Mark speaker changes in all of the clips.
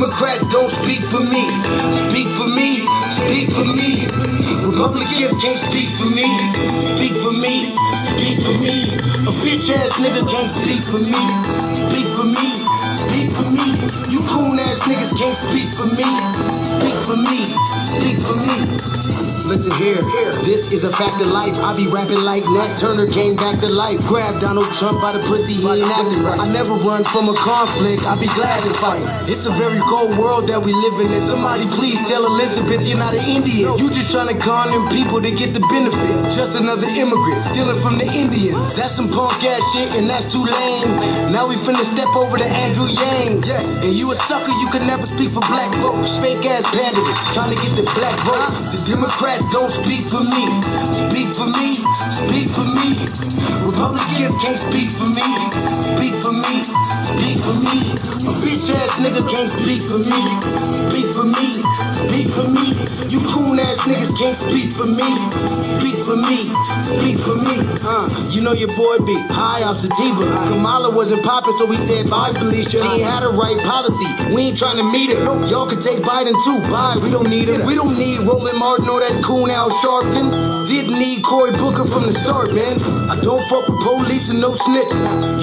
Speaker 1: Democrats don't speak for me. Speak for me, speak for me. Republicans can't speak for me. Speak for me, speak for me. A bitch ass nigga can't speak for me. Speak for me, speak for me. You coon ass niggas can't speak for me. Speak for me, speak for me. Listen here, this is a fact of life. I be rapping like Nat Turner came back to life. Grab Donald Trump by the pussy, he ain't acting right. I never run from a conflict, I be glad to fight. It's a very cold world that we live in. And somebody please tell Elizabeth you're not an Indian. You just trying to con them people to get the benefit. Just another immigrant, stealing from the Indians. That's some punk ass shit and that's too lame. Now we finna step over to Andrew Yang. And you a sucker, you could never speak for black folks. Fake ass pandering, trying to get the black vote. The Democrats don't speak for me. Speak for me, speak for me. Republicans can't speak for me. Speak for me, speak for me. A bitch ass nigga can't speak for me. Speak for me, speak for me. You coon ass niggas can't speak for me. Speak for me, speak for me. You know your boy be high off sativa. Kamala wasn't popping, so we said bye, Felicia. She ain't had a right policy. We ain't trying to meet her. Y'all can take Biden too. Bye, we don't need him. We don't need Roland Martin or that coon Al Sharpton. Didn't need Cory Booker from the start, man. I don't fuck with police and no snitch.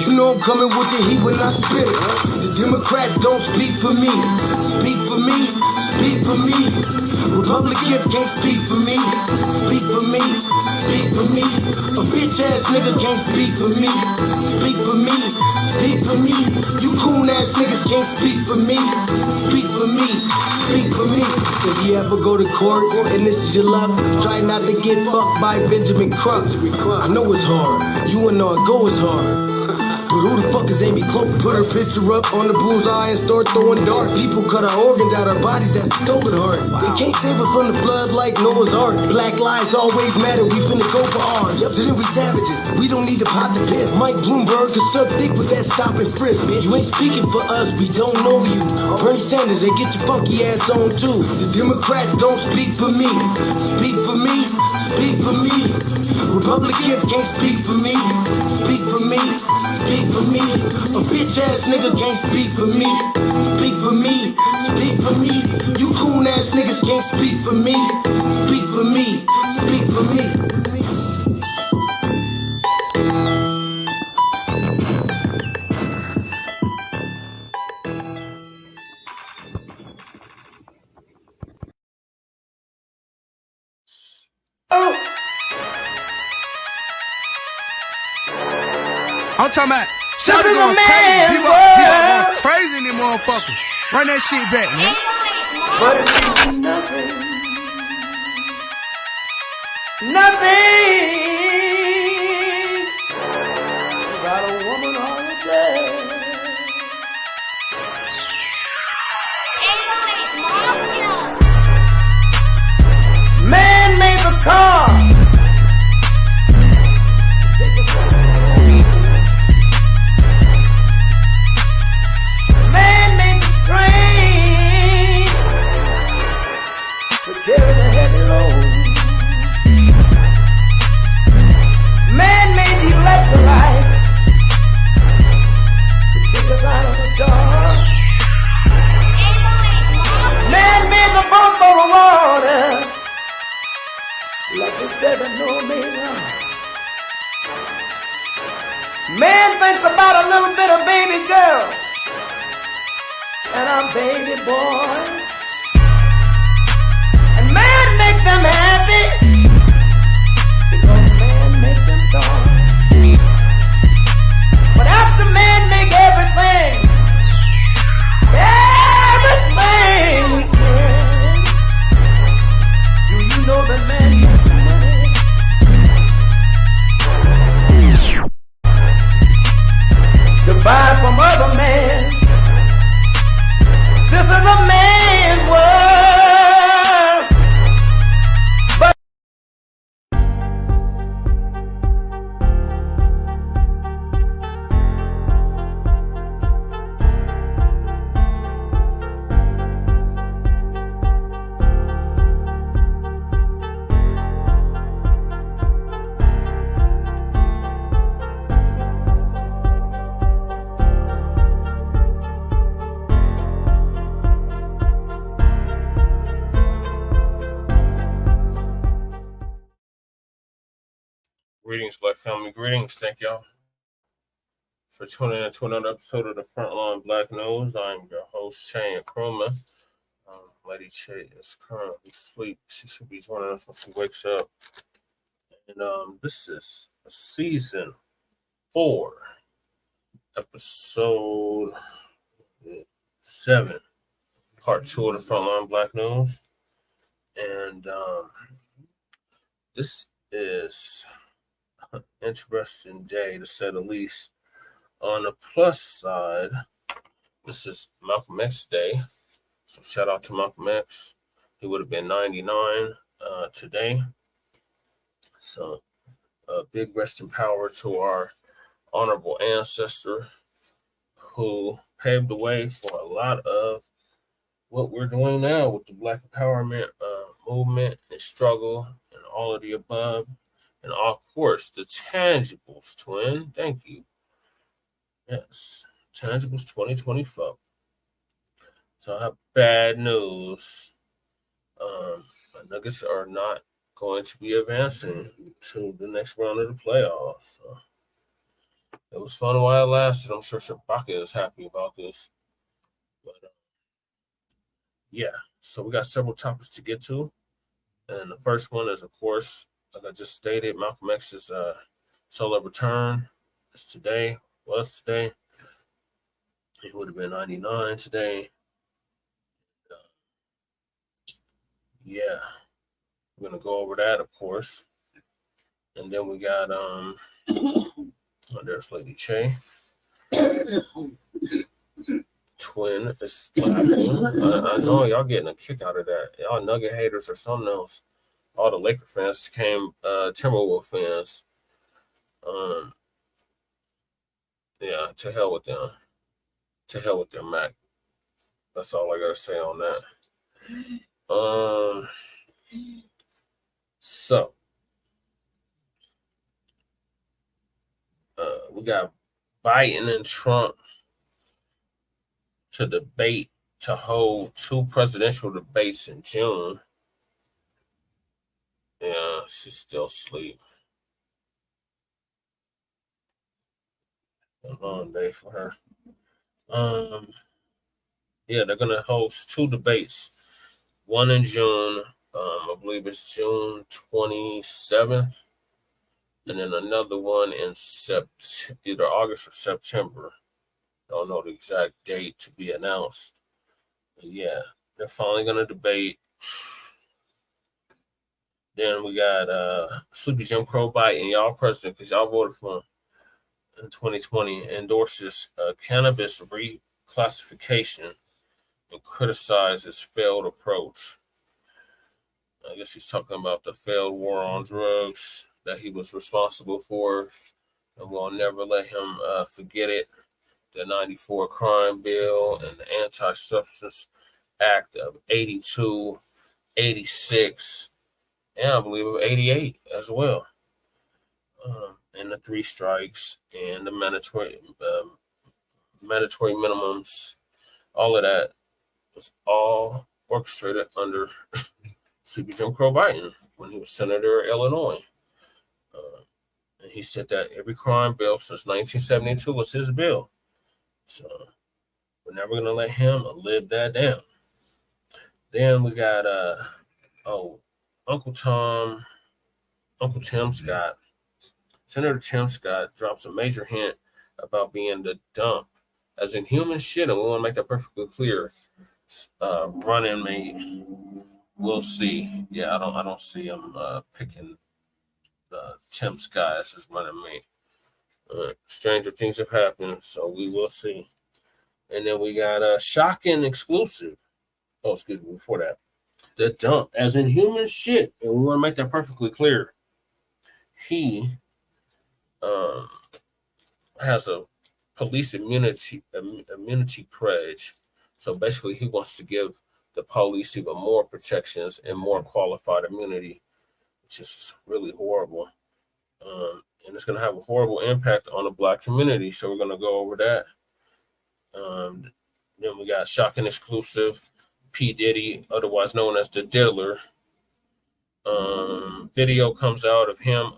Speaker 1: You know I'm coming with the heat when I spit it. The Democrats don't speak for me. Speak for me, speak for me. Republicans can't speak for me. Speak for me, speak for me. A bitch ass nigga can't speak for me. Speak for me, speak for me. You coon ass niggas can't speak for me. Speak for me, speak for me. If you ever go to court and this is your luck, try not to get fucked by Benjamin Crump. I know it's hard. You and all go is hard. But who the fuck is Amy Cloak? Put her picture up on the bullseye and start throwing darts. People cut our organs out our bodies, that's a stolen heart. They can't save us from the flood like Noah's Ark. Black lives always matter, we finna go for ours. So then we savages, we don't need to pot the piss. Mike Bloomberg can suck dick with that stop and frisk, bitch. You ain't speaking for us, we don't know you. Bernie Sanders, they get your funky ass on too. The Democrats don't speak for me. Speak for me, speak for me. Republicans can't speak for me. Speak for me, speak for me. A bitch ass nigga can't speak for me. Speak for me, speak for me. You coon ass niggas can't speak for me. Speak for me, speak for me.
Speaker 2: I'm talking about Shoccing going crazy. People going crazy in them motherfuckers. Run that shit back, man.
Speaker 3: But it's nothing. Nothing. Got a woman all day. Man made the car. Carry the heavy load. Man made the electrolyte to kick us out of the dark. Man made the boat for the water like the 7 Omega. Man thinks about a little bit of baby girl and a baby boy. Man make them happy because man make them joy. But after man make everything we can, do you know that man makes money? To buy from other men. This is a man
Speaker 4: Greetings, Black family. Greetings. Thank y'all for tuning in to another episode of the Frontline Black News. I'm your host, Shane Kruma. Lady Che is currently asleep. She should be joining us when she wakes up. And this is season 4, episode 7, part 2 of the Frontline Black News. And this is an interesting day, to say the least. On the plus side, this is Malcolm X Day. So shout out to Malcolm X. He would have been 99 today. So big rest in power to our honorable ancestor who paved the way for a lot of what we're doing now with the Black empowerment movement and struggle and all of the above. And of course, the tangibles, twin. Thank you. Yes, Tangibles 2024. So I have bad news. Nuggets are not going to be advancing to the next round of the playoffs. So it was fun while it lasted. I'm sure Shabaka is happy about this. But yeah, so we got several topics to get to. And the first one is, of course, like I just stated, Malcolm X's solo return is today. Was today. He would have been 99 today. Yeah, we're gonna go over that, of course. And then we got there's Lady Che. Twin is laughing. I know y'all getting a kick out of that. Y'all Nugget haters or something else. All the Laker fans became Timberwolves fans. Yeah, to hell with them. To hell with them, Mac. That's all I gotta say on that. So we got Biden and Trump to hold 2 presidential debates in June. Yeah, she's still asleep. A long day for her. Yeah, they're gonna host 2 debates. One in June, I believe it's June 27th, and then another one in either August or September. Don't know the exact date to be announced. But yeah, they're finally gonna debate. Then we got Sleepy Jim Crow Biden, y'all president, because y'all voted for him in 2020, endorses cannabis reclassification and criticizes failed approach. I guess he's talking about the failed war on drugs that he was responsible for, and we'll never let him forget it. The 94 crime bill and the Anti-Substance Act of 82, 86, and I believe of 88 as well. And the 3 strikes and the mandatory minimums, all of that was all orchestrated under Sleepy Jim Crow Biden when he was senator of Illinois. And he said that every crime bill since 1972 was his bill. So we're never going to let him live that down. Then we got Uncle Tim Scott. Senator Tim Scott drops a major hint about being the dump, as in human shit, and we want to make that perfectly clear. Running mate, we'll see. Yeah, I don't see him picking Tim Scott as his running mate. Stranger things have happened, so we will see. And then we got a Shoccing exclusive. Oh, excuse me, before that. The dump, as in human shit, and we want to make that perfectly clear. He has a police immunity pledge. So basically, he wants to give the police even more protections and more qualified immunity, which is really horrible. And it's going to have a horrible impact on the Black community. So we're going to go over that. Then we got Shoccing exclusive. P. Diddy, otherwise known as the Diddler. Video comes out of him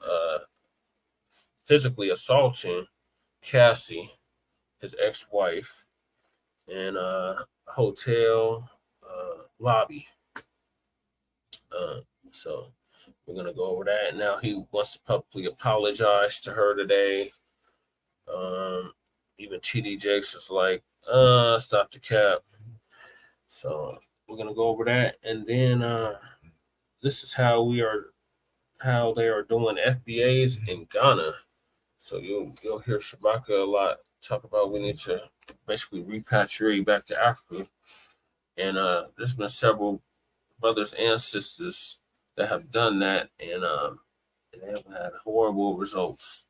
Speaker 4: physically assaulting Cassie, his ex-wife, in a hotel lobby. So we're gonna go over that. Now he wants to publicly apologize to her today. Even TD Jakes is like, stop the cap. So we're gonna go over that, and then this is how they are doing FBAs in Ghana. So you'll hear Shabaka a lot talk about we need to basically repatriate back to Africa, and there's been several brothers and sisters that have done that, and they have had horrible results,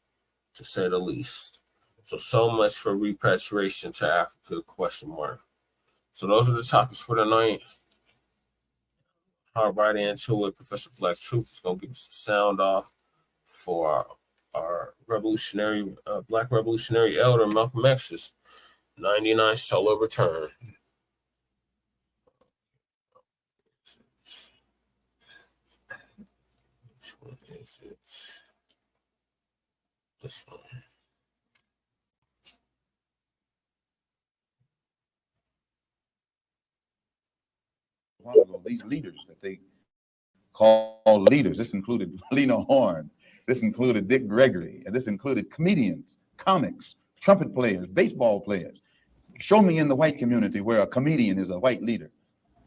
Speaker 4: to say the least. So much for repatriation to Africa, question mark. So those are the topics for tonight. Hop right into it. Professor Black Truth is going to give us the sound off for our revolutionary, Black revolutionary elder, Malcolm X's 99 solo return. Which one is it? This one.
Speaker 5: These leaders that they call leaders, this included Lena Horne, this included Dick Gregory, and this included comedians, comics, trumpet players, baseball players. Show me in the white community where a comedian is a white leader.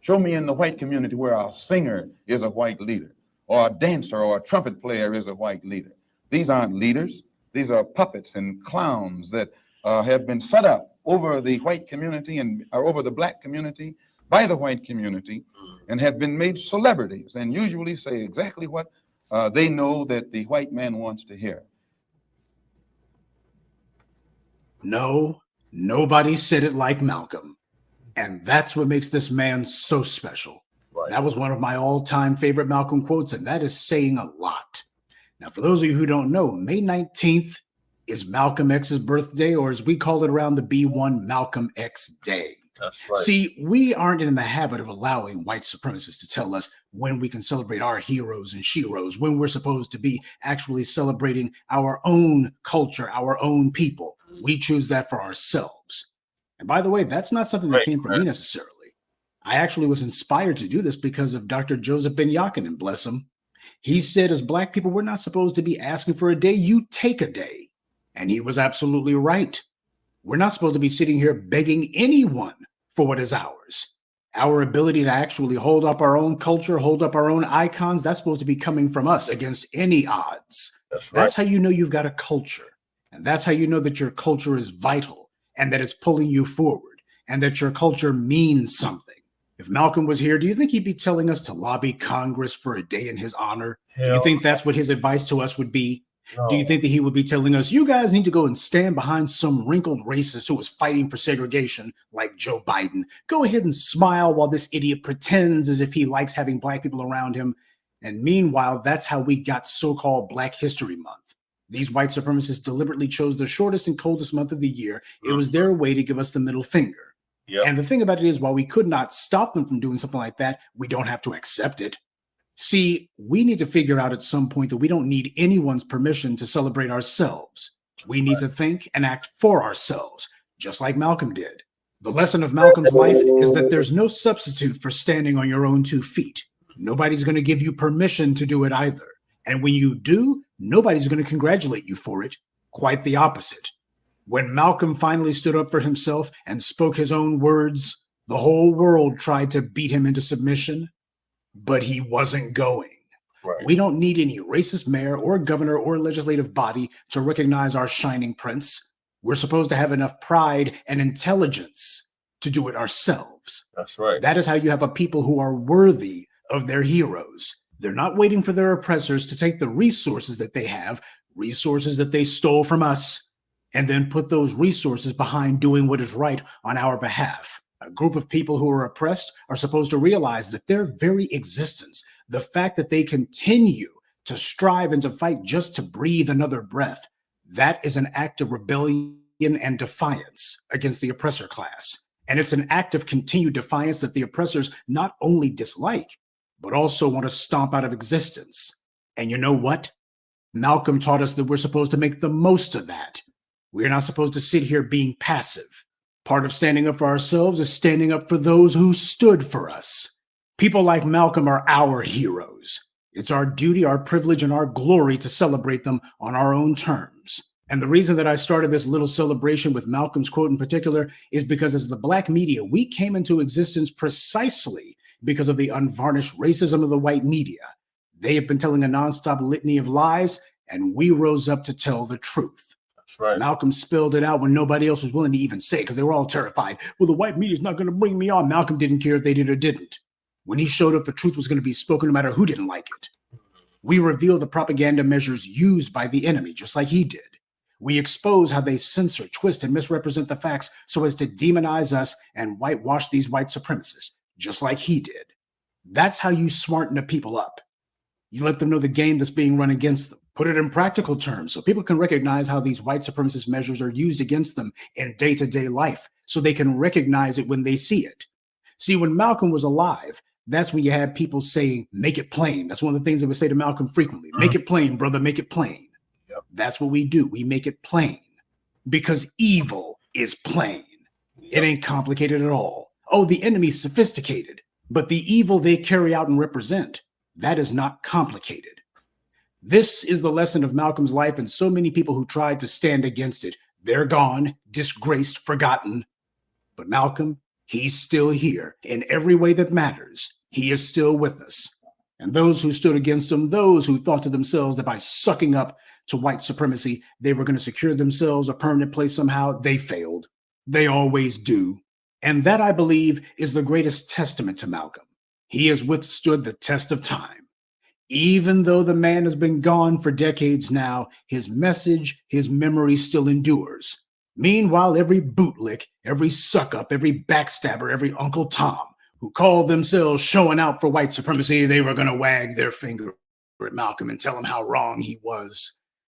Speaker 5: Show me in the white community where a singer is a white leader, or a dancer or a trumpet player is a white leader. These aren't leaders. These are puppets and clowns that have been set up over the white community and over the black community by the white community, and have been made celebrities and usually say exactly what they know that the white man wants to hear.
Speaker 6: No, nobody said it like Malcolm. And that's what makes this man so special. Right. That was one of my all-time favorite Malcolm quotes, and that is saying a lot. Now, for those of you who don't know, May 19th is Malcolm X's birthday, or as we call it around the B1, Malcolm X Day.
Speaker 4: That's right.
Speaker 6: See, we aren't in the habit of allowing white supremacists to tell us when we can celebrate our heroes and sheroes, when we're supposed to be actually celebrating our own culture, our own people. We choose that for ourselves. And by the way, that's not something that came from me necessarily. I actually was inspired to do this because of Dr. Joseph Ben-Jochannan, bless him. He said, as black people, we're not supposed to be asking for a day, you take a day. And he was absolutely right. We're not supposed to be sitting here begging anyone for what is ours. Our ability to actually hold up our own culture, hold up our own icons, that's supposed to be coming from us against any odds. That's how you know you've got a culture. And that's how you know that your culture is vital and that it's pulling you forward and that your culture means something. If Malcolm was here, do you think he'd be telling us to lobby Congress for a day in his honor? Do you think that's what his advice to us would be? No. Do you think that he would be telling us, you guys need to go and stand behind some wrinkled racist who is fighting for segregation like Joe Biden? Go ahead and smile while this idiot pretends as if he likes having black people around him. And meanwhile, that's how we got so-called Black History Month. These white supremacists deliberately chose the shortest and coldest month of the year. It was their way to give us the middle finger. Yep. And the thing about it is, while we could not stop them from doing something like that, we don't have to accept it. See, we need to figure out at some point that we don't need anyone's permission to celebrate ourselves. We need to think and act for ourselves, just like Malcolm did. The lesson of Malcolm's life is that there's no substitute for standing on your own 2 feet. Nobody's going to give you permission to do it either. And when you do, nobody's going to congratulate you for it. Quite the opposite. When Malcolm finally stood up for himself and spoke his own words, the whole world tried to beat him into submission. But he wasn't going. Right. We don't need any racist mayor or governor or legislative body to recognize our shining prince. We're supposed to have enough pride and intelligence to do it ourselves.
Speaker 4: That's right.
Speaker 6: That is how you have a people who are worthy of their heroes. They're not waiting for their oppressors to take the resources that they have, resources that they stole from us, and then put those resources behind doing what is right on our behalf. A group of people who are oppressed are supposed to realize that their very existence, the fact that they continue to strive and to fight just to breathe another breath, that is an act of rebellion and defiance against the oppressor class. And it's an act of continued defiance that the oppressors not only dislike, but also want to stomp out of existence. And you know what? Malcolm taught us that we're supposed to make the most of that. We're not supposed to sit here being passive. Part of standing up for ourselves is standing up for those who stood for us. People like Malcolm are our heroes. It's our duty, our privilege, and our glory to celebrate them on our own terms. And the reason that I started this little celebration with Malcolm's quote in particular is because as the Black media, we came into existence precisely because of the unvarnished racism of the white media. They have been telling a nonstop litany of lies, and we rose up to tell the truth.
Speaker 4: That's right.
Speaker 6: Malcolm spilled it out when nobody else was willing to even say it because they were all terrified. Well, the white media is not going to bring me on. Malcolm didn't care if they did or didn't. When he showed up, the truth was going to be spoken no matter who didn't like it. We revealed the propaganda measures used by the enemy, just like he did. We expose how they censor, twist, and misrepresent the facts so as to demonize us and whitewash these white supremacists, just like he did. That's how you smarten the people up. You let them know the game that's being run against them. Put it in practical terms so people can recognize how these white supremacist measures are used against them in day-to-day life so they can recognize it when they see it. See, when Malcolm was alive, that's when you had people saying, make it plain. That's one of the things they would say to Malcolm frequently. Make it plain, brother, make it plain.
Speaker 4: Yep.
Speaker 6: That's what we do. We make it plain because evil is plain. It ain't complicated at all. Oh, the enemy's sophisticated, but the evil they carry out and represent, that is not complicated. This is the lesson of Malcolm's life, and so many people who tried to stand against it, they're gone, disgraced, forgotten. But Malcolm, he's still here in every way that matters. He is still with us. And those who stood against him, those who thought to themselves that by sucking up to white supremacy, they were going to secure themselves a permanent place somehow, they failed. They always do. And that, I believe, is the greatest testament to Malcolm. He has withstood the test of time. Even though the man has been gone for decades now, his message, his memory still endures. Meanwhile, every bootlick, every suck-up, every backstabber, every Uncle Tom who called themselves showing out for white supremacy, they were going to wag their finger at Malcolm and tell him how wrong he was.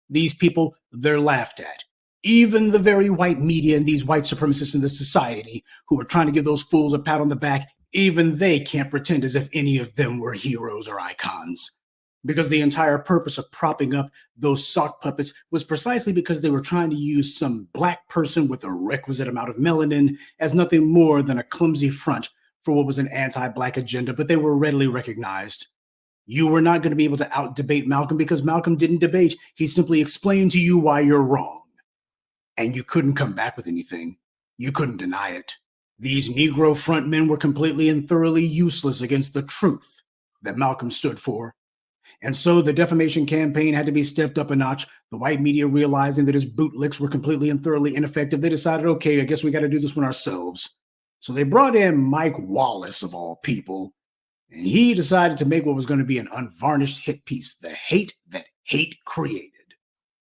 Speaker 6: These people, they're laughed at. Even the very white media and these white supremacists in the society who are trying to give those fools a pat on the back, even they can't pretend as if any of them were heroes or icons. Because the entire purpose of propping up those sock puppets was precisely because they were trying to use some black person with a requisite amount of melanin as nothing more than a clumsy front for what was an anti-black agenda, but they were readily recognized. You were not going to be able to out-debate Malcolm because Malcolm didn't debate. He simply explained to you why you're wrong. And you couldn't come back with anything. You couldn't deny it. These Negro frontmen were completely and thoroughly useless against the truth that Malcolm stood for. And so the defamation campaign had to be stepped up a notch. The white media, realizing that his bootlicks were completely and thoroughly ineffective, they decided, okay, I guess we got to do this one ourselves. So they brought in Mike Wallace, of all people, and he decided to make what was going to be an unvarnished hit piece, The Hate That Hate Created.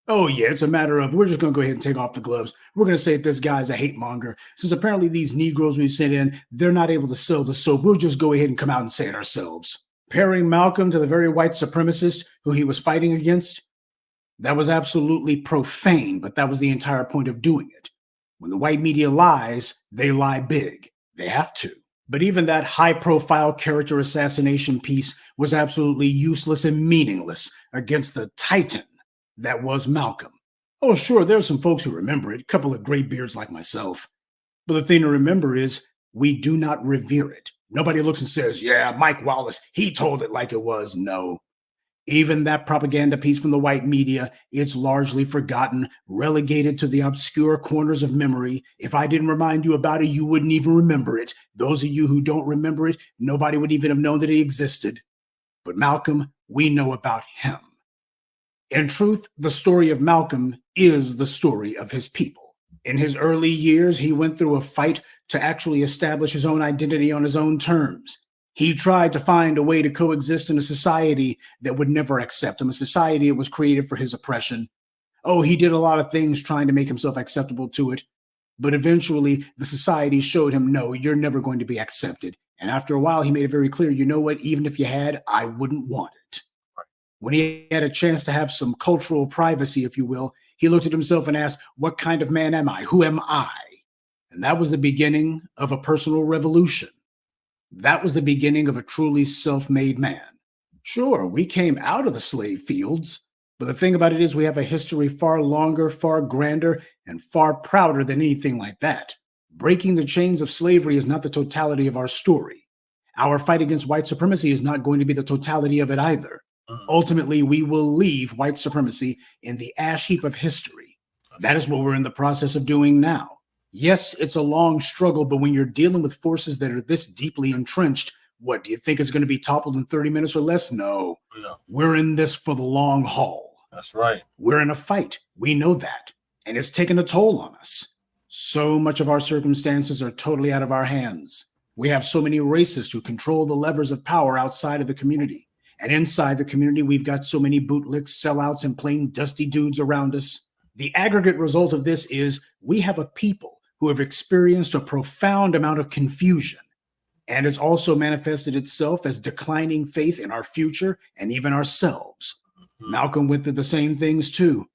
Speaker 6: Oh yeah, it's a matter of, we're just going to go ahead and take off the gloves. We're going to say that this guy's a hate monger. Since apparently these Negroes we've sent in, they're not able to sell the soap, we'll just go ahead and come out and say it ourselves. Pairing Malcolm to the very white supremacist who he was fighting against, that was absolutely profane, but that was the entire point of doing it. When the white media lies, they lie big. They have to. But even that high-profile character assassination piece was absolutely useless and meaningless against the titan that was Malcolm. Oh, sure, there's some folks who remember it, a couple of gray beards like myself. But the thing to remember is we do not revere it. Nobody looks and says, yeah, Mike Wallace, he told it like it was. No. Even that propaganda piece from the white media, it's largely forgotten, relegated to the obscure corners of memory. If I didn't remind you about it, you wouldn't even remember it. Those of you who don't remember it, nobody would even have known that it existed. But Malcolm, we know about him. In truth, the story of Malcolm is the story of his people. In his early years, he went through a fight to actually establish his own identity on his own terms. He tried to find a way to coexist in a society that would never accept him, a society that was created for his oppression. Oh, he did a lot of things trying to make himself acceptable to it. But eventually, the society showed him, no, you're never going to be accepted. And after a while, he made it very clear, you know what, even if you had, I wouldn't want it. When he had a chance to have some cultural privacy, if you will, he looked at himself and asked, what kind of man am I? Who am I? And that was the beginning of a personal revolution. That was the beginning of a truly self-made man. Sure, we came out of the slave fields, But the thing about it is we have a history far longer, far grander, and far prouder than anything like that. Breaking the chains of slavery is not the totality of our story. Our fight against white supremacy is not going to be the totality of it either. Ultimately, we will leave white supremacy in the ash heap of history. That is what we're in the process of doing now. Yes, it's a long struggle, but when you're dealing with forces that are this deeply entrenched, what, do you think it's going to be toppled in 30 minutes or less? No. We're in this for the long haul.
Speaker 4: That's right.
Speaker 6: We're in a fight. We know that. And it's taken a toll on us. So much of our circumstances are totally out of our hands. We have so many racists who control the levers of power outside of the community. And inside the community, we've got so many bootlicks, sellouts, and plain dusty dudes around us. The aggregate result of this is we have a people who have experienced a profound amount of confusion. And it's also manifested itself as declining faith in our future and even ourselves. Malcolm went through the same things too.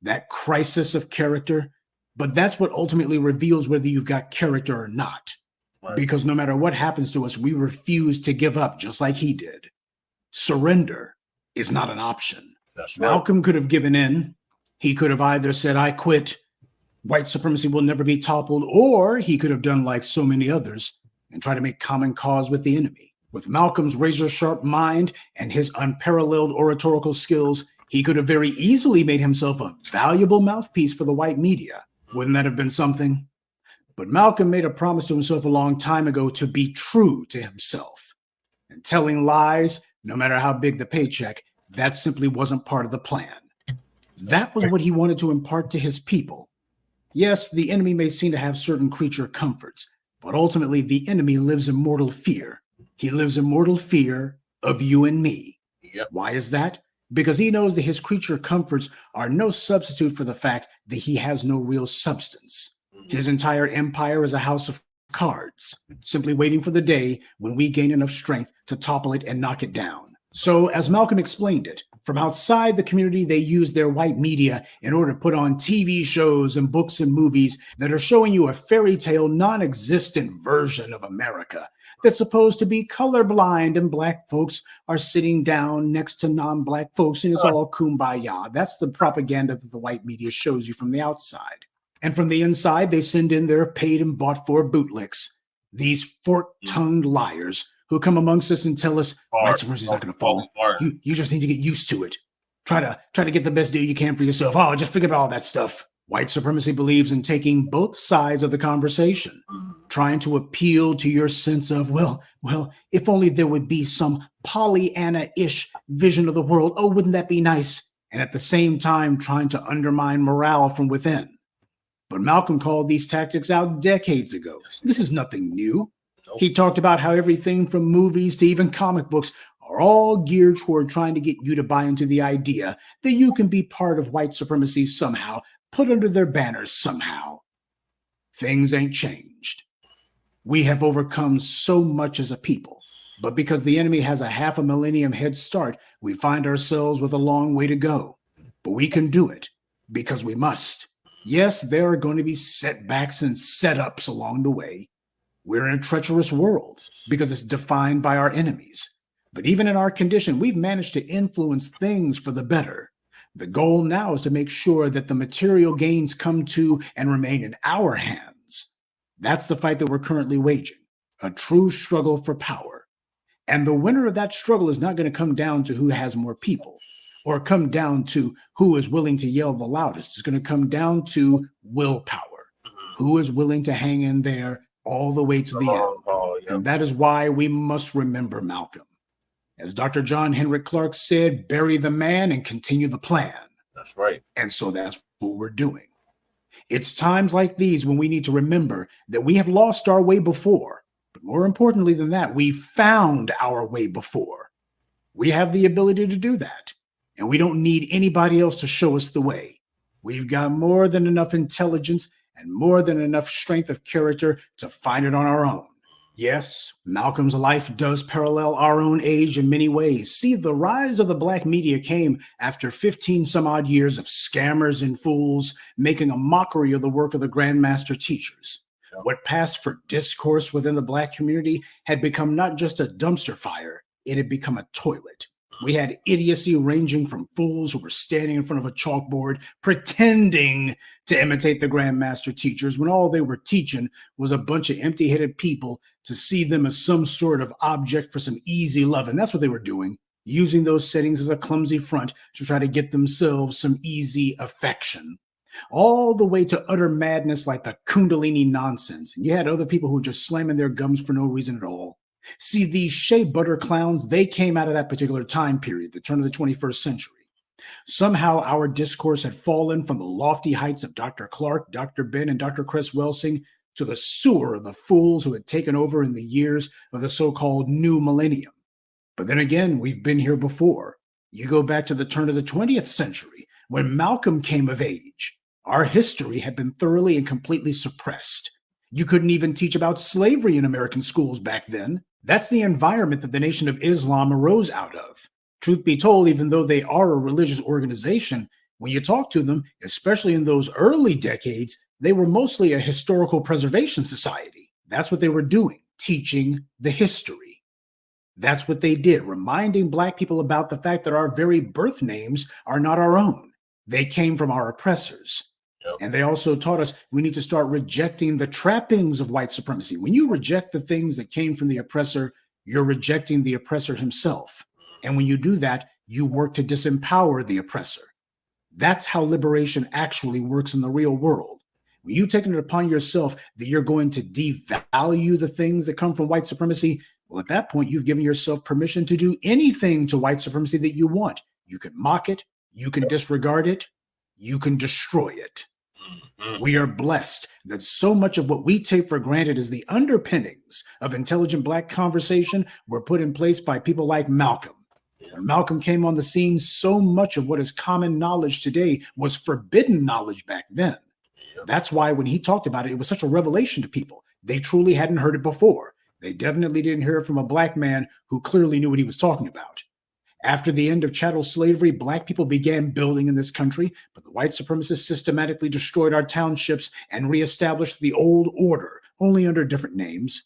Speaker 6: That crisis of character. But that's what ultimately reveals whether you've got character or not. Right. Because no matter what happens to us, we refuse to give up just like he did. Surrender is not an option.
Speaker 4: That's right.
Speaker 6: Malcolm could have given in. He could have either said, I quit, white supremacy will never be toppled, or he could have done like so many others and try to make common cause with the enemy. With Malcolm's razor-sharp mind and his unparalleled oratorical skills, he could have very easily made himself a valuable mouthpiece for the white media. Wouldn't that have been something? But Malcolm made a promise to himself a long time ago to be true to himself. And telling lies, no matter how big the paycheck, that simply wasn't part of the plan. That was what he wanted to impart to his people. Yes, the enemy may seem to have certain creature comforts, but ultimately the enemy lives in mortal fear. He lives in mortal fear of you and me.
Speaker 4: Yep.
Speaker 6: Why is that? Because he knows that his creature comforts are no substitute for the fact that he has no real substance. His entire empire is a house of cards, simply waiting for the day when we gain enough strength to topple it and knock it down. So, as Malcolm explained it, from outside the community, they use their white media in order to put on TV shows and books and movies that are showing you a fairy tale, non-existent version of America that's supposed to be colorblind, and black folks are sitting down next to non-black folks, and it's all kumbaya. That's the propaganda that the white media shows you from the outside. And from the inside, they send in their paid and bought for bootlicks. These fork-tongued liars who come amongst us and tell us white supremacy is not going to fall. You just need to get used to it. Try to get the best deal you can for yourself. Oh, just forget about all that stuff. White supremacy believes in taking both sides of the conversation, trying to appeal to your sense of, well, if only there would be some Pollyanna-ish vision of the world. Oh, wouldn't that be nice? And at the same time, trying to undermine morale from within. But Malcolm called these tactics out decades ago. This is nothing new. He talked about how everything from movies to even comic books are all geared toward trying to get you to buy into the idea that you can be part of white supremacy somehow, put under their banners somehow. Things ain't changed. We have overcome so much as a people, but because the enemy has a half a millennium head start, we find ourselves with a long way to go. But we can do it because we must. Yes, there are going to be setbacks and setups along the way. We're in a treacherous world because it's defined by our enemies. But even in our condition, we've managed to influence things for the better. The goal now is to make sure that the material gains come to and remain in our hands. That's the fight that we're currently waging, a true struggle for power. And the winner of that struggle is not going to come down to who has more people or come down to who is willing to yell the loudest. It's going to come down to willpower. Who is willing to hang in there all the way to the end. And that is why we must remember Malcolm. As Dr. John Henrik Clarke said, bury the man and continue the plan.
Speaker 4: That's right.
Speaker 6: And so that's what we're doing. It's times like these when we need to remember that we have lost our way before. But more importantly than that, we found our way before. We have the ability to do that. And we don't need anybody else to show us the way. We've got more than enough intelligence and more than enough strength of character to find it on our own. Yes, Malcolm's life does parallel our own age in many ways. See, the rise of the black media came after 15 some odd years of scammers and fools making a mockery of the work of the Grandmaster teachers. What passed for discourse within the black community had become not just a dumpster fire, it had become a toilet. We had idiocy ranging from fools who were standing in front of a chalkboard pretending to imitate the Grandmaster teachers when all they were teaching was a bunch of empty-headed people to see them as some sort of object for some easy love. And that's what they were doing, using those settings as a clumsy front to try to get themselves some easy affection. All the way to utter madness like the Kundalini nonsense. And you had other people who were just slamming their gums for no reason at all. See, these shea butter clowns, they came out of that particular time period, the turn of the 21st century. Somehow our discourse had fallen from the lofty heights of Dr. Clark, Dr. Ben, and Dr. Chris Welsing to the sewer of the fools who had taken over in the years of the so-called new millennium. But then again, we've been here before. You go back to the turn of the 20th century, when Malcolm came of age. Our history had been thoroughly and completely suppressed. You couldn't even teach about slavery in American schools back then. That's the environment that the Nation of Islam arose out of. Truth be told, even though they are a religious organization, when you talk to them, especially in those early decades, they were mostly a historical preservation society. That's what they were doing, teaching the history. That's what they did, reminding Black people about the fact that our very birth names are not our own. They came from our oppressors. And they also taught us we need to start rejecting the trappings of white supremacy. When you reject the things that came from the oppressor, you're rejecting the oppressor himself. And when you do that, you work to disempower the oppressor. That's how liberation actually works in the real world. When you take it upon yourself that you're going to devalue the things that come from white supremacy, well, at that point, you've given yourself permission to do anything to white supremacy that you want. You can mock it, you can disregard it, you can destroy it. We are blessed that so much of what we take for granted as the underpinnings of intelligent Black conversation were put in place by people like Malcolm. When Malcolm came on the scene, so much of what is common knowledge today was forbidden knowledge back then. That's why when he talked about it, it was such a revelation to people. They truly hadn't heard it before. They definitely didn't hear it from a Black man who clearly knew what he was talking about. After the end of chattel slavery, Black people began building in this country, but the white supremacists systematically destroyed our townships and reestablished the old order, only under different names.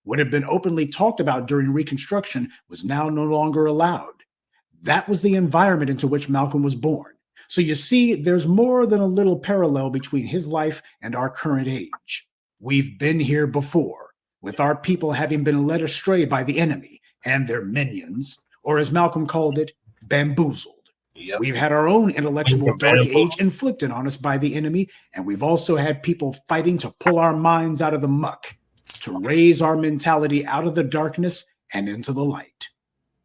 Speaker 6: What had been openly talked about during Reconstruction was now no longer allowed. That was the environment into which Malcolm was born. So you see, there's more than a little parallel between his life and our current age. We've been here before, with our people having been led astray by the enemy and their minions, or as Malcolm called it, bamboozled. Yep. We've had our own intellectual dark age inflicted on us by the enemy, and we've also had people fighting to pull our minds out of the muck, to raise our mentality out of the darkness and into the light.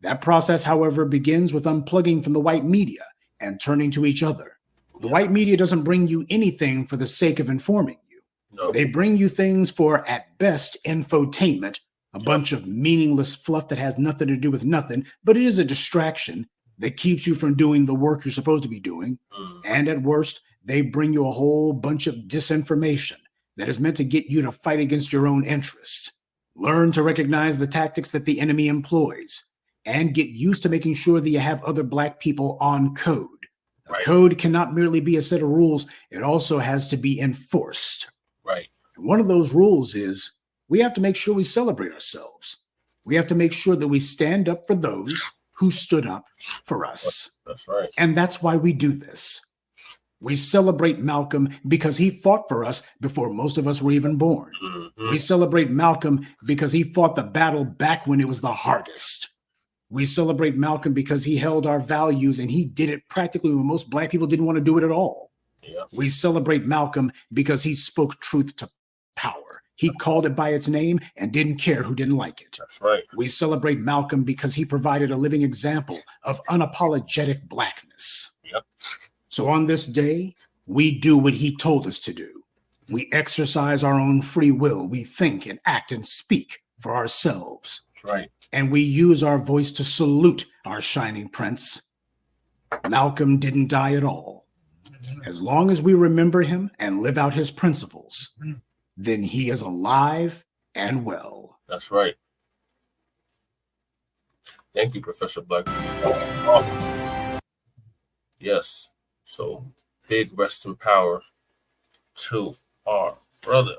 Speaker 6: That process, however, begins with unplugging from the white media and turning to each other. The white media doesn't bring you anything for the sake of informing you. No. They bring you things for, at best, infotainment, a bunch of meaningless fluff that has nothing to do with nothing, but it is a distraction that keeps you from doing the work you're supposed to be doing. And at worst, they bring you a whole bunch of disinformation that is meant to get you to fight against your own interests. Learn to recognize the tactics that the enemy employs and get used to making sure that you have other Black people on code. A code cannot merely be a set of rules. It also has to be enforced. Right. And one of those rules is we have to make sure we celebrate ourselves. We have to make sure that we stand up for those who stood up for us.
Speaker 4: That's right.
Speaker 6: And that's why we do this. We celebrate Malcolm because he fought for us before most of us were even born. Mm-hmm. We celebrate Malcolm because he fought the battle back when it was the hardest. We celebrate Malcolm because he held our values and he did it practically when most Black people didn't want to do it at all. Yeah. We celebrate Malcolm because he spoke truth to power. He called it by its name and didn't care who didn't like it.
Speaker 4: That's right.
Speaker 6: We celebrate Malcolm because he provided a living example of unapologetic Blackness.
Speaker 4: Yep.
Speaker 6: So on this day, we do what he told us to do. We exercise our own free will. We think and act and speak for ourselves.
Speaker 4: That's right.
Speaker 6: And we use our voice to salute our shining prince. Malcolm didn't die at all. As long as we remember him and live out his principles, then he is alive and well.
Speaker 4: That's right. Thank you, Professor Blacc. Awesome. Yes. So, big rest in power to our brother,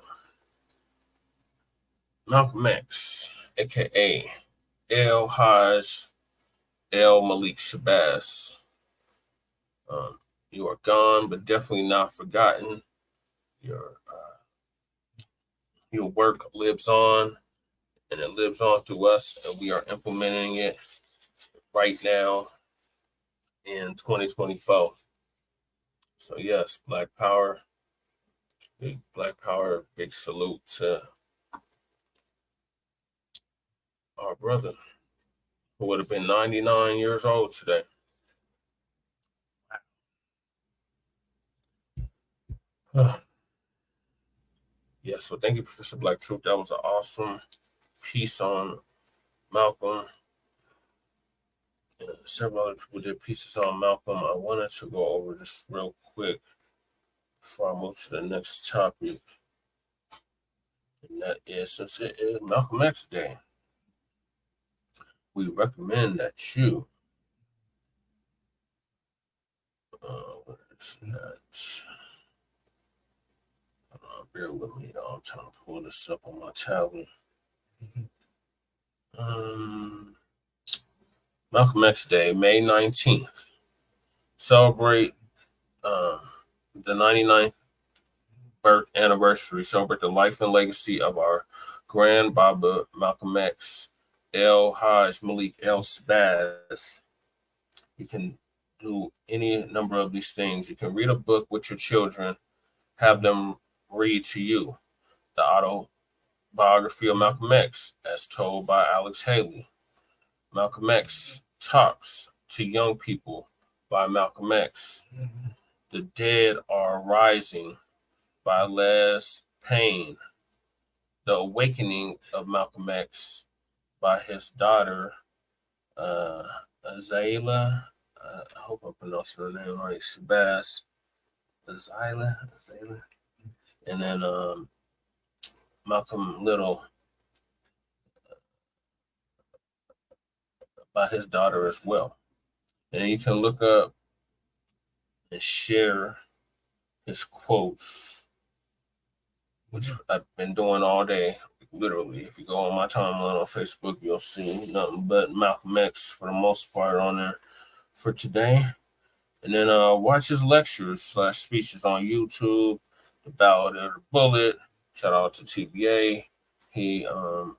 Speaker 4: Malcolm X, a.k.a. El Haj L. Malik Shabazz. You are gone, but definitely not forgotten. Your work lives on, and it lives on through us, and we are implementing it right now in 2024. So yes, Black Power, big Black Power, big salute to our brother who would have been 99 years old today. Yeah, so thank you, Professor Black Truth. That was an awesome piece on Malcolm. Several other people did pieces on Malcolm. I wanted to go over this real quick before I move to the next topic. And that is, since it is Malcolm X Day, we recommend that you, what is that? Bear with me, I'm trying to pull this up on my tablet. Malcolm X Day, May 19th. Celebrate the 99th birth anniversary. Celebrate the life and legacy of our grand Baba Malcolm X, L. Haj Malik L. Shabazz. You can do any number of these things. You can read a book with your children, have them read to you the autobiography of Malcolm X, as told by Alex Haley. Malcolm X Talks to Young People by Malcolm X. The Dead Are Rising by Les Payne. The Awakening of Malcolm X by his daughter, Azayla. I hope I'm pronouncing her name right. Shabazz. Azayla. And then Malcolm Little by his daughter as well. And you can look up and share his quotes, which I've been doing all day. Literally, if you go on my timeline on Facebook, you'll see nothing but Malcolm X for the most part on there for today. And then watch his lectures / speeches on YouTube. The Ballad of the Bullet. Shout out to TBA. He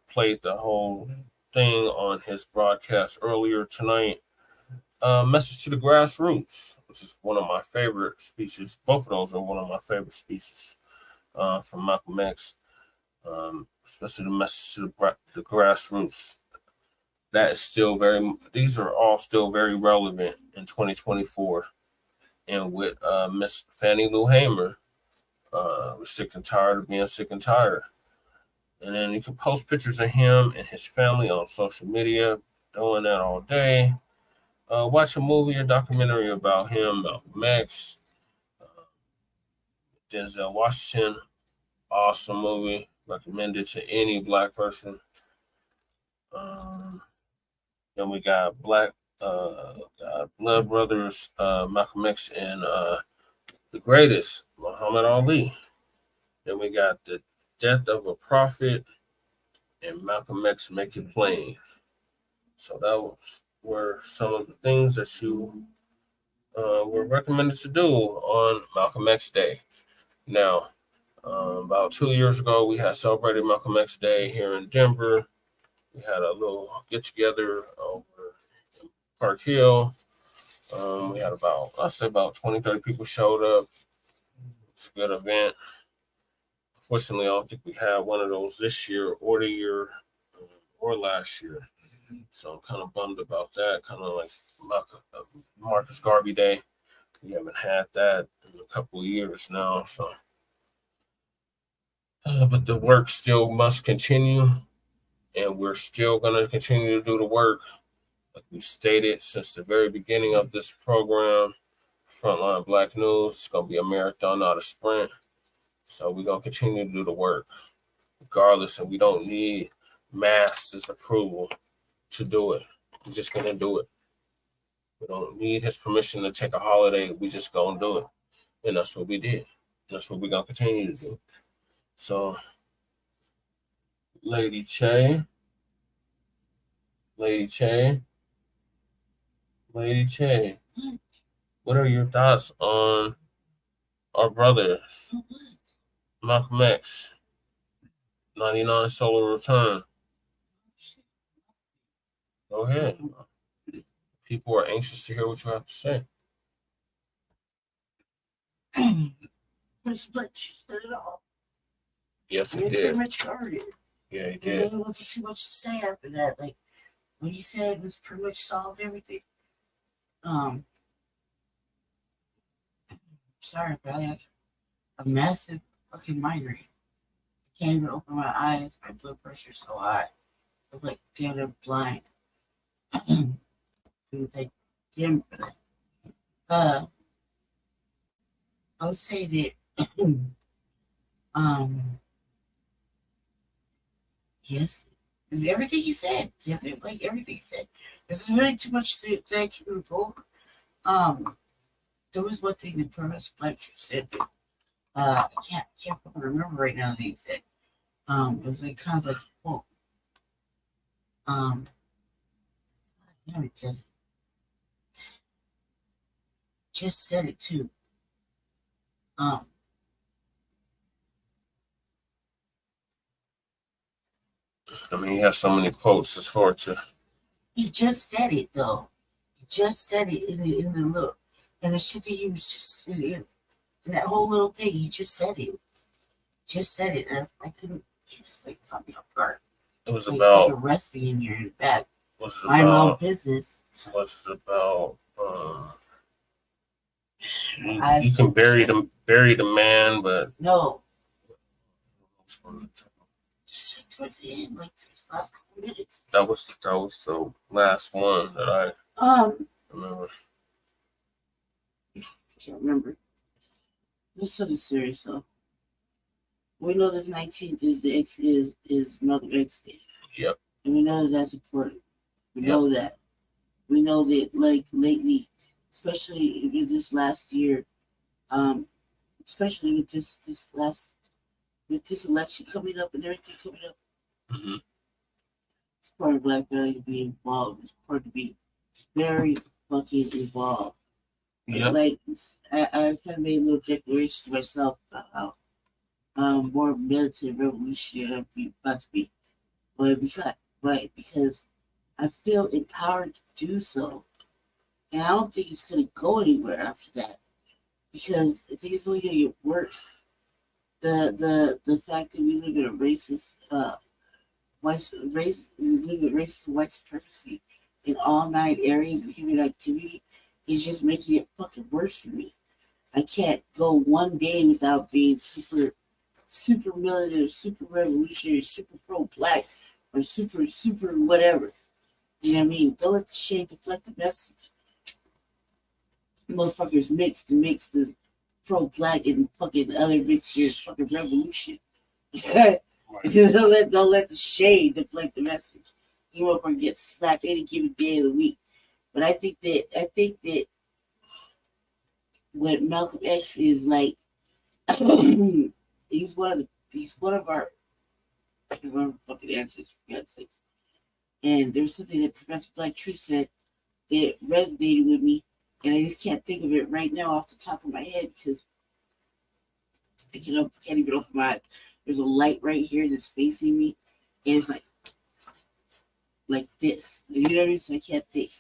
Speaker 4: played the whole thing on his broadcast earlier tonight. Message to the Grassroots, which is one of my favorite speeches. Both of those are one of my favorite speeches from Malcolm X. Especially the message to the grassroots. That is still these are all still very relevant in 2024. And with Miss Fannie Lou Hamer, we're sick and tired of being sick and tired. And then you can post pictures of him and his family on social media, doing that all day. Watch a movie or documentary about him, Malcolm X, Denzel Washington. Awesome movie. Recommended to any Black person. Then we got Blood Brothers, Malcolm X, and the greatest, Muhammad Ali. Then we got The Death of a Prophet and Malcolm X Make It Plain. So that were some of the things that you were recommended to do on Malcolm X Day. Now, about 2 years ago, we had celebrated Malcolm X Day here in Denver. We had a little get-together over in Park Hill. We had about 20, 30 people showed up. It's a good event. Unfortunately, I don't think we had one of those this year or the year or last year. So I'm kind of bummed about that. Kind of like Marcus Garvey Day. We haven't had that in a couple of years now. So, but the work still must continue. And we're still going to continue to do the work. Like we stated since the very beginning of this program, Frontline Black News, it's going to be a marathon, not a sprint. So we're going to continue to do the work regardless. And we don't need mass approval to do it. We're just going to do it. We don't need his permission to take a holiday. We just going to do it. And that's what we did. And that's what we're going to continue to do. So, Lady Che. Lady J, what are your thoughts on our brothers, Malcolm X, 99 Solar Return? Go ahead. People are anxious to hear what you have to say.
Speaker 1: Chris Blacc said it all.
Speaker 4: Yes, he
Speaker 1: Pretty
Speaker 4: did.
Speaker 1: much covered it.
Speaker 4: Yeah, he
Speaker 1: And
Speaker 4: did.
Speaker 1: there wasn't too much to say after that. Like when he said it was pretty much solved everything. Sorry, bro. I have a massive fucking migraine. I can't even open my eyes. My blood pressure's so high. I'm like damn near blind. We thank him for that. I would say that yes. Everything he said. Like everything he said. There's really too much that I can go over. There was one thing that Premise Fletcher said that I can't fucking remember right now the exact. It was like kind of like a quote. Yeah, it just said it too. Um,
Speaker 4: I mean, he has so many quotes, it's hard to.
Speaker 1: he just said it though. He just said it in the look, and the shit that he was just in that whole little thing. He just said it. Just said it, and I couldn't. It just like caught me off guard.
Speaker 4: It was
Speaker 1: Like
Speaker 4: about.
Speaker 1: fucking resting in here in the back.
Speaker 4: Was it
Speaker 1: Mind my own
Speaker 4: about?
Speaker 1: business.
Speaker 4: Was it about?
Speaker 1: I
Speaker 4: You can bury the man, but
Speaker 1: no. Towards the end, like these last couple minutes.
Speaker 4: that was the last one that I remember.
Speaker 1: I can't remember. It's something serious though. We know that the 19th is Malcolm X Day.
Speaker 4: Yep.
Speaker 1: And we know that that's important. We
Speaker 4: Yep.
Speaker 1: know that. We know that like lately, especially in this last year, especially with this election coming up and everything coming up,
Speaker 4: Mm-hmm.
Speaker 1: it's part of Black value to be involved. It's part to be very fucking involved.
Speaker 4: Yep.
Speaker 1: Like I kind of made a little declaration to myself about how more militant revolutionary I'm about to be. But because I feel empowered to do so. And I don't think it's gonna go anywhere after that. Because I think it's only gonna get worse. The fact that we live in a racist we live in racist white supremacy in all 9 areas of human activity is just making it fucking worse for me. I can't go one day without being super militant, super revolutionary, super pro-black, or super whatever. You know what I mean? Don't let the shade deflect the message. Motherfuckers mix the pro-black and fucking other mixtures, fucking revolution. Don't let the shade deflect the message. You motherfucker get slapped any given day of the week. But I think that what Malcolm X is like, he's one of our fucking ancestors, for God's sakes. And there was something that Professor Black Tree said that resonated with me, and I just can't think of it right now off the top of my head because I can't even open my eyes. There's a light right here that's facing me, and it's like this. You know what I mean? So I can't think.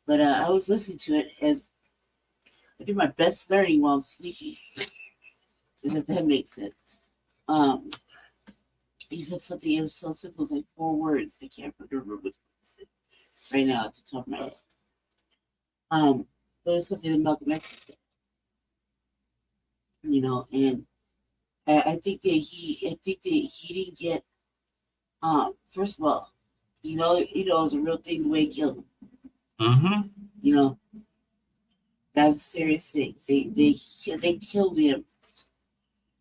Speaker 1: But I was listening to it as I do my best learning while I'm sleeping. If that makes sense. He said something, it was so simple, it's like 4 words. I can't remember what it said right now at the top of my head. But it's something that Malcolm X said. You know, and I think that he didn't get first of all, it was a real thing the way he killed him.
Speaker 4: Mm-hmm.
Speaker 1: You know, that's a serious thing. They killed him.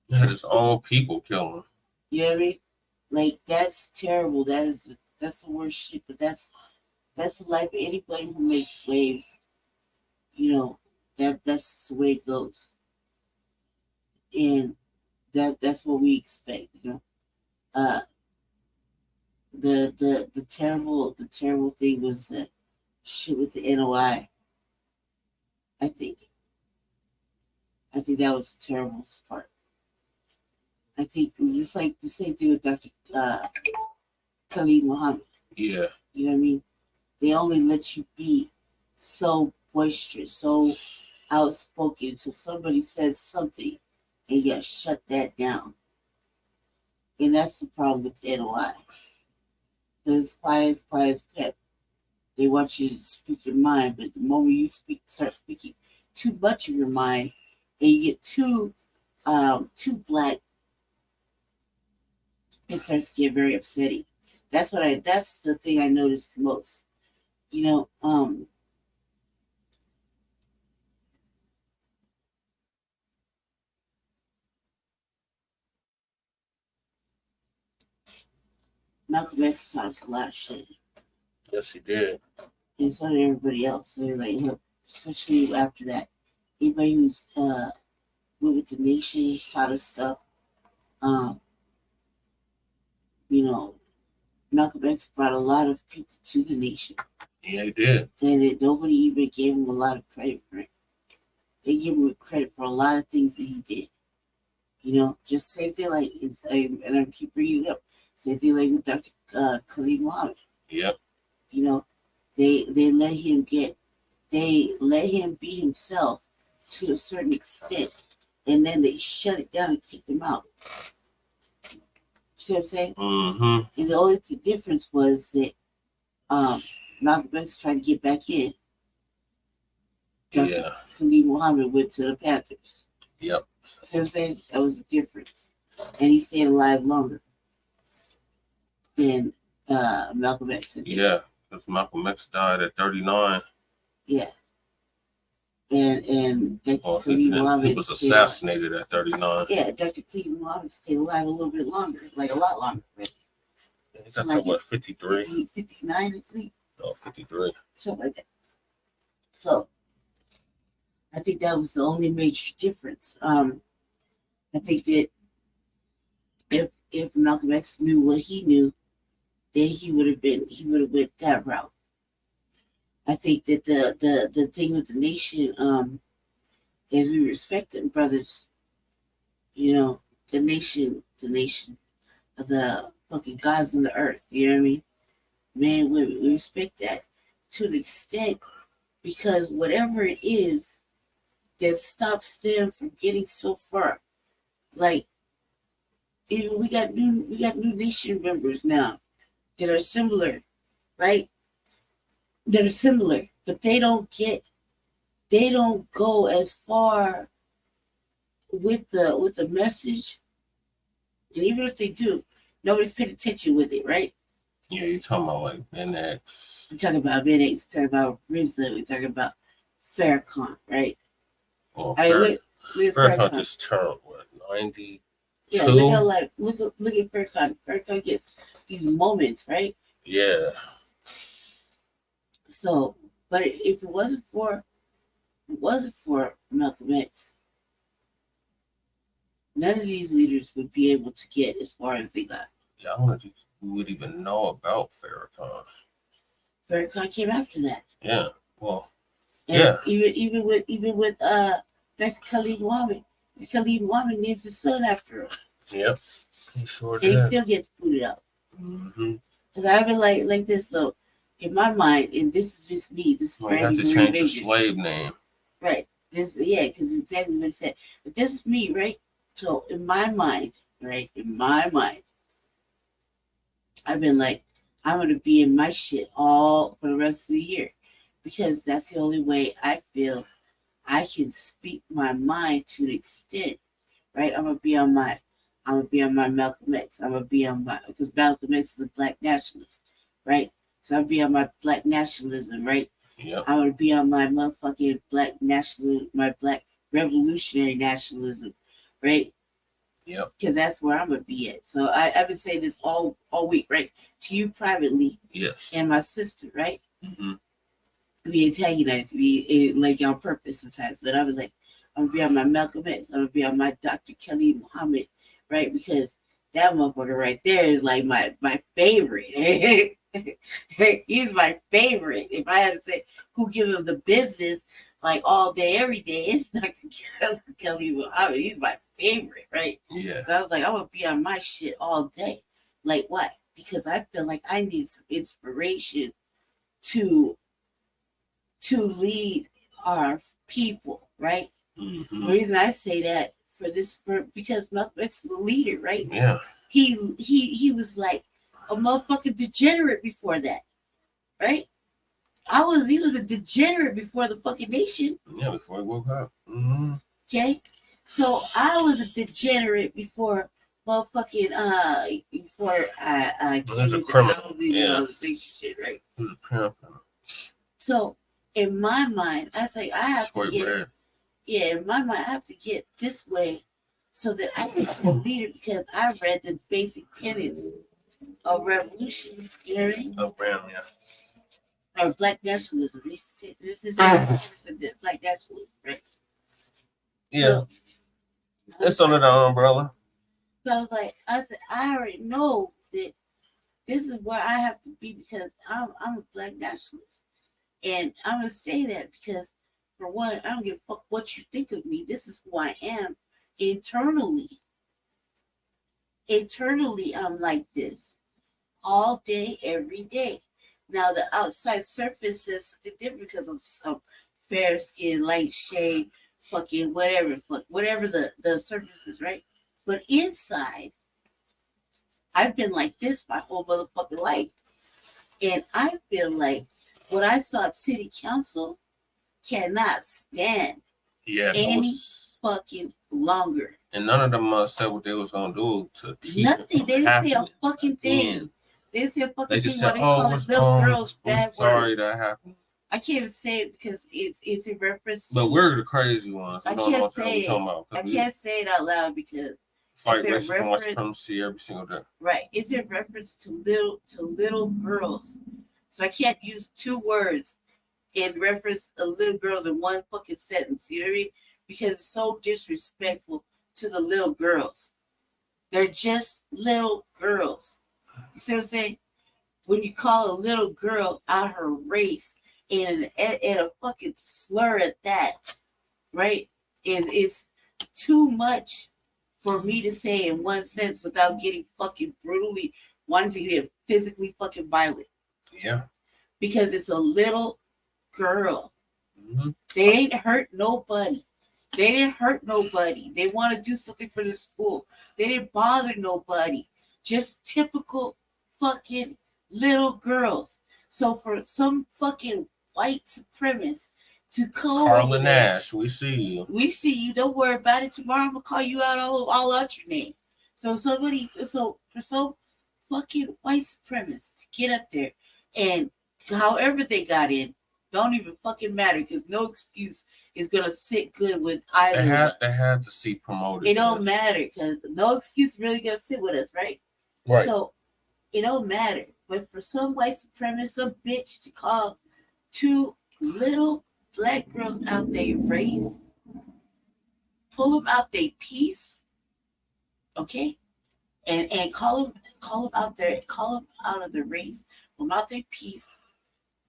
Speaker 4: He had his own people kill him.
Speaker 1: You know what I mean? Like that's terrible. That's the worst shit. But that's the life of anybody who makes waves. You know, that's the way it goes. And that's what we expect, you know. The terrible thing was that shit with the NOI.
Speaker 7: I think that was the terrible part. I think it's like the same thing with Dr. Khalid Muhammad.
Speaker 4: Yeah.
Speaker 7: You know what I mean? They only let you be so boisterous, so outspoken until somebody says something and you shut that down. And that's the problem with NOI. Because quiet as kept. They want you to speak your mind, but the moment you start speaking too much of your mind, and you get too black, it starts to get very upsetting. That's the thing I noticed the most. You know, Malcolm X taught us a lot of shit.
Speaker 4: Yes, he did.
Speaker 7: And so did everybody else. So like, look, especially after that, anybody who's with the nation who's taught us stuff. You know, Malcolm X brought a lot of people to the nation.
Speaker 4: Yeah, he did.
Speaker 7: And nobody even gave him a lot of credit for it. They give him credit for a lot of things that he did. You know, just same thing like, and I keep bringing it up, same thing like with Dr. Khalid Muhammad.
Speaker 4: Yep.
Speaker 7: You know, they let him be himself to a certain extent, and then they shut it down and kicked him out. See what I'm saying?
Speaker 4: Mm-hmm.
Speaker 7: And the only difference was that Malcolm X tried to get back in. Dr. Khalid Muhammad went to the Panthers.
Speaker 4: Yep.
Speaker 7: See what I'm saying? That was the difference. And he stayed alive longer than Malcolm X did.
Speaker 4: Yeah, because Malcolm X died at 39.
Speaker 7: Yeah. And Dr. Khalid Muhammad
Speaker 4: he was assassinated at 39.
Speaker 7: Yeah, Dr. Khalid Muhammad stayed alive a little bit longer, like a lot longer. Right?
Speaker 4: He's like what, 53?
Speaker 7: 59, I think.
Speaker 4: Oh, 53.
Speaker 7: Something like that. So, I think that was the only major difference. I think that if Malcolm X knew what he knew, then he would have went that route. I think that the thing with the nation, is we respect them, brothers. You know, the nation of the fucking gods on the earth. You know what I mean? Man, we respect that to an extent, because whatever it is that stops them from getting so far, like, even we got new nation members now that are similar, right? That are similar, but they don't go as far with the message, and even if they do, nobody's paying attention with it, right?
Speaker 4: Yeah, you're talking about like NX.
Speaker 7: We're talking about NX, we're talking about Rizla, we're talking about Farrakhan, right?
Speaker 4: Well,
Speaker 7: look
Speaker 4: Farrakhan just turned what, 90?
Speaker 7: Yeah, look how look at Farrakhan. Farrakhan gets these moments, right?
Speaker 4: Yeah.
Speaker 7: So, but if it wasn't for Malcolm X, none of these leaders would be able to get as far as they got.
Speaker 4: Yeah, I don't know if you would even know about Farrakhan.
Speaker 7: Farrakhan came after that.
Speaker 4: Yeah. Well.
Speaker 7: And even with Dr. Khalid Muhammad. Khalid Muhammad names his son after him.
Speaker 4: Yep. He sure
Speaker 7: and
Speaker 4: did.
Speaker 7: he still gets booted out.
Speaker 4: Mm-hmm.
Speaker 7: Because I've been like this. So in my mind, and this is just me. This is
Speaker 4: well, you have to change your slave name.
Speaker 7: Right. Because it's exactly what he said. But this is me, right? So in my mind, right? In my mind, I've been like, I'm going to be in my shit all for the rest of the year. Because that's the only way I feel I can speak my mind to an extent, right? I'm gonna be on my Malcolm X. I'm gonna be on my, because Malcolm X is a black nationalist, right? So I'm gonna be on my black nationalism, right?
Speaker 4: Yep.
Speaker 7: I'm gonna be on my motherfucking black national, my black revolutionary nationalism, right?
Speaker 4: Yep.
Speaker 7: Because that's where I'm gonna be at. So I've been saying this all week, right? To you privately,
Speaker 4: yes,
Speaker 7: and my sister, right?
Speaker 4: Mm-hmm.
Speaker 7: We antagonize me like on purpose sometimes, but I was like, I'm gonna be on my Malcolm X, I'm gonna be on my Dr. Khalid Muhammad, right? Because that motherfucker right there is like my favorite. He's my favorite. If I had to say who gives him the business, like all day, every day, it's Dr. Kelly Muhammad. He's my favorite, right?
Speaker 4: Yeah.
Speaker 7: But I was like, I would be on my shit all day. Like what? Because I feel like I need some inspiration to lead our people, right?
Speaker 4: Mm-hmm.
Speaker 7: The reason I say that because Malcolm X is a leader, right?
Speaker 4: Yeah.
Speaker 7: He was like a motherfucking degenerate before that, right? He was a degenerate before the fucking nation.
Speaker 4: Yeah, before he woke up. Mm-hmm.
Speaker 7: Okay, so I was a degenerate before motherfucking before I came
Speaker 4: He's a
Speaker 7: into
Speaker 4: criminal.
Speaker 7: housing and all this extra shit, right?
Speaker 4: He was a pimp.
Speaker 7: So in my mind, I was like, I have to get in my mind, I have to get this way so that I can be a leader because I read the basic tenets of revolution. You know what I mean?
Speaker 4: Oh, Brown, yeah.
Speaker 7: Or black nationalism. This is black nationalism, right?
Speaker 4: Yeah.
Speaker 7: So,
Speaker 4: It's under the umbrella.
Speaker 7: So I was like, I already know that this is where I have to be because I'm a black nationalist. And I'm going to say that because, for one, I don't give a fuck what you think of me. This is who I am internally. Internally, I'm like this all day, every day. Now, the outside surface is something different because I'm some fair skin, light shade, fucking whatever the surface is, right? But inside, I've been like this my whole motherfucking life. And I feel like what I saw at city council cannot stand any fucking longer.
Speaker 4: And none of them said what they was going to do to keep
Speaker 7: nothing.
Speaker 4: It
Speaker 7: They didn't say a fucking thing.
Speaker 4: In.
Speaker 7: They didn't say a fucking
Speaker 4: they
Speaker 7: thing.
Speaker 4: Just said,
Speaker 7: they call it little girls bad
Speaker 4: sorry
Speaker 7: words.
Speaker 4: that happened.
Speaker 7: I can't even say it because it's in reference to.
Speaker 4: But we're the crazy ones. We
Speaker 7: I
Speaker 4: don't know
Speaker 7: can't
Speaker 4: what
Speaker 7: say
Speaker 4: we're talking about.
Speaker 7: I can't say it out loud because
Speaker 4: fight racism and white supremacy every single day.
Speaker 7: Right. It's in reference to little girls. So I can't use two words in reference to little girls in one fucking sentence. You know what I mean? Because it's so disrespectful to the little girls. They're just little girls. You see what I'm saying? When you call a little girl out her race and a fucking slur at that, right? Is too much for me to say in one sentence without getting fucking brutally wanting to get physically fucking violent.
Speaker 4: Yeah.
Speaker 7: Because it's a little girl.
Speaker 4: Mm-hmm.
Speaker 7: They ain't hurt nobody. They didn't hurt nobody. They want to do something for the school. They didn't bother nobody. Just typical fucking little girls. So for some fucking white supremacist to call
Speaker 4: Carla Nash, we see you.
Speaker 7: We see you. Don't worry about it. Tomorrow I'm gonna call you out all out your name. So for some fucking white supremacists to get up there and however they got in, don't even fucking matter because no excuse is gonna sit good with either of us.
Speaker 4: They have to see promoted.
Speaker 7: It don't matter because no excuse really gonna sit with us, right?
Speaker 4: Right.
Speaker 7: So it don't matter. But for some white supremacist, some bitch to call two little black girls out their race, pull them out their piece, okay, and call them out there, call them out of the race, pull them out their piece,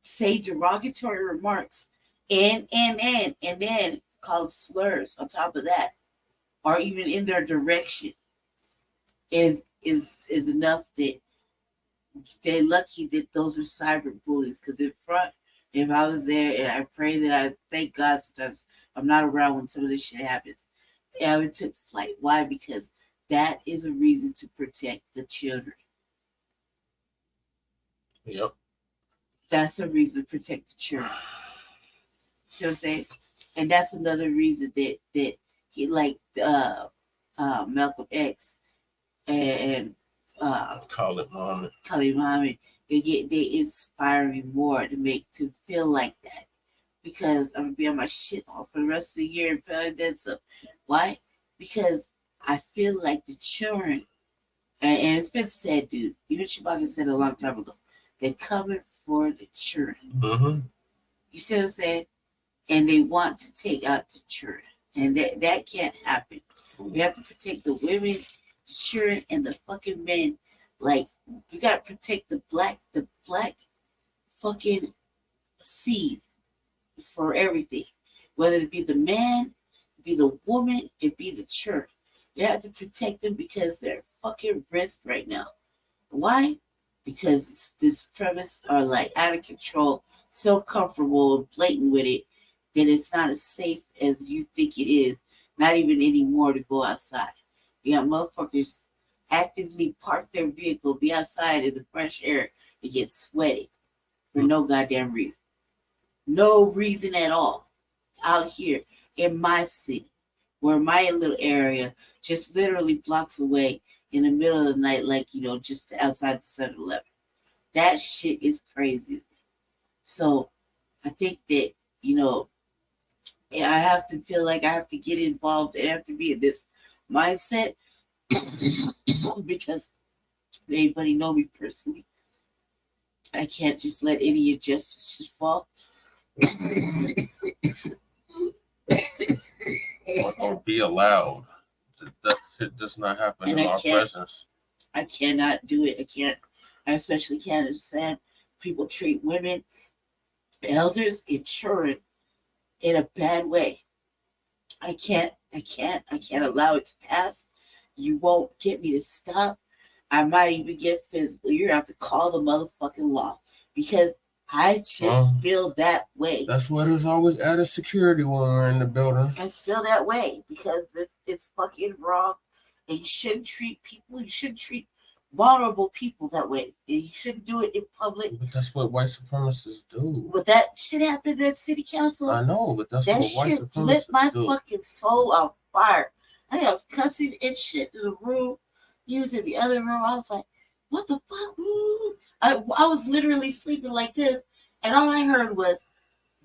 Speaker 7: say derogatory remarks, and then call them slurs on top of that, or even in their direction, is enough that they're lucky that those are cyber bullies. Because if I was there, and I pray that I thank God sometimes I'm not around when some of this shit happens, I would take flight. Why? Because that is a reason to protect the children.
Speaker 4: Yep.
Speaker 7: That's a reason to protect the children. You know what I'm saying? And that's another reason that he like Malcolm X and
Speaker 4: Khalid Muhammad.
Speaker 7: They inspire me more to feel like that. Because I'm gonna be on my shit off for the rest of the year and probably then some. Why? Because I feel like the children, and it's been said, dude, even Chewbacca said it a long time ago, they're coming for the children.
Speaker 4: Mm-hmm.
Speaker 7: You see what I'm saying? And they want to take out the children. And that can't happen. We have to protect the women, the children, and the fucking men. Like, we gotta protect the black fucking seed for everything. whether it be the man, it be the woman, it be the church. You have to protect them because they're fucking risk right now. Why? Because this premise are like out of control, so comfortable and blatant with it that it's not as safe as you think it is. Not even anymore to go outside. You got motherfuckers actively park their vehicle, be outside in the fresh air, and get sweaty for no goddamn reason. No reason at all. Out here in my city, where my little area just literally blocks away in the middle of the night, like, just outside the 7-Eleven. That shit is crazy. So I think that, I have to feel like I have to get involved and have to be in this mindset because anybody know me personally. I can't just let any injustices fall.
Speaker 4: Or be allowed. That shit does not happen in our presence.
Speaker 7: I cannot do it. I especially can't understand people treat women, elders, and children in a bad way. I can't allow it to pass. You won't get me to stop. I might even get physical. You're gonna have to call the motherfucking law because I just feel that way.
Speaker 4: That's why there's always added security when we're in the building.
Speaker 7: I just feel that way because if it's fucking wrong, and you shouldn't treat people, you shouldn't treat vulnerable people that way. And you shouldn't do it in public.
Speaker 4: But that's what white supremacists do.
Speaker 7: But that shit happened at city council.
Speaker 4: I know, but that's what white supremacists do. That shit
Speaker 7: lit my fucking soul on fire. I think I was cussing and shit in the room. He was in the other room. I was like, what the fuck? I was literally sleeping like this, and all I heard was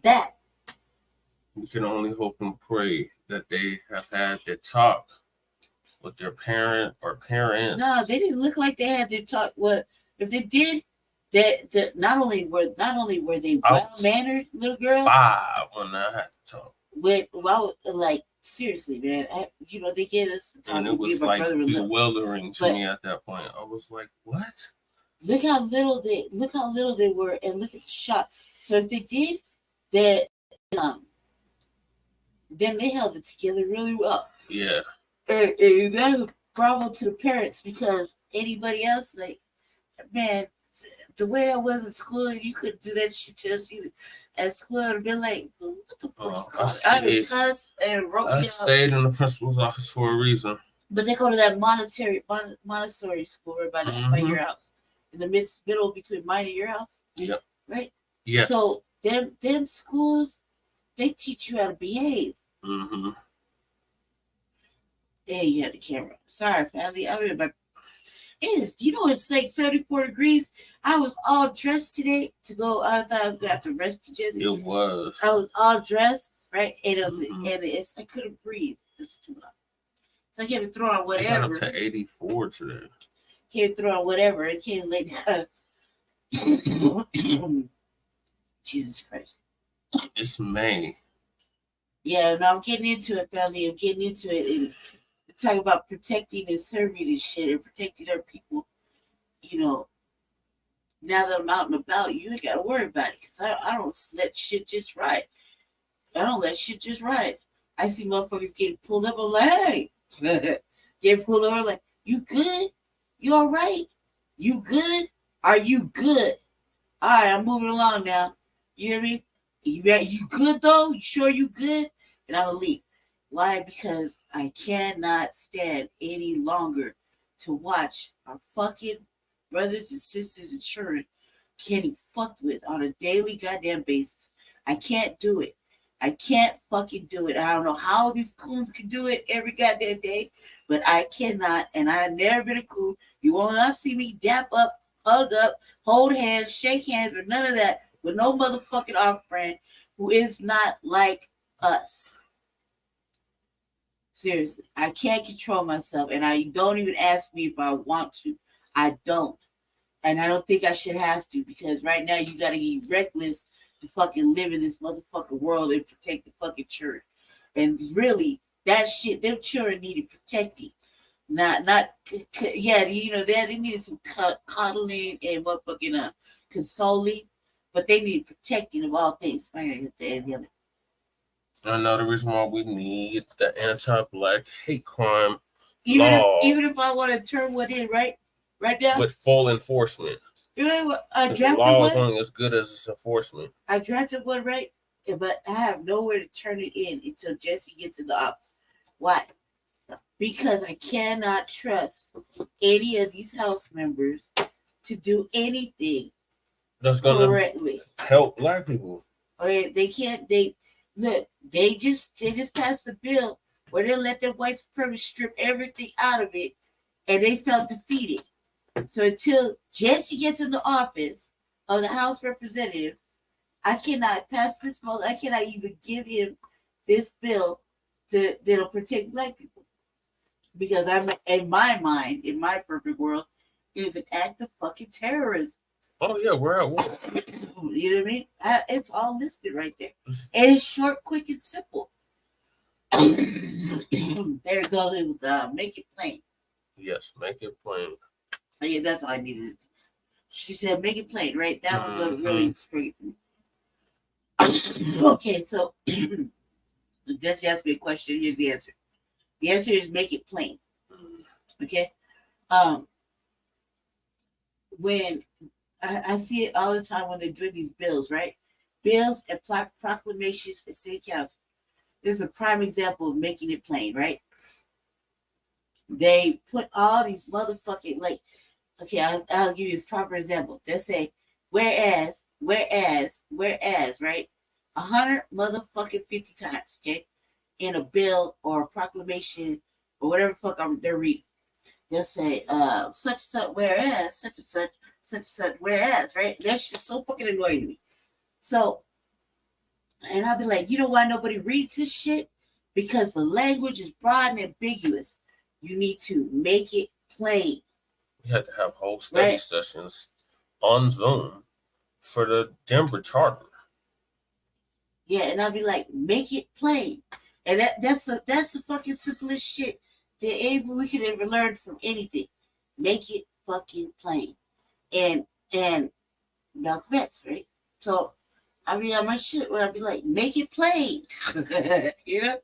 Speaker 7: that.
Speaker 4: We can only hope and pray that they have had their talk with their parent or parents.
Speaker 7: No, they didn't look like they had their talk. Well, if they did, that not only were they well-mannered little girls.
Speaker 4: When I had to talk.
Speaker 7: Like seriously, man. They gave us the time.
Speaker 4: And it was like bewildering to me at that point. I was like, what?
Speaker 7: Look how little they were, and look at the shot. So if they did that, then they held it together really well.
Speaker 4: Yeah.
Speaker 7: And that's a bravo to the parents because anybody else, like, man, the way I was in school, you could do that shit to us at school and be like, what the fuck you call it? I would cuss and wrote me out.
Speaker 4: I stayed in the principal's office for a reason.
Speaker 7: But they go to that Montessori school right by your house. In the middle between mine and your house.
Speaker 4: Yep.
Speaker 7: Right?
Speaker 4: Yes.
Speaker 7: So them schools, they teach you how to behave.
Speaker 4: Mm-hmm.
Speaker 7: Hey, you had the camera. Sorry, family. I mean, it's like 74 degrees. I was all dressed today to go. I thought I was going to have to rescue Jesse.
Speaker 4: It was.
Speaker 7: I was all dressed, right? And it was, I couldn't breathe. It was too hot. So I can't throw on whatever.
Speaker 4: I got up to 84 today.
Speaker 7: Can't throw on whatever. I can't lay down. Jesus Christ.
Speaker 4: It's May.
Speaker 7: Yeah, no, I'm getting into it, family. I'm getting into it. And talking about protecting and serving and shit and protecting our people. Now that I'm out and about, you ain't got to worry about it because I don't let shit just ride. I see motherfuckers getting pulled up. I'm like, hey. Getting pulled over like, you good? You all right? You good? Are you good? All right, I'm moving along now. You hear me? You good though? You sure you good? And I'm gonna leave. Why? Because I cannot stand any longer to watch our fucking brothers and sisters and children getting fucked with on a daily goddamn basis. I can't do it. I can't fucking do it. I don't know how these coons can do it every goddamn day, but I cannot, and I've never been a coon. You will not see me dap up, hug up, hold hands, shake hands, or none of that with no motherfucking off-brand who is not like us. Seriously, I can't control myself, and I don't even ask me if I want to. I don't. And I don't think I should have to, because right now you gotta get reckless to fucking live in this motherfucking world and protect the fucking church. And really, that shit, them children needed protecting. They needed some coddling and motherfucking consoling, but they needed protecting of all things. I gotta hit the end of it.
Speaker 4: Another reason why we need the anti-black hate crime
Speaker 7: Even
Speaker 4: law
Speaker 7: if I want to turn one in right now,
Speaker 4: with full enforcement.
Speaker 7: you know what? I
Speaker 4: The
Speaker 7: drafted
Speaker 4: law is
Speaker 7: one.
Speaker 4: only as good as its enforcement.
Speaker 7: I drafted one right, but I have nowhere to turn it in until Jesse gets in the office. Why? Because I cannot trust any of these House members to do anything
Speaker 4: That's gonna
Speaker 7: correctly.
Speaker 4: help black people.
Speaker 7: Okay, they can't. They look. They just passed a bill where they let the white supremacists strip everything out of it, and they felt defeated. So until Jesse gets in the office of the House Representative, I cannot pass this bill. I cannot even give him this bill that'll protect black people. Because I'm in my mind, in my perfect world, is an act of fucking terrorism.
Speaker 4: Oh yeah, we're at war.
Speaker 7: You know what I mean? It's all listed right there. And it's short, quick, and simple. There it goes. It was make it plain.
Speaker 4: Yes, make it plain.
Speaker 7: Yeah, that's all I needed. She said, make it plain, right? That was what really spring it for me. Okay, so Jesse asked me a question. Here's the answer. The answer is make it plain. Okay? When I see it all the time when they're doing these bills, right? Bills and proclamations at city council. This is a prime example of making it plain, right? They put all these motherfucking, like, okay, I'll give you a proper example. They'll say, whereas, right? 100 motherfucking 50 times, okay? In a bill or a proclamation or whatever the fuck they're reading. They'll say, such and such, whereas, such and such, whereas, right? That's just so fucking annoying to me. So, and I'll be like, you know why nobody reads this shit? Because the language is broad and ambiguous. You need to make it plain.
Speaker 4: We had to have whole study sessions on Zoom for the Denver Charter.
Speaker 7: Yeah, and I'll be like, make it plain. And that's the fucking simplest shit that we could ever learn from anything. Make it fucking plain. And Malcolm X, right? So I'll be on my shit where I'll be like, make it plain. You know?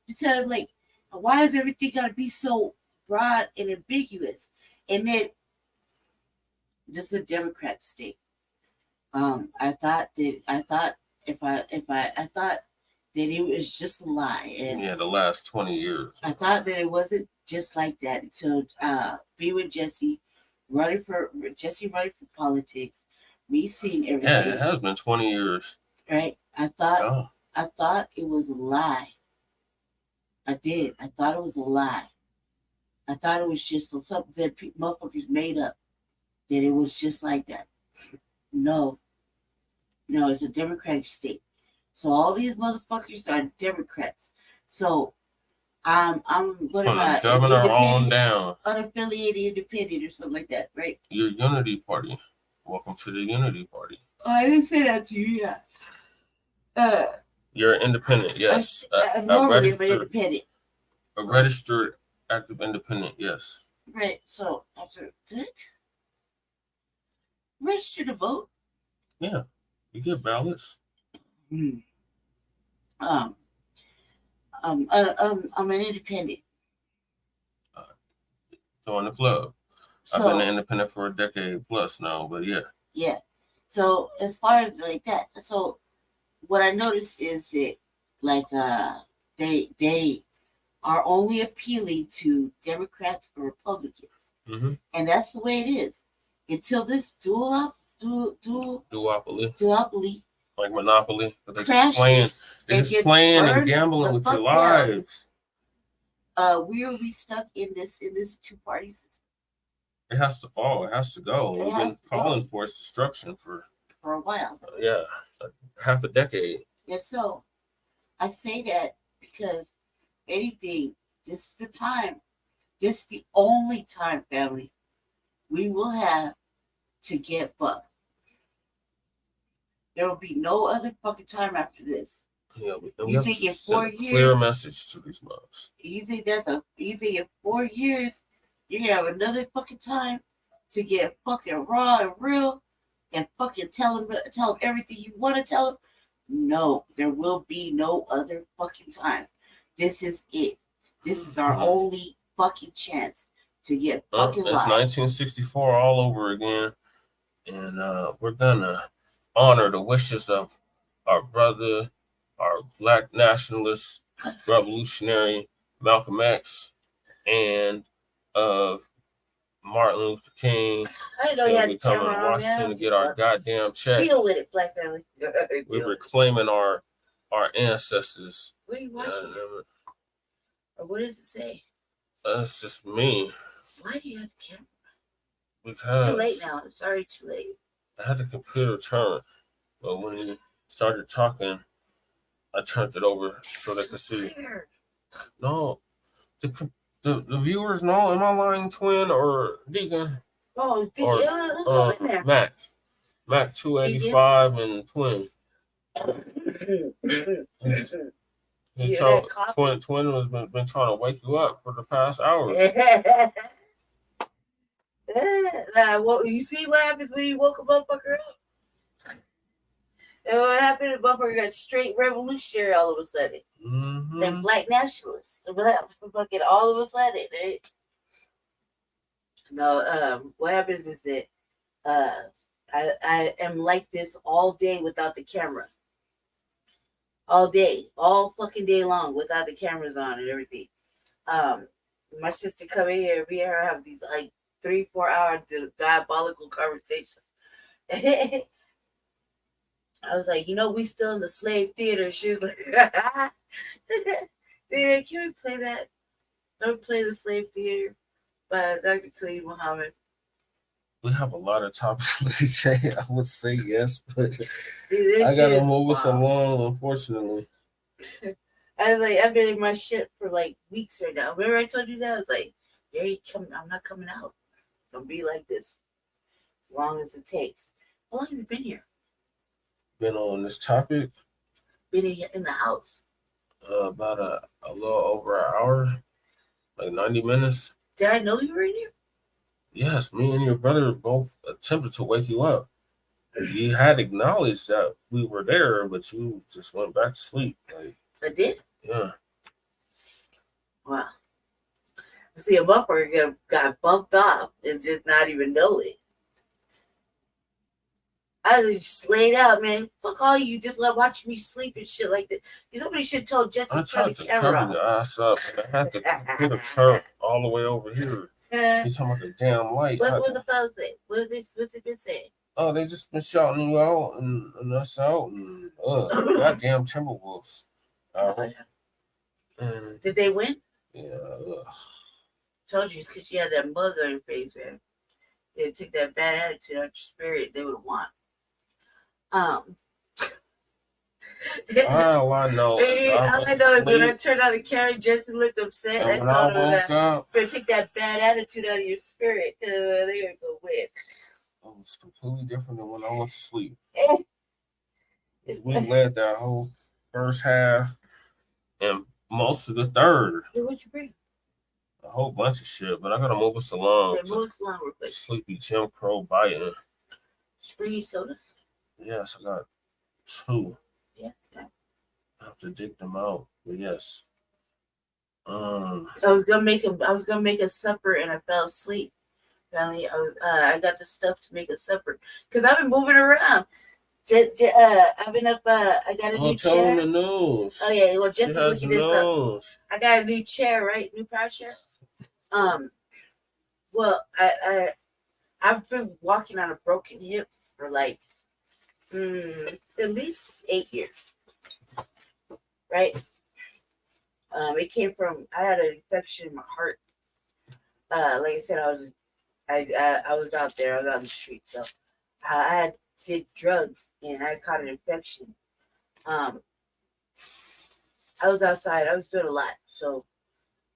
Speaker 7: Because like, why is everything gotta be so broad and ambiguous? And then this is a Democrat state. I thought that it was just a lie. And
Speaker 4: yeah, the last 20 years.
Speaker 7: I thought that it wasn't just like that until being with Jesse running for politics, me seeing everything.
Speaker 4: Yeah, it has been 20 years.
Speaker 7: Right? I thought it was a lie. I did. I thought it was a lie. I thought it was just something that motherfuckers made up. That it was just like that. No, it's a Democratic state. So all these motherfuckers are Democrats. So I'm what about
Speaker 4: governor on down,
Speaker 7: unaffiliated independent or something like that, right?
Speaker 4: Your Unity Party. Welcome to the Unity Party.
Speaker 7: Oh, I didn't say that to you yet.
Speaker 4: You're independent, yes.
Speaker 7: Normally I'm independent.
Speaker 4: A registered active independent, yes.
Speaker 7: Right. So after register to vote.
Speaker 4: Yeah, you get ballots.
Speaker 7: I'm an independent.
Speaker 4: Join the club. So, I've been an independent for a decade plus now, but yeah.
Speaker 7: Yeah. So as far as like that, so what I noticed is that like they are only appealing to Democrats or Republicans, and that's the way it is until this duopoly.
Speaker 4: Like Monopoly, but they're just playing and gambling with your lives.
Speaker 7: We will be stuck in this two-party system.
Speaker 4: It has to fall. It has to go. We've been calling for its destruction for
Speaker 7: a while.
Speaker 4: Half a decade.
Speaker 7: And so I say that because anything, this is the time. This is the only time, family, we will have to get buck. There will be no other fucking time after this.
Speaker 4: Yeah,
Speaker 7: you think in 4 years?
Speaker 4: Clear message to these moms.
Speaker 7: You think in 4 years you're gonna have another fucking time to get fucking raw and real and fucking tell them everything you want to tell them? No, there will be no other fucking time. This is it. This is our only fucking chance to get fucking
Speaker 4: It's
Speaker 7: live.
Speaker 4: 1964 all over again. And we're gonna honor the wishes of our brother, our black nationalist revolutionary Malcolm X, and of Martin Luther King.
Speaker 7: I didn't know you had
Speaker 4: we
Speaker 7: the
Speaker 4: coming
Speaker 7: camera
Speaker 4: to
Speaker 7: on,
Speaker 4: Washington
Speaker 7: man.
Speaker 4: to get our goddamn check.
Speaker 7: Deal with it, Black family.
Speaker 4: We're reclaiming our ancestors.
Speaker 7: What are you watching? Or what does it say?
Speaker 4: That's just me.
Speaker 7: Why do you have the camera?
Speaker 4: Because
Speaker 7: it's too late now. It's already too late.
Speaker 4: I had the computer turned, but when he started talking, I turned it over so they could see. No, the viewers know. Am I lying, Twin or Deacon?
Speaker 7: Oh, Deacon.
Speaker 4: Mac 285 and Twin. Twin has been trying to wake you up for the past hour.
Speaker 7: What you see? What happens when you woke a motherfucker up? And what happened? The motherfucker got straight revolutionary all of a sudden.
Speaker 4: Mm-hmm.
Speaker 7: Then black nationalists, fucking all of a sudden. No, what happens is that I am like this all day without the camera. All day, all fucking day long without the cameras on and everything. My sister come in here, me and her have these like 3-4 hour diabolical conversations. I was like, we still in the slave theater. She was like, yeah, can we play that? Don't play the slave theater by Dr. Khalid Muhammad.
Speaker 4: We have a lot of topics, Lady J. I would say yes, but I gotta move us along, unfortunately.
Speaker 7: I was like, I've been in my shit for like weeks right now. Remember I told you that? I was like, I'm not coming out. Don't be like this. As long as it takes. How long have you been here?
Speaker 4: Been on this topic?
Speaker 7: Been in the house.
Speaker 4: About a little over an hour. Like 90 minutes.
Speaker 7: Did I know you were in here?
Speaker 4: Yes, me and your brother both attempted to wake you up. You had acknowledged that we were there, but you just went back to sleep. Like
Speaker 7: I did?
Speaker 4: Yeah.
Speaker 7: Wow. See, a motherfucker got bumped off and just not even know it. I was just laid out, man. Fuck all you just love watching me sleep and shit like that. Somebody should have told Jesse to turn the camera off.
Speaker 4: I tried to cover your ass up. I had to put a turn all the way over here. He's talking about the damn light.
Speaker 7: What the fellas say? What's it been saying?
Speaker 4: Oh, they just been shouting you out and us out and goddamn Timberwolves. And
Speaker 7: did they win?
Speaker 4: Yeah.
Speaker 7: Told you, it's because you had that mug on your face, man. They took that bad attitude out your spirit, they would have won.
Speaker 4: All I know
Speaker 7: is when I turned on the camera, Jesse looked upset. I told him that better take that bad attitude out of your spirit because they're gonna go win.
Speaker 4: It was completely different than when I went to sleep. We led that whole first half and most of the third.
Speaker 7: Hey, what'd you bring?
Speaker 4: A whole bunch of shit, but I gotta move us along.
Speaker 7: Move us along real quick.
Speaker 4: Sleepy Jim Crow biting.
Speaker 7: Springy sodas?
Speaker 4: Yes, I got 2.
Speaker 7: Yeah.
Speaker 4: I have to dig them out, but yes.
Speaker 7: I was gonna make a supper and I fell asleep. Finally, I got the stuff to make a supper because I've been moving around. I've been up. I got a new chair.
Speaker 4: Tell them the news.
Speaker 7: Oh yeah, well, just look at this up. I got a new chair, right? New power chair. Well, I've been walking on a broken hip for like at least 8 years, right? It came from I had an infection in my heart. Like I said, I was out there. I was out in the street, so I did drugs and I caught an infection. I was outside. I was doing a lot, so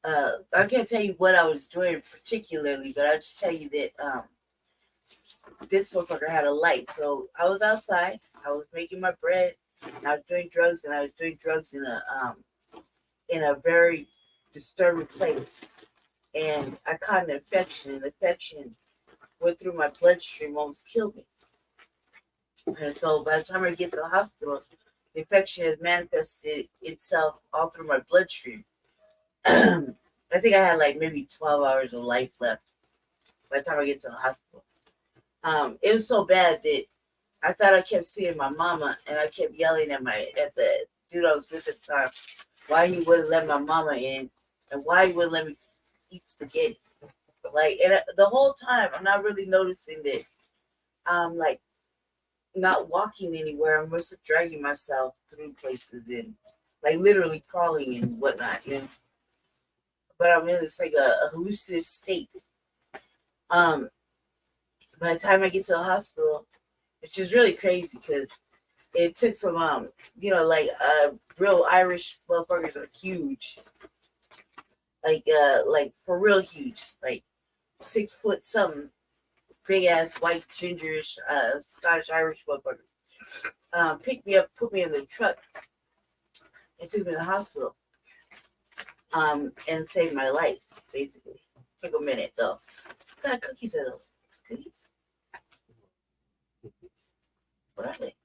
Speaker 7: I can't tell you what I was doing particularly, but I'll just tell you that this motherfucker had a light. So I was outside. I was making my bread, and I was doing drugs, and I was doing drugs in a very disturbing place. And I caught an infection, and the infection went through my bloodstream, almost killed me. And so by the time I get to the hospital, the infection has manifested itself all through my bloodstream. I think I had like maybe 12 hours of life left by the time I get to the hospital. It was so bad that I thought I kept seeing my mama, and I kept yelling at the dude I was with at the time why he wouldn't let my mama in, and why he wouldn't let me eat spaghetti. Like, and the whole time I'm not really noticing that I'm like not walking anywhere. I'm just dragging myself through places and like literally crawling and whatnot, you know. But I'm in this like a hallucinative state. By the time I get to the hospital, which is really crazy because it took some like real Irish motherfuckers are huge. Like for real huge, like 6 foot something, big ass white gingerish Scottish Irish motherfuckers. Picked me up, put me in the truck, and took me to the hospital. And saved my life, basically. Took a minute though. What kind of cookies are those? It's cookies. What are they?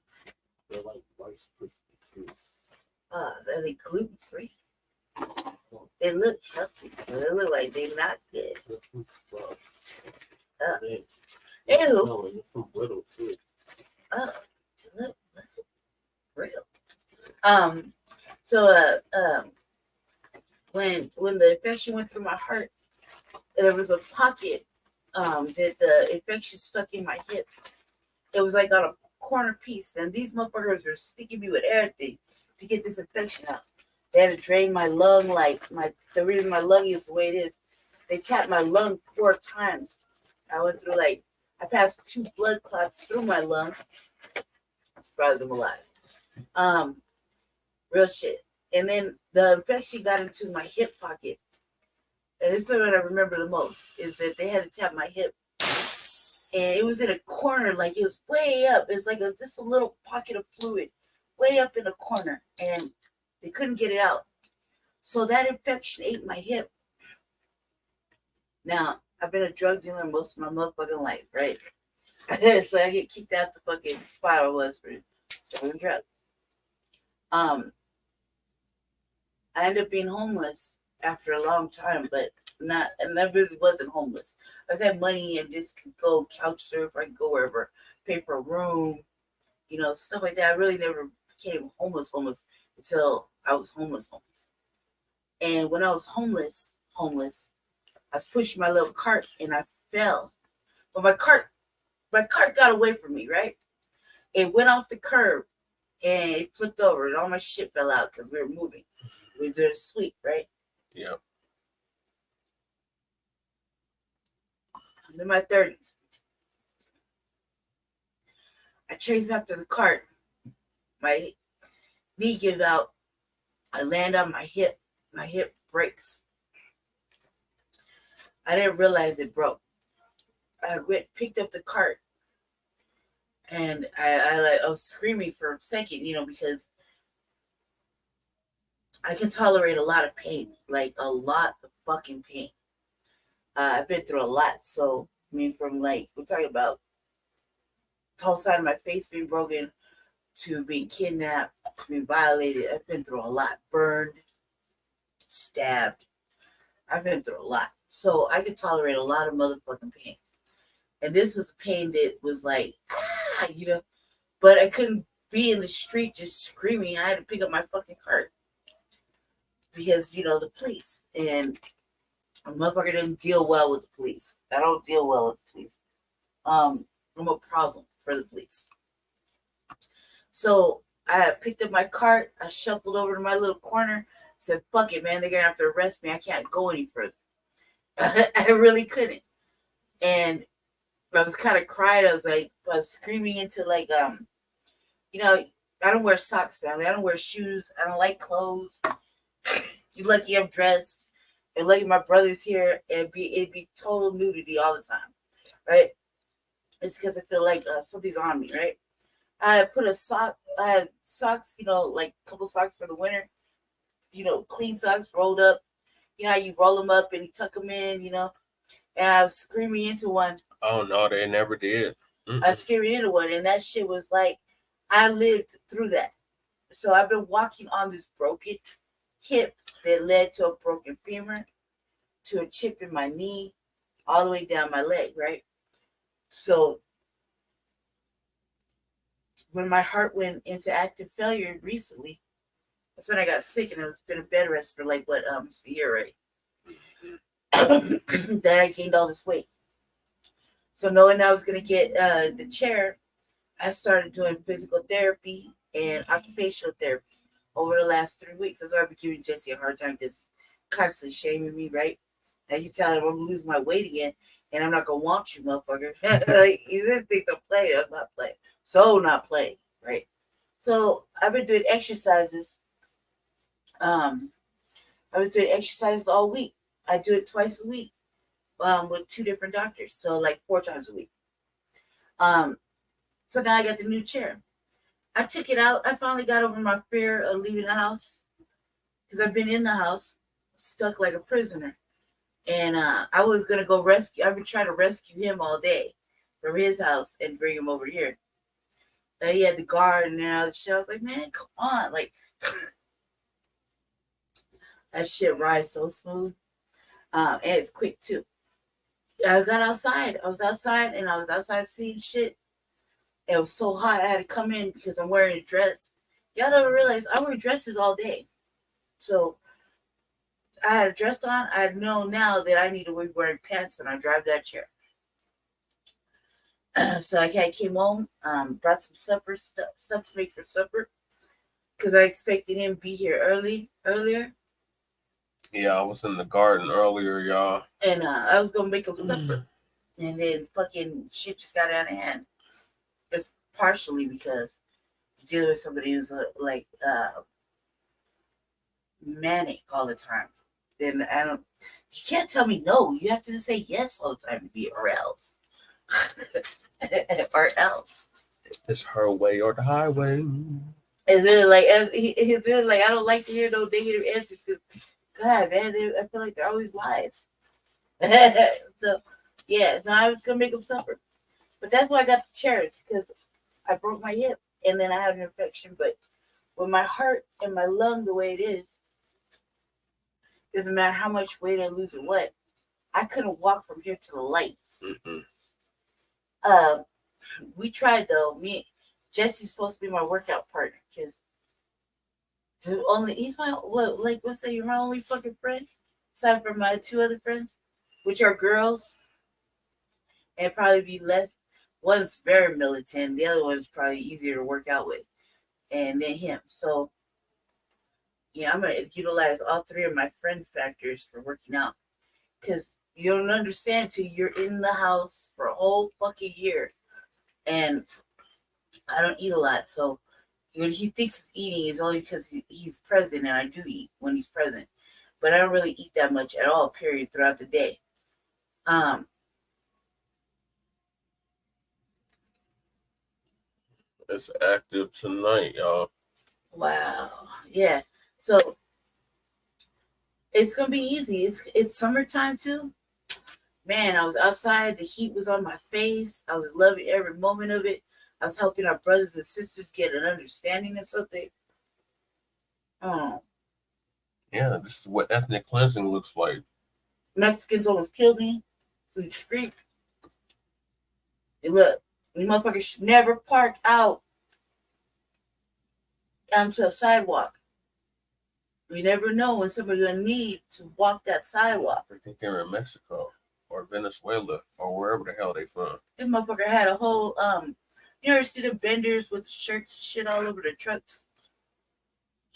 Speaker 4: They're like Rice Krispie treats.
Speaker 7: Are they gluten free? They look healthy, but they look like they're not good.
Speaker 4: They're from Scrubs.
Speaker 7: Ew.
Speaker 4: They're from Brittle too.
Speaker 7: Look real. When the infection went through my heart, there was a pocket that the infection stuck in my hip. It was like on a corner piece, and these motherfuckers were sticking me with everything to get this infection out. They had to drain my lung, the reason my lung is the way it is. They tapped my lung 4 times. I passed 2 blood clots through my lung. I'm surprised I'm alive. Real shit. And then the infection got into my hip pocket. And this is what I remember the most, is that they had to tap my hip. And it was in a corner, like it was way up. It was like just a little pocket of fluid way up in the corner. And they couldn't get it out. So that infection ate my hip. Now, I've been a drug dealer most of my motherfucking life, right? So I get kicked out the fucking spot I was for selling drugs. I ended up being homeless after a long time, but I really wasn't homeless. I just had money and just could go couch surf. I could go wherever, pay for a room, stuff like that. I really never became homeless until I was homeless. And when I was homeless, I was pushing my little cart and I fell. But my cart got away from me, right? It went off the curb and it flipped over and all my shit fell out because we were moving. We did a sweep, right?
Speaker 4: Yep.
Speaker 7: I'm in my 30s. I chase after the cart. My knee gives out. I land on my hip. My hip breaks. I didn't realize it broke. I picked up the cart, and I was screaming for a second, because I can tolerate a lot of pain, like a lot of fucking pain. I've been through a lot. So, from we're talking about the whole side of my face being broken to being kidnapped, to being violated. I've been through a lot. Burned, stabbed. I've been through a lot. So I could tolerate a lot of motherfucking pain. And this was pain that was but I couldn't be in the street just screaming. I had to pick up my fucking cart. Because, the police. And a motherfucker didn't deal well with the police. I don't deal well with the police. I'm a problem for the police. So I picked up my cart. I shuffled over to my little corner. Said, fuck it, man. They're going to have to arrest me. I can't go any further. I really couldn't. And I was kind of crying. I was screaming into I don't wear socks, family. I don't wear shoes. I don't like clothes. You're lucky I'm dressed. And lucky my brother's here. It'd be total nudity all the time, right? It's because I feel like something's on me, right? I had socks, a couple socks for the winter. Clean socks rolled up. How you roll them up and you tuck them in, and I was screaming into one.
Speaker 4: Oh, no, they never did.
Speaker 7: I was screaming into one, and that shit was I lived through that. So I've been walking on this broken hip that led to a broken femur, to a chip in my knee, all the way down my leg, right? So when my heart went into active failure recently, that's when I got sick, and it's been a bed rest for like a year already. Then I gained all this weight. So knowing I was gonna get the chair, I started doing physical therapy and occupational therapy over the last 3 weeks. That's why I've been giving Jesse a hard time because constantly shaming me, right? And you tell him I'm gonna lose my weight again, and I'm not gonna want you, motherfucker. Like, you just think to play, I'm not playing. So not playing, right? So I've been doing exercises. I was doing exercises all week. I do it twice a week, with 2 different doctors, so like 4 times a week. So now I got the new chair. I took it out. I finally got over my fear of leaving the house because I've been in the house stuck like a prisoner. And I was gonna go rescue. I've been trying to rescue him all day from his house and bring him over here. And he had the guard and all the shit. I was like, man, come on, like that shit rides so smooth, and it's quick too. I got outside. I was outside, and I was outside seeing shit. It was so hot. I had to come in because I'm wearing a dress. Y'all don't realize I wear dresses all day. So I had a dress on. I know now that I need to be wearing pants when I drive that chair. So I came home, brought some supper stuff to make for supper because I expected him to be here earlier.
Speaker 4: Yeah, I was in the garden earlier, y'all.
Speaker 7: And I was gonna make him supper, and then fucking shit just got out of hand. It's partially because you're dealing with somebody who's manic all the time. Then you can't tell me no. You have to just say yes all the time to be, or else. Or else.
Speaker 4: It's her way or the highway.
Speaker 7: It's really like I don't like to hear no negative answers because God, man, I feel like they're always lies. So yeah, no, I was gonna make them suffer, but that's why I got the chairs because I broke my hip and then I had an infection. But with my heart and my lung the way it is, doesn't matter how much weight I lose or what, I couldn't walk from here to the light.
Speaker 4: Mm-hmm.
Speaker 7: We tried though. Jesse's supposed to be my workout partner because he's my let's say you're my only fucking friend aside from my 2 other friends, which are girls, and probably be less. One's very militant, the other one's probably easier to work out with, and then him. So yeah, I'm gonna utilize all 3 of my friend factors for working out because you don't understand till you're in the house for a whole fucking year, and I don't eat a lot, so when he thinks he's eating, it's only because he's present, and I do eat when he's present, but I don't really eat that much at all. Period throughout the day.
Speaker 4: It's active tonight, y'all.
Speaker 7: Wow. Yeah. So it's gonna be easy. It's summertime too. Man, I was outside. The heat was on my face. I was loving every moment of it. I was helping our brothers and sisters get an understanding of something. Oh,
Speaker 4: Yeah, this is what ethnic cleansing looks like.
Speaker 7: Mexicans almost killed me in the street. And look, these motherfuckers should never park out onto a sidewalk. You never know when somebody's gonna need to walk that sidewalk.
Speaker 4: I think they're in Mexico or Venezuela or wherever the hell they from.
Speaker 7: This motherfucker had a whole you ever see the vendors with shirts and shit all over the trucks?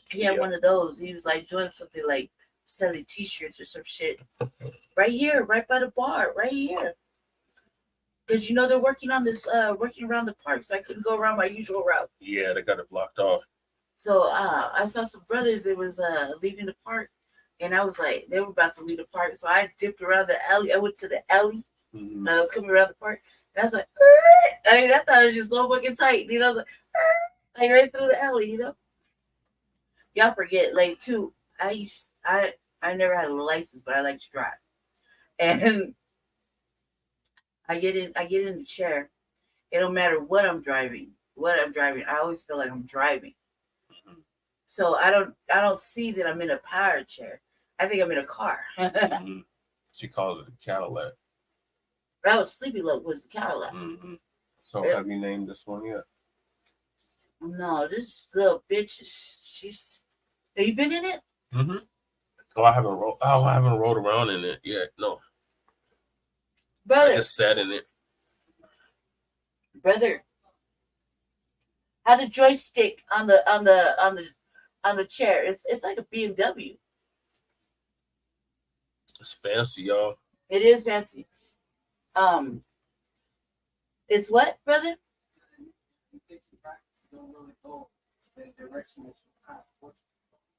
Speaker 7: He had one of those. He was like doing something like selling t-shirts or some shit. Right here, right by the bar, right here. Because they're working on this, working around the park, so I couldn't go around my usual route.
Speaker 4: Yeah, they got it blocked off.
Speaker 7: So I saw some brothers that was leaving the park, and I was like, they were about to leave the park. So I dipped around the alley. I went to the alley, and I was coming around the park, and I was like, I thought it was just low fucking tight. I was like right through the alley, Y'all forget, like, too, I never had a license, but I like to drive. And I get in the chair. It don't matter what I'm driving. I always feel like I'm driving. So I don't see that I'm in a power chair. I think I'm in a car.
Speaker 4: Mhm. She calls it a Cadillac.
Speaker 7: That was Sleepy Love was the Cadillac.
Speaker 4: Mm-hmm. So
Speaker 7: Yep.
Speaker 4: have you named this one yet?
Speaker 7: No, this little bitch she's. Have you been in it?
Speaker 4: Mm-hmm. I haven't rode around in it yet. No,
Speaker 7: Brother,
Speaker 4: I just sat in it.
Speaker 7: brother. How the joystick on the chair. It's like a BMW.
Speaker 4: It's fancy, y'all.
Speaker 7: It is fancy. It's what, brother?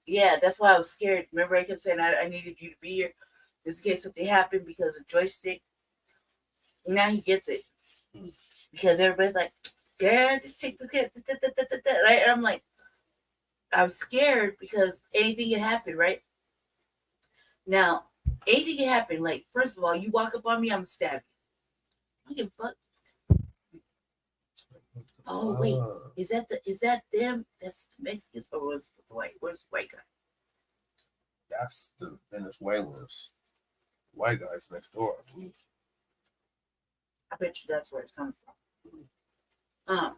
Speaker 7: Yeah, that's why I was scared. Remember, I kept saying I needed you to be here just in case something happened because of joystick. Now he gets it because everybody's like, "Dad, take the kid." And I'm like, I was scared because anything can happen, right? Now, anything can happen. Like, first of all, you walk up on me, I'm gonna stab you. I don't give a fuck. Oh wait, is that them? That's the Mexicans or was the white? Where's the white guy?
Speaker 4: That's the Venezuelans. White guys next door.
Speaker 7: I bet you that's where it's coming from.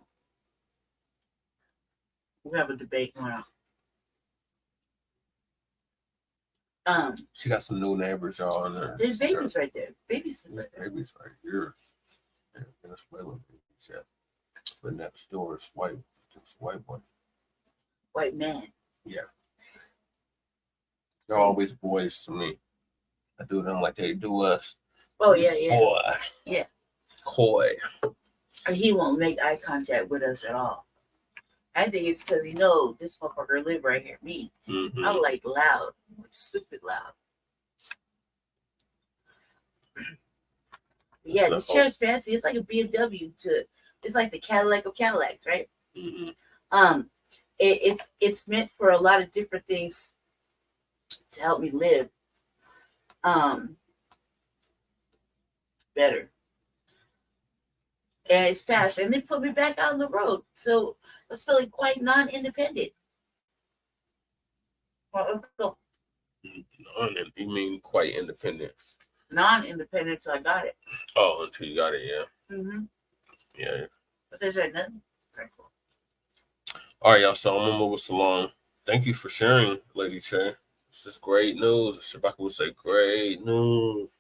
Speaker 7: We have a debate going on.
Speaker 4: She got some new neighbors, y'all, in there.
Speaker 7: There's babies right there. Babies
Speaker 4: There's babies right here. Yeah, Venezuelan babies, yeah. But next door is white. It's a white boy.
Speaker 7: White man.
Speaker 4: Yeah. They're always boys to me. I do them like they do us.
Speaker 7: Oh yeah, yeah.
Speaker 4: Boy.
Speaker 7: Yeah.
Speaker 4: Boy.
Speaker 7: He won't make eye contact with us at all. I think it's because he knows this motherfucker live right here. Me.
Speaker 4: Mm-hmm.
Speaker 7: I'm like loud. Like stupid loud. Yeah, this chair's fancy. It's like a BMW it's like the Cadillac of Cadillacs, right?
Speaker 4: Mm-hmm.
Speaker 7: It's meant for a lot of different things to help me live better. And it's fast. And they put me back out on the road. So I was feeling quite non-independent.
Speaker 4: You mean quite independent?
Speaker 7: Non-independent till I got it.
Speaker 4: Oh, until you got it, yeah.
Speaker 7: Mm-hmm.
Speaker 4: Yeah.
Speaker 7: But there's nothing. Very cool.
Speaker 4: All right, y'all. So I'm gonna move us along. Thank you for sharing, Lady Che. This is great news. Shabaka would say great news.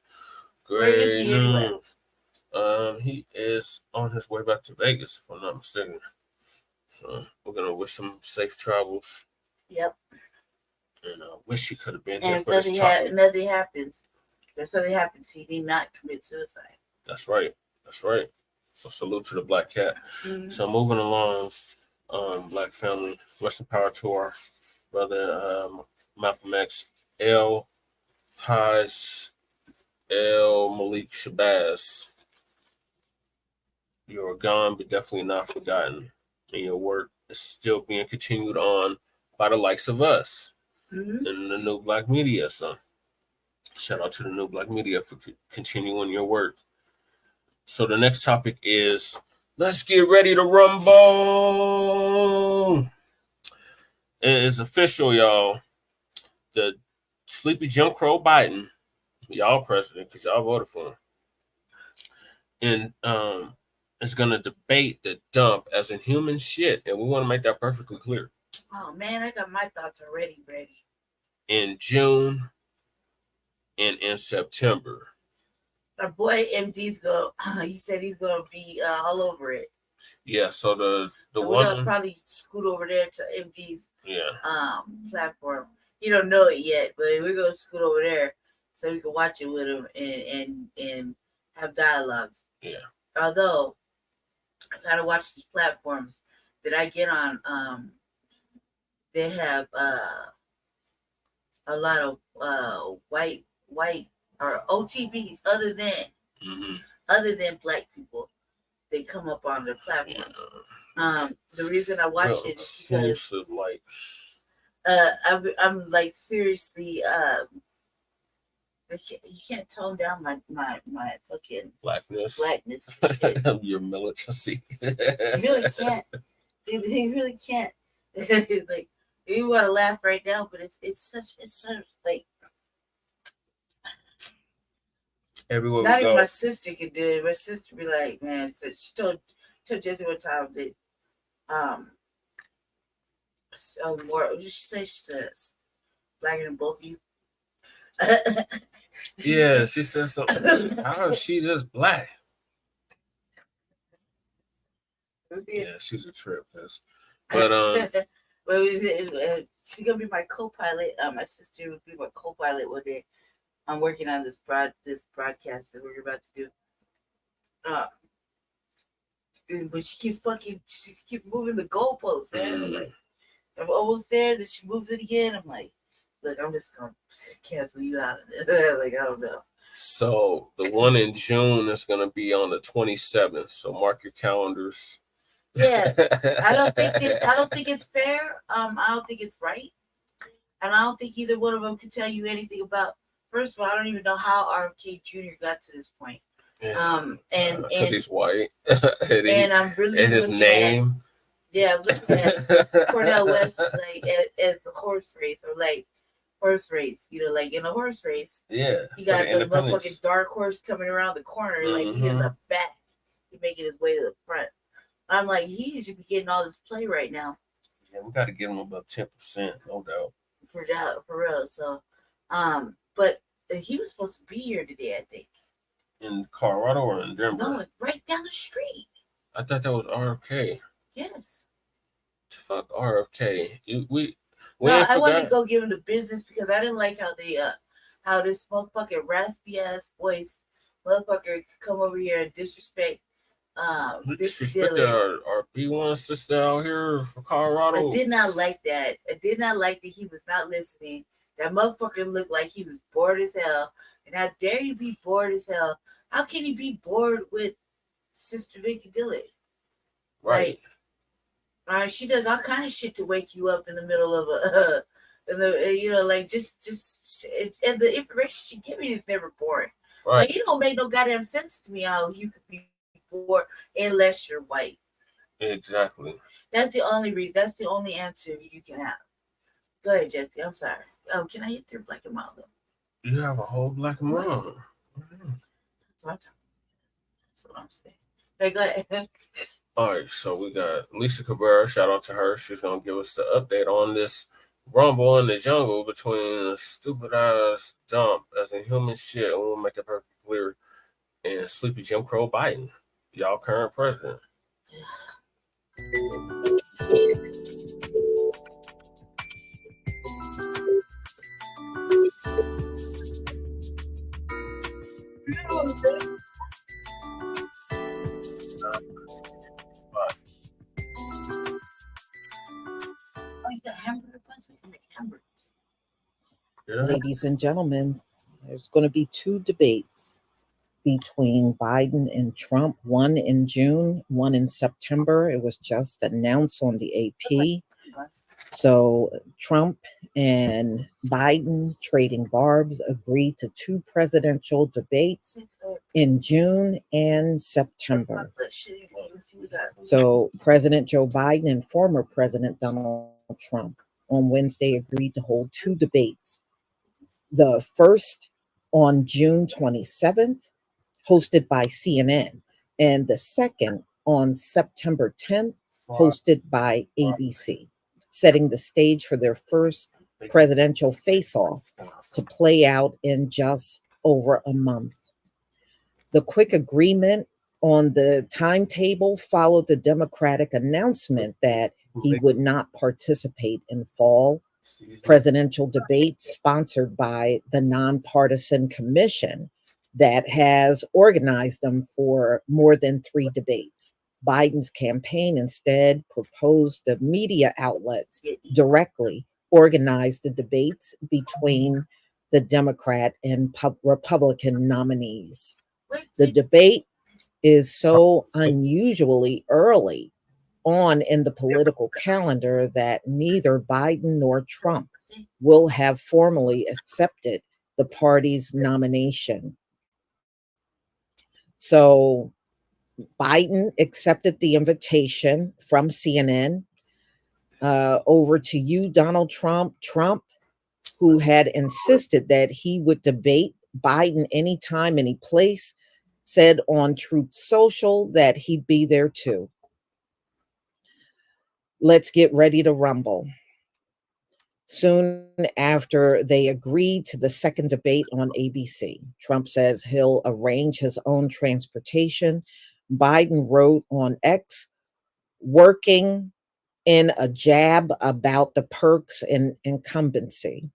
Speaker 4: Great news. He is on his way back to Vegas, if I'm not mistaken. So we're gonna wish him safe travels.
Speaker 7: Yep.
Speaker 4: And I wish he could have been
Speaker 7: and
Speaker 4: here for this topic.
Speaker 7: Nothing happens. If something happens, he did not commit suicide.
Speaker 4: That's right. That's right. So salute to the Black Cat.
Speaker 7: Mm-hmm.
Speaker 4: So moving along, Black family, rest in power to our brother Malcolm X, El Haj El Malik Shabazz. You are gone, but definitely not forgotten. And your work is still being continued on by the likes of us
Speaker 7: Mm-hmm.
Speaker 4: and the New Black Media. So shout out to the New Black Media for continuing your work. So the next topic is, let's get ready to rumble. It is official, y'all. The sleepy Jim Crow Biden, y'all president, because y'all voted for him, and is going to debate the dump as in human shit. And we want to make that perfectly clear.
Speaker 7: Oh, man, I got my thoughts already ready.
Speaker 4: In June and in September.
Speaker 7: My boy MD's he said he's going to be all over it.
Speaker 4: Yeah, so the
Speaker 7: so
Speaker 4: one...
Speaker 7: we're going to probably scoot over there to MD's
Speaker 4: yeah.
Speaker 7: Platform. He don't know it yet, but we're going to scoot over there so we can watch it with him and have dialogues.
Speaker 4: Yeah.
Speaker 7: Although, I kind of watch these platforms that I get on. They have a lot of white or OTBs other than Black people. They come up on their platforms. Yeah. The reason I watch it is because I'm like seriously you can't tone down my fucking blackness.
Speaker 4: Your militancy.
Speaker 7: You really can't. Dude, they really can't. Like You want to laugh right now, but it's such like
Speaker 4: Everywhere
Speaker 7: not
Speaker 4: we
Speaker 7: even
Speaker 4: go.
Speaker 7: my sister could do it. My sister be like, man, so she told Jesse one time that so more. What did she say? She says blacker than both of you.
Speaker 4: Yeah, she said something. How is she just black? Yeah, she's a trip. But
Speaker 7: she's gonna be my co-pilot. My sister would be my co-pilot one day. I'm working on this broadcast that we're about to do. But she keeps moving the goalposts, man. I'm like, I'm almost there, then she moves it again. I'm like, look, I'm just gonna cancel you out of it. Like, I don't know.
Speaker 4: So the one in June is gonna be on the 27th. So mark your calendars.
Speaker 7: Yeah, I don't think it's fair. I don't think it's right, and I don't think either one of them can tell you anything about. First of all, I don't even know how RFK Jr. got to this point.
Speaker 4: Yeah.
Speaker 7: And
Speaker 4: because he's white,
Speaker 7: and I'm really
Speaker 4: and his name.
Speaker 7: I'm looking at Cornel West like as a horse race or like horse race. You know, like in a horse race.
Speaker 4: Yeah.
Speaker 7: You got the motherfucking dark horse coming around the corner, like he in the back. He's making his way to the front. I'm like, he should be getting all this play right now.
Speaker 4: Yeah, we got to give him about 10%, no doubt.
Speaker 7: For real. So, but he was supposed to be here today, I think.
Speaker 4: In Colorado or in Denver?
Speaker 7: No, right down the street.
Speaker 4: I thought that was RFK.
Speaker 7: Yes.
Speaker 4: Fuck RFK.
Speaker 7: I wanted to go give him the business because I didn't like how this motherfucking raspy ass voice motherfucker could come over here and disrespect.
Speaker 4: Disrespected our B1 sister out here for Colorado.
Speaker 7: I did not like that. I did not like that he was not listening. That motherfucker looked like he was bored as hell. And how dare you be bored as hell? How can you be bored with Sister Vicky Dillard?
Speaker 4: Right.
Speaker 7: She does all kind of shit to wake you up in the middle of and the information she gives me is never boring.
Speaker 4: Right.
Speaker 7: Like, it don't make no goddamn sense to me how you could be bored unless you're white.
Speaker 4: Exactly.
Speaker 7: That's the only reason. That's the only answer you can have. Go ahead, Jesse. I'm sorry. Can I hit your black and mild though?
Speaker 4: You have a whole black and mild.
Speaker 7: That's what I'm saying. Hey, go ahead.
Speaker 4: All right, so we got Lisa Cabrera. Shout out to her. She's gonna give us the update on this rumble in the jungle between a stupid ass dump as in human shit, and we'll make that perfectly clear. And sleepy Jim Crow Biden, y'all current president.
Speaker 8: Ladies and gentlemen, there's going to be two debates between Biden and Trump, one in June, one in September. It was just announced on the AP. So Trump and Biden trading barbs agreed to two presidential debates in June and September. So President Joe Biden and former President Donald Trump on Wednesday agreed to hold two debates. The first on June 27th, hosted by CNN, and the second on September 10th, hosted by ABC, setting the stage for their first presidential face-off to play out in just over a month. The quick agreement on the timetable followed the Democratic announcement that he would not participate in fall presidential debates sponsored by the nonpartisan commission that has organized them for more than 3 debates. Biden's campaign instead proposed the media outlets directly organize the debates between the Democrat and Republican nominees. The debate is so unusually early on in the political calendar that neither Biden nor Trump will have formally accepted the party's nomination. So Biden accepted the invitation from CNN Over to you, Donald Trump. Trump, who had insisted that he would debate Biden anytime, any place, said on Truth Social that he'd be there too. Let's get ready to rumble. Soon after they agreed to the second debate on ABC, Trump says he'll arrange his own transportation. Biden wrote on X, working in a jab about the perks and incumbency.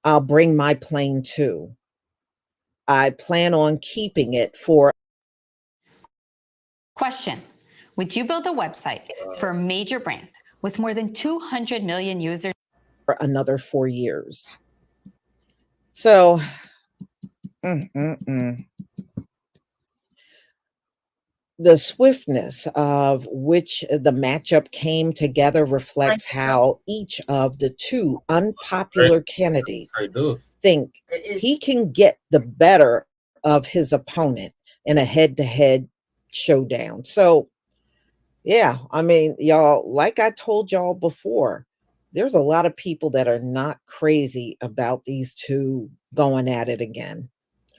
Speaker 8: I'll bring my plane too. I plan on keeping it for.
Speaker 9: Question: would you build a website for a major brand with more than 200 million users
Speaker 8: For another 4 years? So, the swiftness of which the matchup came together reflects how each of the two unpopular candidates think he can get the better of his opponent in a head-to-head showdown. So, yeah, I mean, y'all, like I told y'all before, there's a lot of people that are not crazy about these two going at it again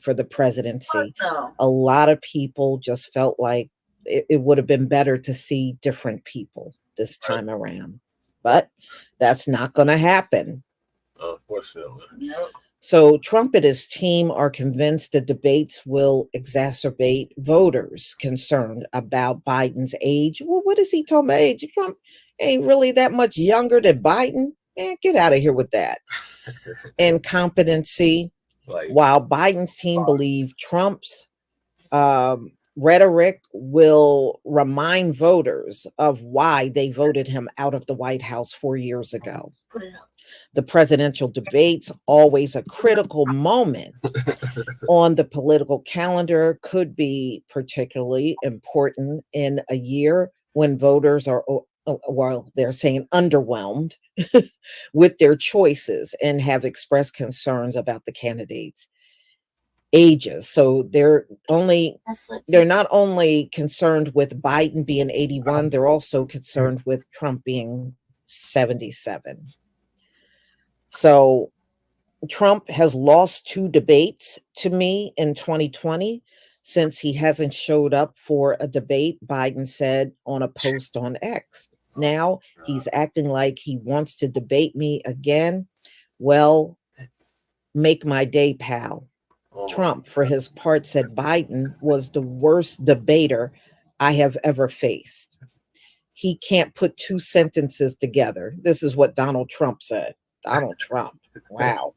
Speaker 8: for the presidency. A lot of people just felt like it would have been better to see different people this time around. But that's not going to happen.
Speaker 4: Unfortunately.
Speaker 8: So Trump and his team are convinced the debates will exacerbate voters concerned about Biden's age. Well, what is he talking about age? Trump ain't really that much younger than Biden. Man, get out of here with that. Incompetency. While Biden's team believe Trump's rhetoric will remind voters of why they voted him out of the White House 4 years ago. The presidential debates, always a critical moment on the political calendar, could be particularly important in a year when voters are, well, they're saying underwhelmed with their choices and have expressed concerns about the candidates' ages. So they're not only concerned with Biden being 81, they're also concerned with Trump being 77. So Trump has lost 2 debates to me in 2020 since he hasn't showed up for a debate, Biden said on a post on X. Now he's acting like he wants to debate me again. Well, make my day, pal. Trump, for his part, said Biden was the worst debater I have ever faced. He can't put 2 sentences together. This is what Donald Trump said. Donald Trump. Wow.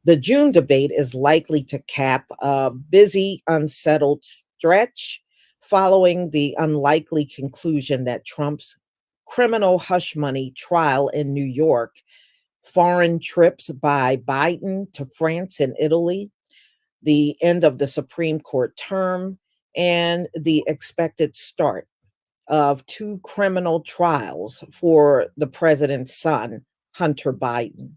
Speaker 8: The June debate is likely to cap a busy, unsettled stretch following the unlikely conclusion that Trump's criminal hush money trial in New York, foreign trips by Biden to France and Italy, the end of the Supreme Court term, and the expected start of 2 criminal trials for the president's son, Hunter Biden.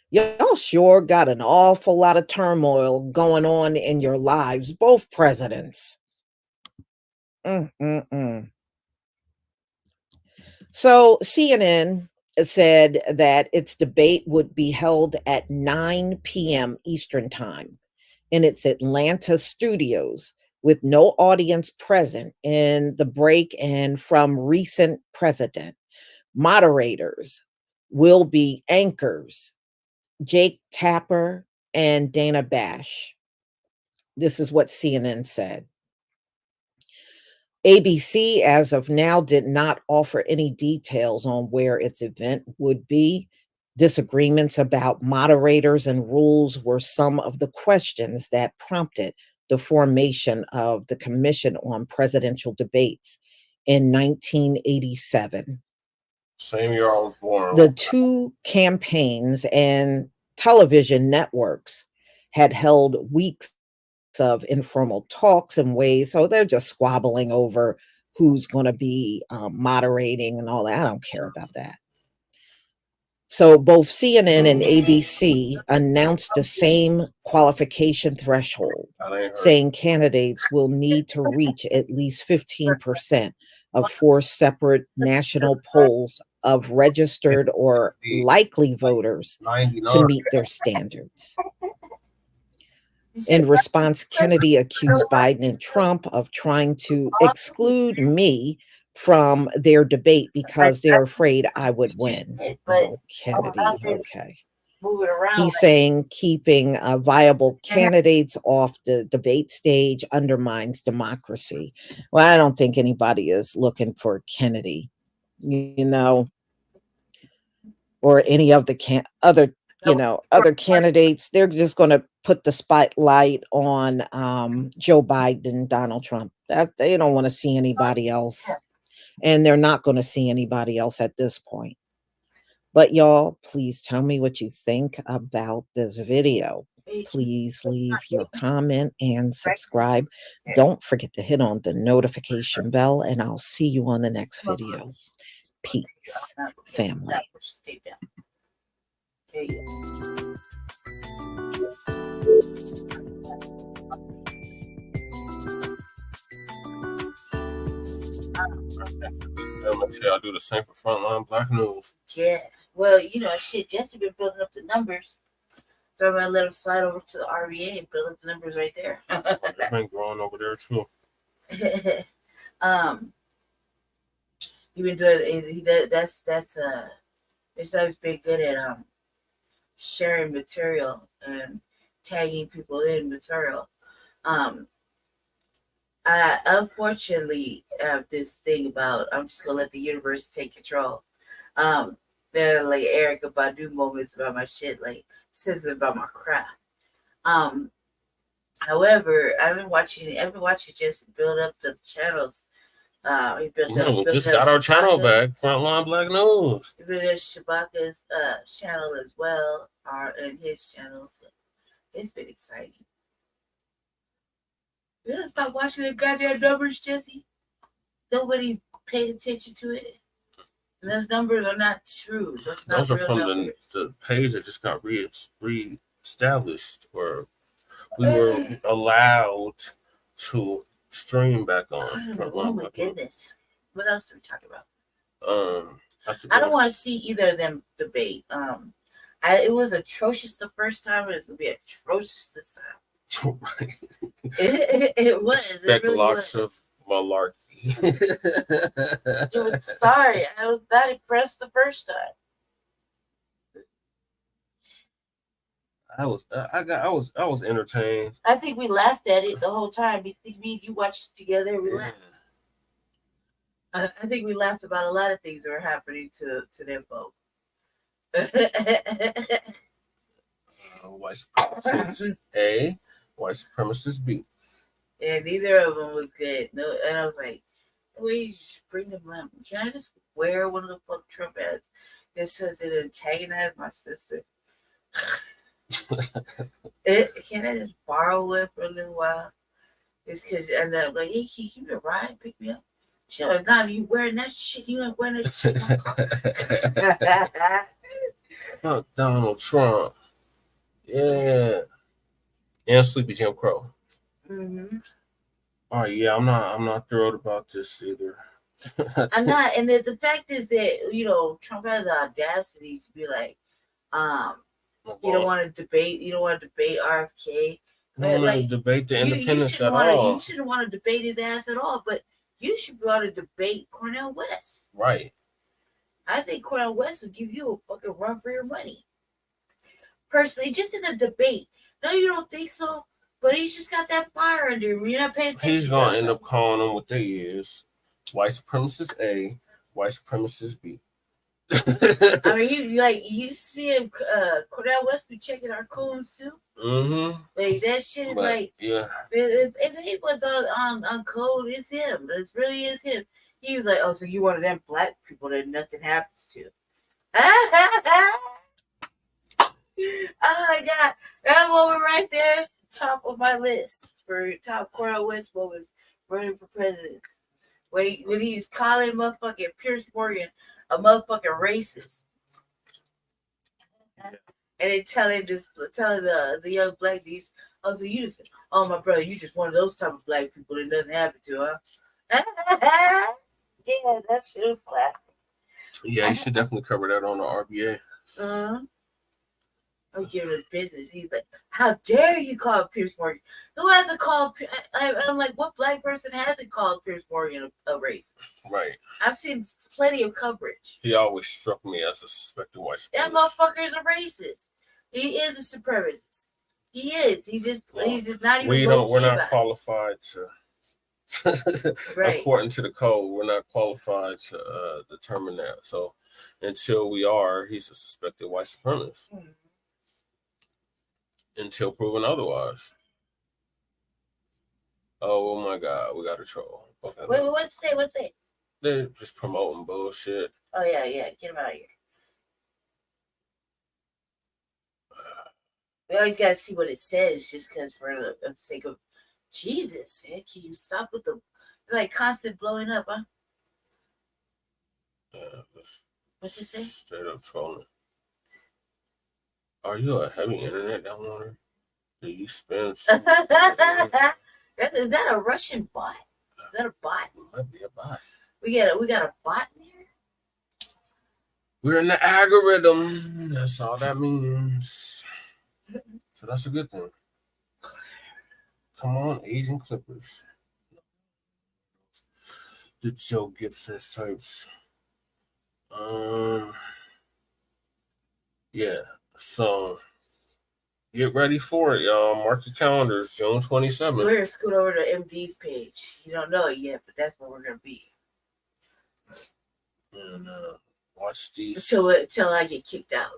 Speaker 8: Y'all sure got an awful lot of turmoil going on in your lives, both presidents. So CNN said that its debate would be held at 9 p.m. Eastern Time in its Atlanta studios, with no audience present in the break, and from recent president. Moderators will be anchors Jake Tapper and Dana Bash. This is what CNN said. ABC, as of now, did not offer any details on where its event would be. Disagreements about moderators and rules were some of the questions that prompted the formation of the Commission on Presidential Debates in 1987.
Speaker 4: Same year I was born.
Speaker 8: The 2 campaigns and television networks had held weeks of informal talks and ways. So they're just squabbling over who's going to be moderating and all that. I don't care about that. So both CNN and ABC announced the same qualification threshold, saying candidates will need to reach at least 15% of 4 separate national polls of registered or likely voters to
Speaker 4: 99.
Speaker 8: meet their standards. In response, Kennedy accused Biden and Trump of trying to exclude me from their debate because they're afraid I would win. Oh, Kennedy, okay.
Speaker 7: Moving around.
Speaker 8: He's saying keeping viable candidates off the debate stage undermines democracy. Well, I don't think anybody is looking for Kennedy, you know, or any of the other candidates. They're just going to put the spotlight on Joe Biden, Donald Trump. That they don't want to see anybody else, and they're not going to see anybody else at this point. But y'all, please tell me what you think about this video. Please leave your comment and subscribe. Don't forget to hit on the notification bell, and I'll see you on the next video. Peace, family.
Speaker 4: Make sure y'all do the same for Frontline Black News.
Speaker 7: Yeah. Well, you know, shit, Jesse been building up the numbers. So I'm gonna let him slide over to the RVA and build up the numbers right there.
Speaker 4: They've been growing over there too.
Speaker 7: He been doing that's this guy's been good at sharing material and tagging people in material. I unfortunately have this thing about I'm just gonna let the universe take control. There are like Erykah Badu moments about my shit, like sensitive about my craft. However, I've been watching just build up the channels. We
Speaker 4: just got our channel back, Frontline Black News.
Speaker 7: There's Shabaka's channel as well, and his channel. So it's been exciting. You gotta stop watching the goddamn numbers, Jesse. Nobody paid attention to it. And those numbers are not true.
Speaker 4: Those are from the page that just got re-established, or we were allowed to stream back on.
Speaker 7: Oh my goodness. What else are we talking about? I don't want to see either of them debate. It was atrocious the first time, it's gonna be atrocious this time. It was.
Speaker 4: Expect
Speaker 7: really
Speaker 4: lots
Speaker 7: was.
Speaker 4: of malarkey.
Speaker 7: It was sorry. I was not impressed the first time.
Speaker 4: I was entertained.
Speaker 7: I think we laughed at it the whole time. Me and you watched it together. We laughed. I think we laughed about a lot of things that were happening to their vote.
Speaker 4: White supremacist A, white supremacist B.
Speaker 7: And neither of them was good. No, and I was like, "Wait, just bring them up. Can I just wear one of the fuck Trump ads that says it antagonized my sister? Can I just borrow one for a little while? It's because I'm like, hey, can you give me a ride, pick me up? She's like, nah, you wearing that shit? You ain't wearing that shit in my car."
Speaker 4: Fuck Donald Trump. Yeah. And Sleepy Jim Crow.
Speaker 7: Mm-hmm.
Speaker 4: Oh yeah, I'm not thrilled about this either.
Speaker 7: I'm not, and the fact is that Trump has the audacity to be like, you don't want to debate RFK.
Speaker 4: I don't want to debate the independence at all.
Speaker 7: You shouldn't want to debate his ass at all, but you should want to debate Cornel West.
Speaker 4: Right.
Speaker 7: I think Cornel West would give you a fucking run for your money. Personally, just in a debate. No, you don't think so? But he's just got that fire under him. You're not paying attention.
Speaker 4: He's going to end up calling them what they is. White supremacist A, white supremacist B.
Speaker 7: I mean, you see him, Cornel West be checking our coons too.
Speaker 4: Mm-hmm.
Speaker 7: Like that shit is
Speaker 4: yeah.
Speaker 7: If he was on code, it's him. It really is him. He was like, oh, so you one of them black people that nothing happens to. Oh my God. That moment right there, top of my list for top Cornel West moments running for president. When he was calling motherfucking Pierce Morgan a motherfucking racist. And then telling the young black dudes, oh, so my brother, you just one of those type of black people that nothing happened to, huh? Yeah, that shit was classic.
Speaker 4: Yeah, you should definitely cover that on the RBA.
Speaker 7: I'm giving it business. He's like, how dare you call Pierce Morgan? Who hasn't called? I'm like, what black person hasn't called Pierce Morgan a racist?
Speaker 4: Right.
Speaker 7: I've seen plenty of coverage.
Speaker 4: He always struck me as a suspected white supremacist.
Speaker 7: That motherfucker is a racist. He is a supremacist. He is. He's just not even.
Speaker 4: We're not qualified to.
Speaker 7: Right.
Speaker 4: According to the code, we're not qualified to determine that. So until we are, he's a suspected white supremacist. Mm-hmm. Until proven otherwise. Oh my God, we got a troll. Okay.
Speaker 7: Wait, what's it? What's it?
Speaker 4: They're just promoting bullshit.
Speaker 7: Oh yeah, get him out of here. We always gotta see what it says, just because for the sake of Jesus, man, can you stop with the constant blowing up, huh? What's it say?
Speaker 4: Straight up trolling. Are you a heavy internet downloader? Do you spend?
Speaker 7: Is that a Russian bot? Is that a bot?
Speaker 4: It might be a bot.
Speaker 7: We got a bot in here.
Speaker 4: We're in the algorithm. That's all that means. So that's a good thing. Come on, Asian Clippers. The Joe Gibson types. Yeah. So get ready for it, y'all. Mark your calendars, June 27th.
Speaker 7: We're gonna scoot over to MD's page. You don't know it yet, but that's where we're gonna be.
Speaker 4: And watch these
Speaker 7: until I get kicked out.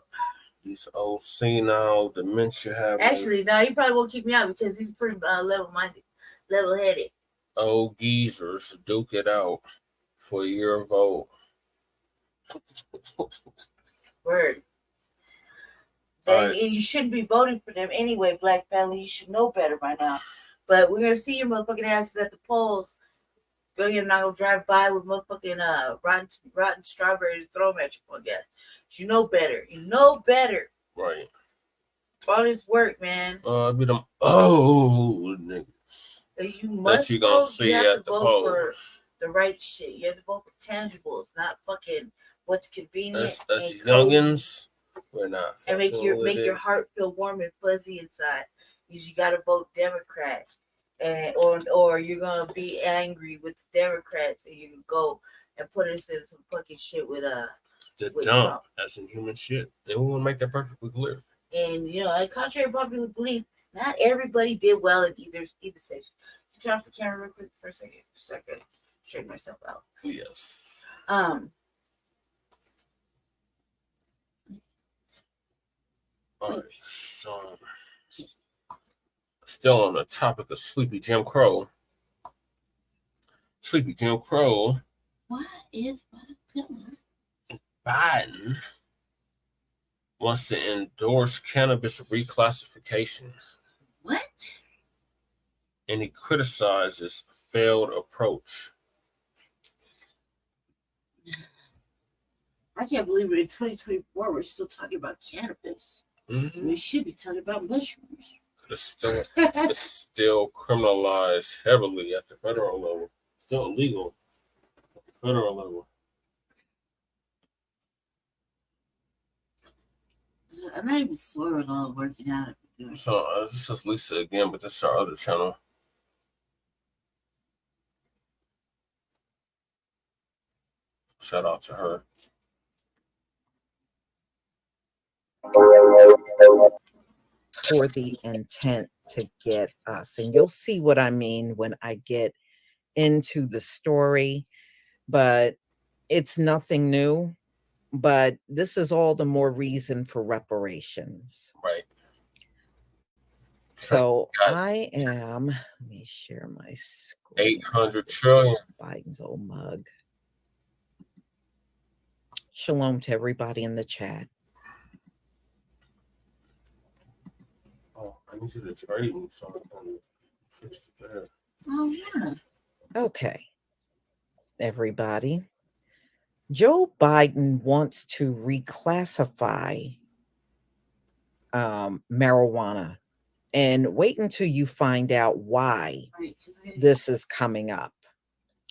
Speaker 4: These old senile dementia having.
Speaker 7: Actually, no, he probably won't kick me out because he's pretty level-minded, level-headed.
Speaker 4: Old geezers duke it out for your vote.
Speaker 7: Word. And you shouldn't be voting for them anyway, Black family. You should know better by now. But we're gonna see your motherfucking asses at the polls. You're not gonna drive by with motherfucking rotten strawberries and throw them at you again. You know better. You know better.
Speaker 4: Right.
Speaker 7: All this work, man.
Speaker 4: Be them old niggas.
Speaker 7: You must
Speaker 4: that you gonna see at the polls. For
Speaker 7: the right shit. You have to vote for tangibles, not fucking what's convenient.
Speaker 4: As youngins, we're not.
Speaker 7: And make your heart feel warm and fuzzy inside. Because you gotta vote Democrat. Or you're gonna be angry with the Democrats, and you can go and put us in some fucking shit with
Speaker 4: the dump. Trump. That's inhuman shit. And we want to make that perfectly clear.
Speaker 7: And contrary to popular belief, not everybody did well in either section. Can you turn off the camera real quick for a second, so I can straighten myself out?
Speaker 4: Yes.
Speaker 7: All
Speaker 4: right. So. Still on the topic of Sleepy Jim Crow. Sleepy Jim Crow.
Speaker 7: What is bipolar?
Speaker 4: Biden wants to endorse cannabis reclassification.
Speaker 7: What?
Speaker 4: And he criticizes failed approach.
Speaker 7: I can't believe it. In 2024, we're still talking about cannabis.
Speaker 4: Mm-hmm.
Speaker 7: We should be talking about mushrooms.
Speaker 4: It's still criminalized heavily at the federal level. Still illegal at the federal level.
Speaker 7: I'm not even sure at all working out.
Speaker 4: So this is Lisa again, but this is our other channel. Shout out to her.
Speaker 8: For the intent to get us. And you'll see what I mean when I get into the story, but it's nothing new. But this is all the more reason for reparations.
Speaker 4: Right.
Speaker 8: So I am, let me share my screen.
Speaker 4: 800 trillion.
Speaker 8: Biden's old mug. Shalom to everybody in the chat.
Speaker 4: Oh, I need you to trade me something.
Speaker 7: Oh, yeah.
Speaker 8: Okay, everybody. Joe Biden wants to reclassify marijuana, and wait until you find out why this is coming up.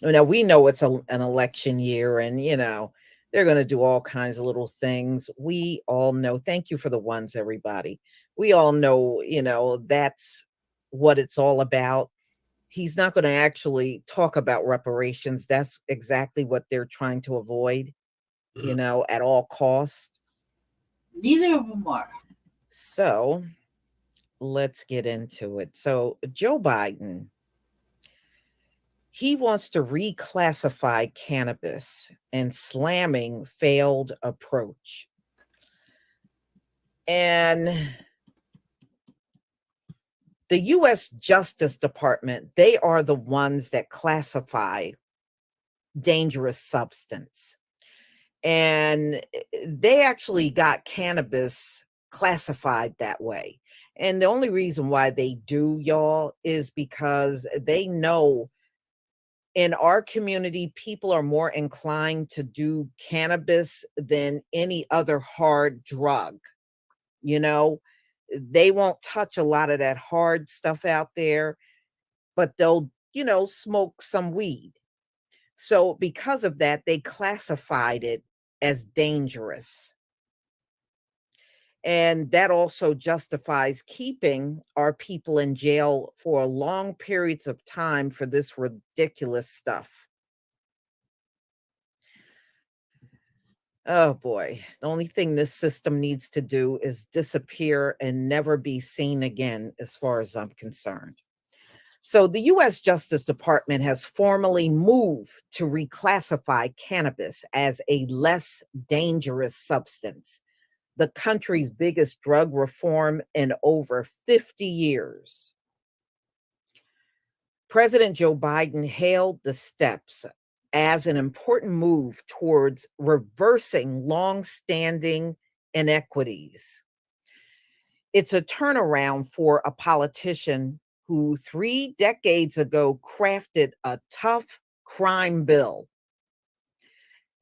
Speaker 8: Now we know it's an election year, and they're going to do all kinds of little things. We all know. Thank you for the ones, everybody. We all know, that's what it's all about. He's not going to actually talk about reparations. That's exactly what they're trying to avoid, at all costs.
Speaker 7: Neither of them are.
Speaker 8: So let's get into it. So Joe Biden, he wants to reclassify cannabis and slamming failed approach. And the U.S. Justice Department, they are the ones that classify dangerous substance. And they actually got cannabis classified that way. And the only reason why they do, y'all, is because they know in our community, people are more inclined to do cannabis than any other hard drug. They won't touch a lot of that hard stuff out there, but they'll, smoke some weed. So because of that, they classified it as dangerous. And that also justifies keeping our people in jail for long periods of time for this ridiculous stuff. Oh boy, the only thing this system needs to do is disappear and never be seen again, as far as I'm concerned. So the U.S. Justice Department has formally moved to reclassify cannabis as a less dangerous substance, the country's biggest drug reform in over 50 years. President Joe Biden hailed the steps as an important move towards reversing long-standing inequities. It's a turnaround for a politician who 3 decades ago crafted a tough crime bill.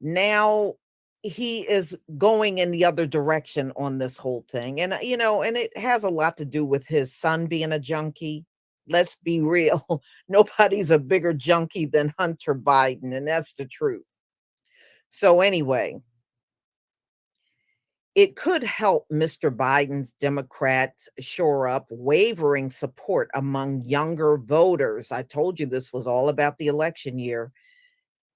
Speaker 8: Now he is going in the other direction on this whole thing. And, and it has a lot to do with his son being a junkie. Let's be real. Nobody's a bigger junkie than Hunter Biden, and that's the truth. So anyway, it could help Mr. Biden's Democrats shore up wavering support among younger voters. I told you this was all about the election year.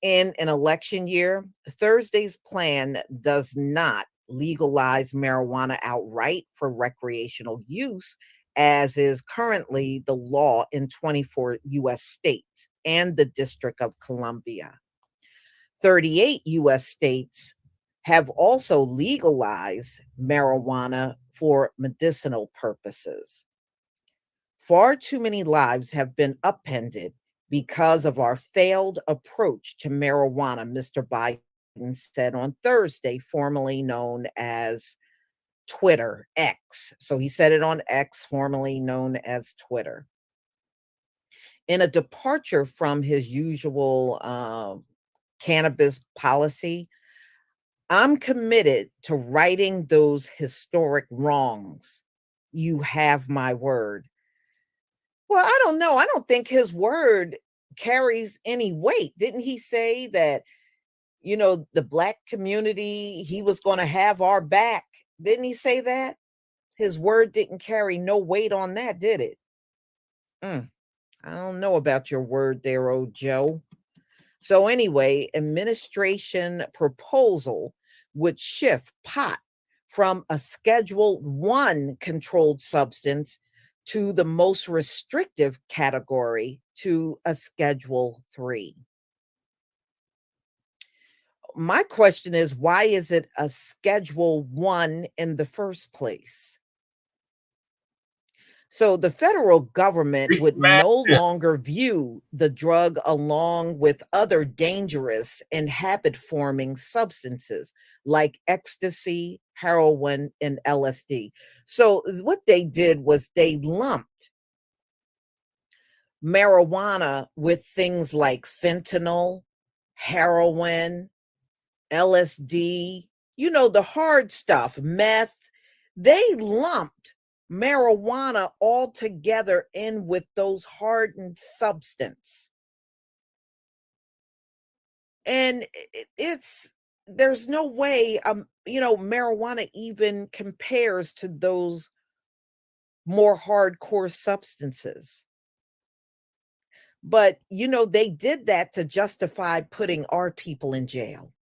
Speaker 8: In an election year, Thursday's plan does not legalize marijuana outright for recreational use, as is currently the law in 24 U.S. states and the District of Columbia. 38 U.S. states have also legalized marijuana for medicinal purposes. Far too many lives have been upended because of our failed approach to marijuana, Mr. Biden said on Thursday, formerly known as Twitter, X. So he said it on X, formerly known as Twitter. In a departure from his usual cannabis policy, I'm committed to righting those historic wrongs. You have my word. Well, I don't know. I don't think his word carries any weight. Didn't he say that, the Black community, he was going to have our back? Didn't he say that? His word didn't carry no weight on that, did it? I don't know about your word there, old Joe. So anyway, administration proposal would shift pot from a Schedule 1 controlled substance to the most restrictive category, to a Schedule 3. My question is, why is it a Schedule 1 in the first place? So the federal government would no longer view the drug along with other dangerous and habit-forming substances like ecstasy, heroin, and LSD. So what they did was they lumped marijuana with things like fentanyl, heroin, LSD, the hard stuff, meth. They lumped marijuana all together in with those hardened substance. And there's no way, marijuana even compares to those more hardcore substances. But, they did that to justify putting our people in jail.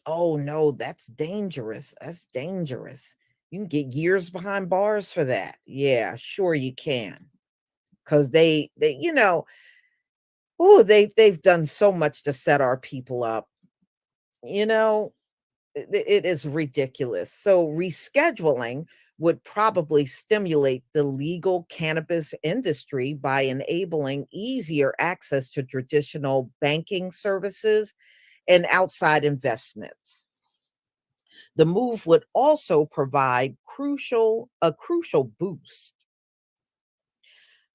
Speaker 8: Oh, no, that's dangerous. That's dangerous. You can get years behind bars for that. Yeah, sure you can. Because they've done so much to set our people up. It is ridiculous. So rescheduling would probably stimulate the legal cannabis industry by enabling easier access to traditional banking services and outside investments. The move would also provide a crucial boost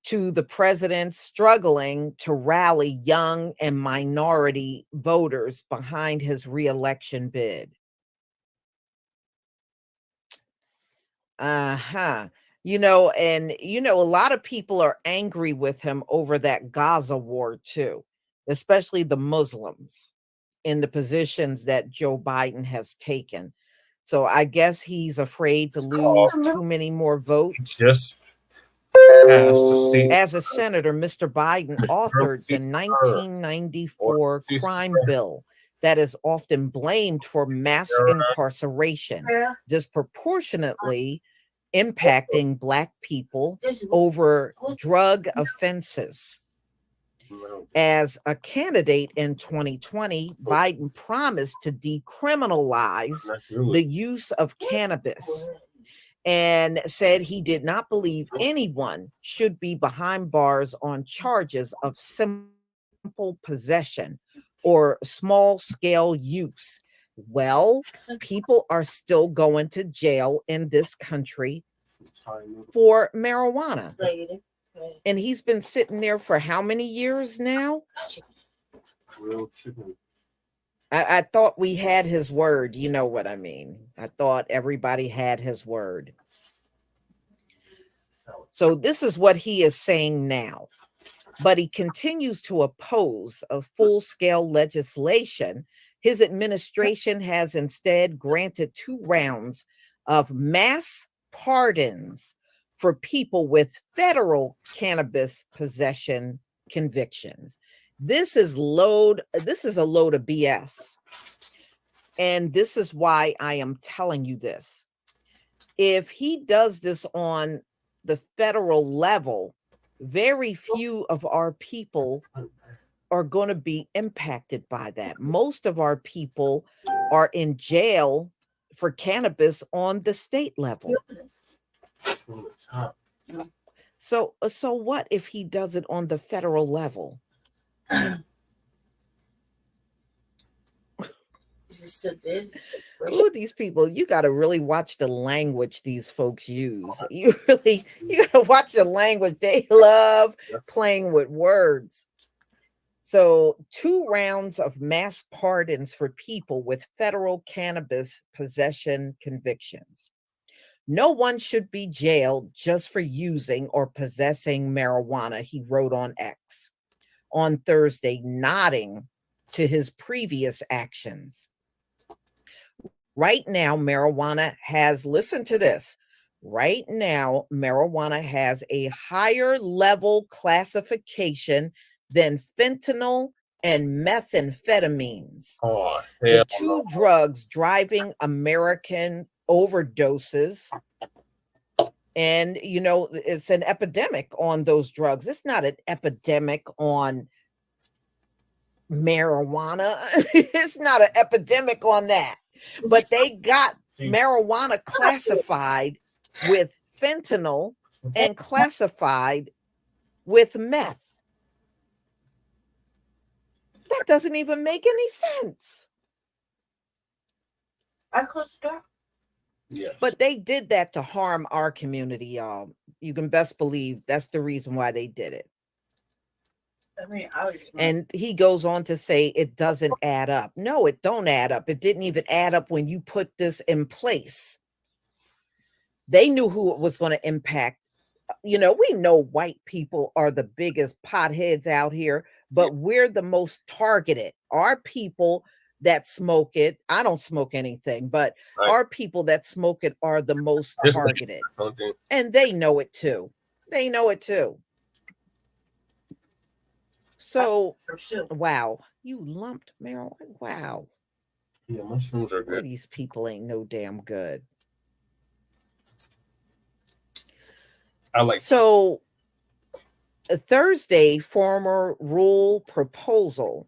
Speaker 8: to the president struggling to rally young and minority voters behind his reelection bid. Uh-huh. A lot of people are angry with him over that Gaza war too, especially the Muslims in the positions that Joe Biden has taken. So I guess he's afraid to lose too many more votes.
Speaker 4: Just passed to see
Speaker 8: As a senator, Mr. Biden authored the 1994 crime bill that is often blamed for mass incarceration, disproportionately impacting Black people over drug offenses. As a candidate in 2020, Biden promised to decriminalize the use of cannabis and said he did not believe anyone should be behind bars on charges of simple possession or small scale use. Well, people are still going to jail in this country for marijuana. And he's been sitting there for how many years now? I thought we had his word. You know what I mean? I thought everybody had his word. So this is what he is saying now. But he continues to oppose a full-scale legislation. His administration has instead granted 2 rounds of mass pardons for people with federal cannabis possession convictions. This is a load of BS. And this is why I am telling you this. If he does this on the federal level, very few of our people are going to be impacted by that. Most of our people are in jail for cannabis on the state level. So what if he does it on the federal level? Ooh, these people, you got to really watch the language these folks use. You got to watch the language. They love playing with words. So 2 rounds of mass pardons for people with federal cannabis possession convictions. No one should be jailed just for using or possessing marijuana, he wrote on X on Thursday, nodding to his previous actions. Right now, marijuana has, listen to this, right now, marijuana has a higher level classification than fentanyl and methamphetamines. The 2 drugs driving American overdoses. And, it's an epidemic on those drugs. It's not an epidemic on marijuana. It's not an epidemic on that. But they got marijuana classified with fentanyl and classified with meth. That doesn't even make any sense.
Speaker 7: I closed the door.
Speaker 4: Yes.
Speaker 8: But they did that to harm our community, y'all. You can best believe that's the reason why they did it. And he goes on to say it doesn't add up. No, it don't add up. It didn't even add up when you put this in place. They knew who it was going to impact. We know white people are the biggest potheads out here, but we're the most targeted. our people that smoke it, I don't smoke anything, but
Speaker 4: Right.
Speaker 8: our people that smoke it are the most
Speaker 4: Just like
Speaker 8: targeted.
Speaker 4: something.
Speaker 8: And they know it too. They know it too. So,
Speaker 7: For sure.
Speaker 8: wow, you lumped marijuana. Wow.
Speaker 4: Yeah, mushrooms are
Speaker 8: Boy,
Speaker 4: good.
Speaker 8: these people ain't no damn good.
Speaker 4: I like
Speaker 8: So, Thursday, former rule proposal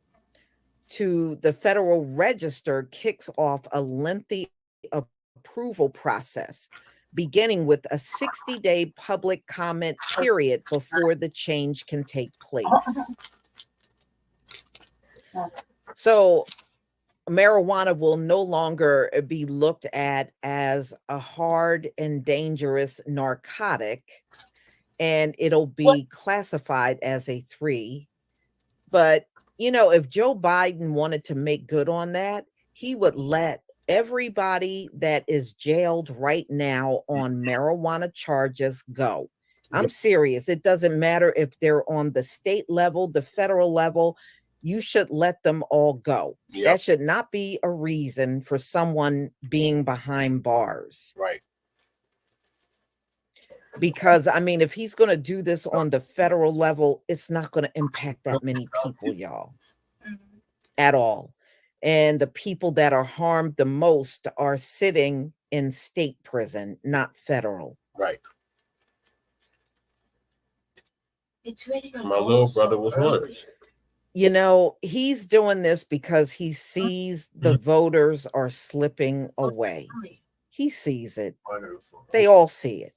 Speaker 8: to the Federal Register kicks off a lengthy approval process, beginning with a 60-day public comment period before the change can take place. So, marijuana will no longer be looked at as a hard and dangerous narcotic, and it'll be classified as a 3. But, you know, if Joe Biden wanted to make good on that, he would let everybody that is jailed right now on marijuana charges go. I'm serious. It doesn't matter if they're on the state level, the federal level. You should let them all go.
Speaker 4: Yep.
Speaker 8: That should not be a reason for someone being behind bars.
Speaker 4: Right.
Speaker 8: Because, I mean, if he's going to do this on the federal level, it's not going to impact that many people, y'all, at all. And the people that are harmed the most are sitting in state prison, not federal.
Speaker 4: Right.
Speaker 7: It's ready to
Speaker 4: My
Speaker 7: go
Speaker 4: little
Speaker 7: so
Speaker 4: brother was one.
Speaker 7: early.
Speaker 8: You know, he's doing this because he sees the voters are slipping away. He sees it.
Speaker 4: Wonderful.
Speaker 8: They all see it.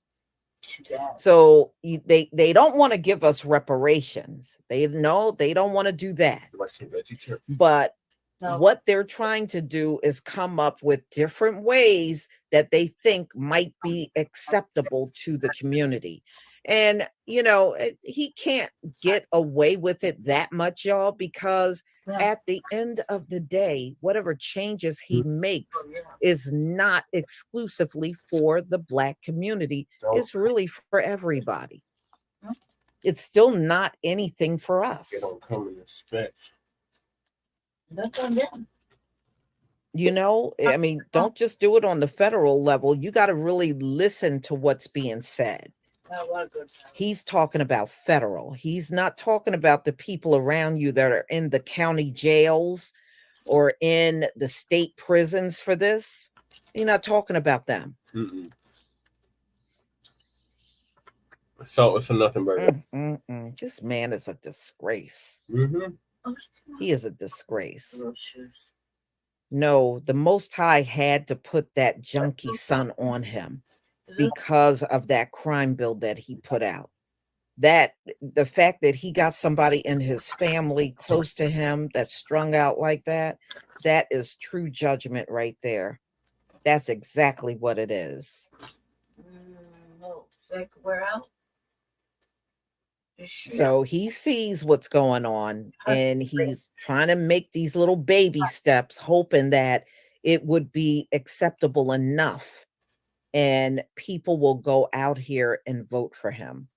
Speaker 8: So they don't want to give us reparations. They don't want to do that.
Speaker 4: Like some veggie chips.
Speaker 8: But
Speaker 7: No.
Speaker 8: what they're trying to do is come up with different ways that they think might be acceptable to the community. And, you know, he can't get away with it that much, y'all, because at the end of the day, whatever changes he makes is not exclusively for the Black community. It's really for everybody. It's still not anything for us.
Speaker 4: They don't come in specs.
Speaker 7: That's on them.
Speaker 8: You know, I mean, don't just do it on the federal level. You got to really listen to what's being said. He's talking about federal. He's not talking about the people around you that are in the county jails or in the state prisons for this. He's not talking about them.
Speaker 4: So it's a nothing burger.
Speaker 8: This man is a disgrace.
Speaker 4: Mm-hmm.
Speaker 8: He is a disgrace. No, the Most High had to put that junkie son on him because of that crime bill that he put out. That the fact that he got somebody in his family close to him that's strung out like that, that is true judgment right there. That's exactly what it is.
Speaker 7: No, we're out.
Speaker 8: So he sees what's going on and he's trying to make these little baby steps, hoping that it would be acceptable enough and people will go out here and vote for him.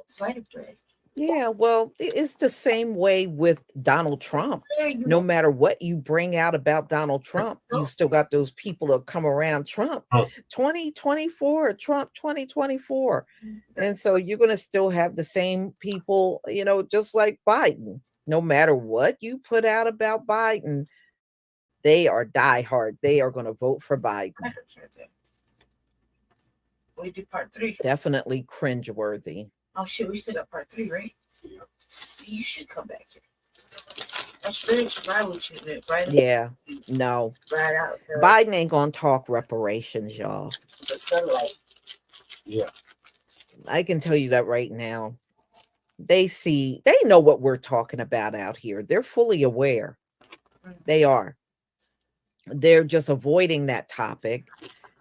Speaker 7: Slider bread.
Speaker 8: Yeah, well, it's the same way with Donald Trump. No matter what you bring out about Donald Trump, you still got those people that come around Trump. 2024, Trump 2024. And so you're going to still have the same people, you know, just like Biden. No matter what you put out about Biden, they are diehard. They are going to vote for Biden.
Speaker 7: We do part 3.
Speaker 8: Definitely cringeworthy.
Speaker 7: Oh shit, we still got part 3, right? Yeah. You should come back here. That's good. Right with you, right?
Speaker 8: Yeah, no.
Speaker 7: Right out.
Speaker 8: Biden ain't gonna talk reparations, y'all.
Speaker 7: The sunlight.
Speaker 4: Yeah.
Speaker 8: I can tell you that right now. They know what we're talking about out here. They're fully aware. They are. They're just avoiding that topic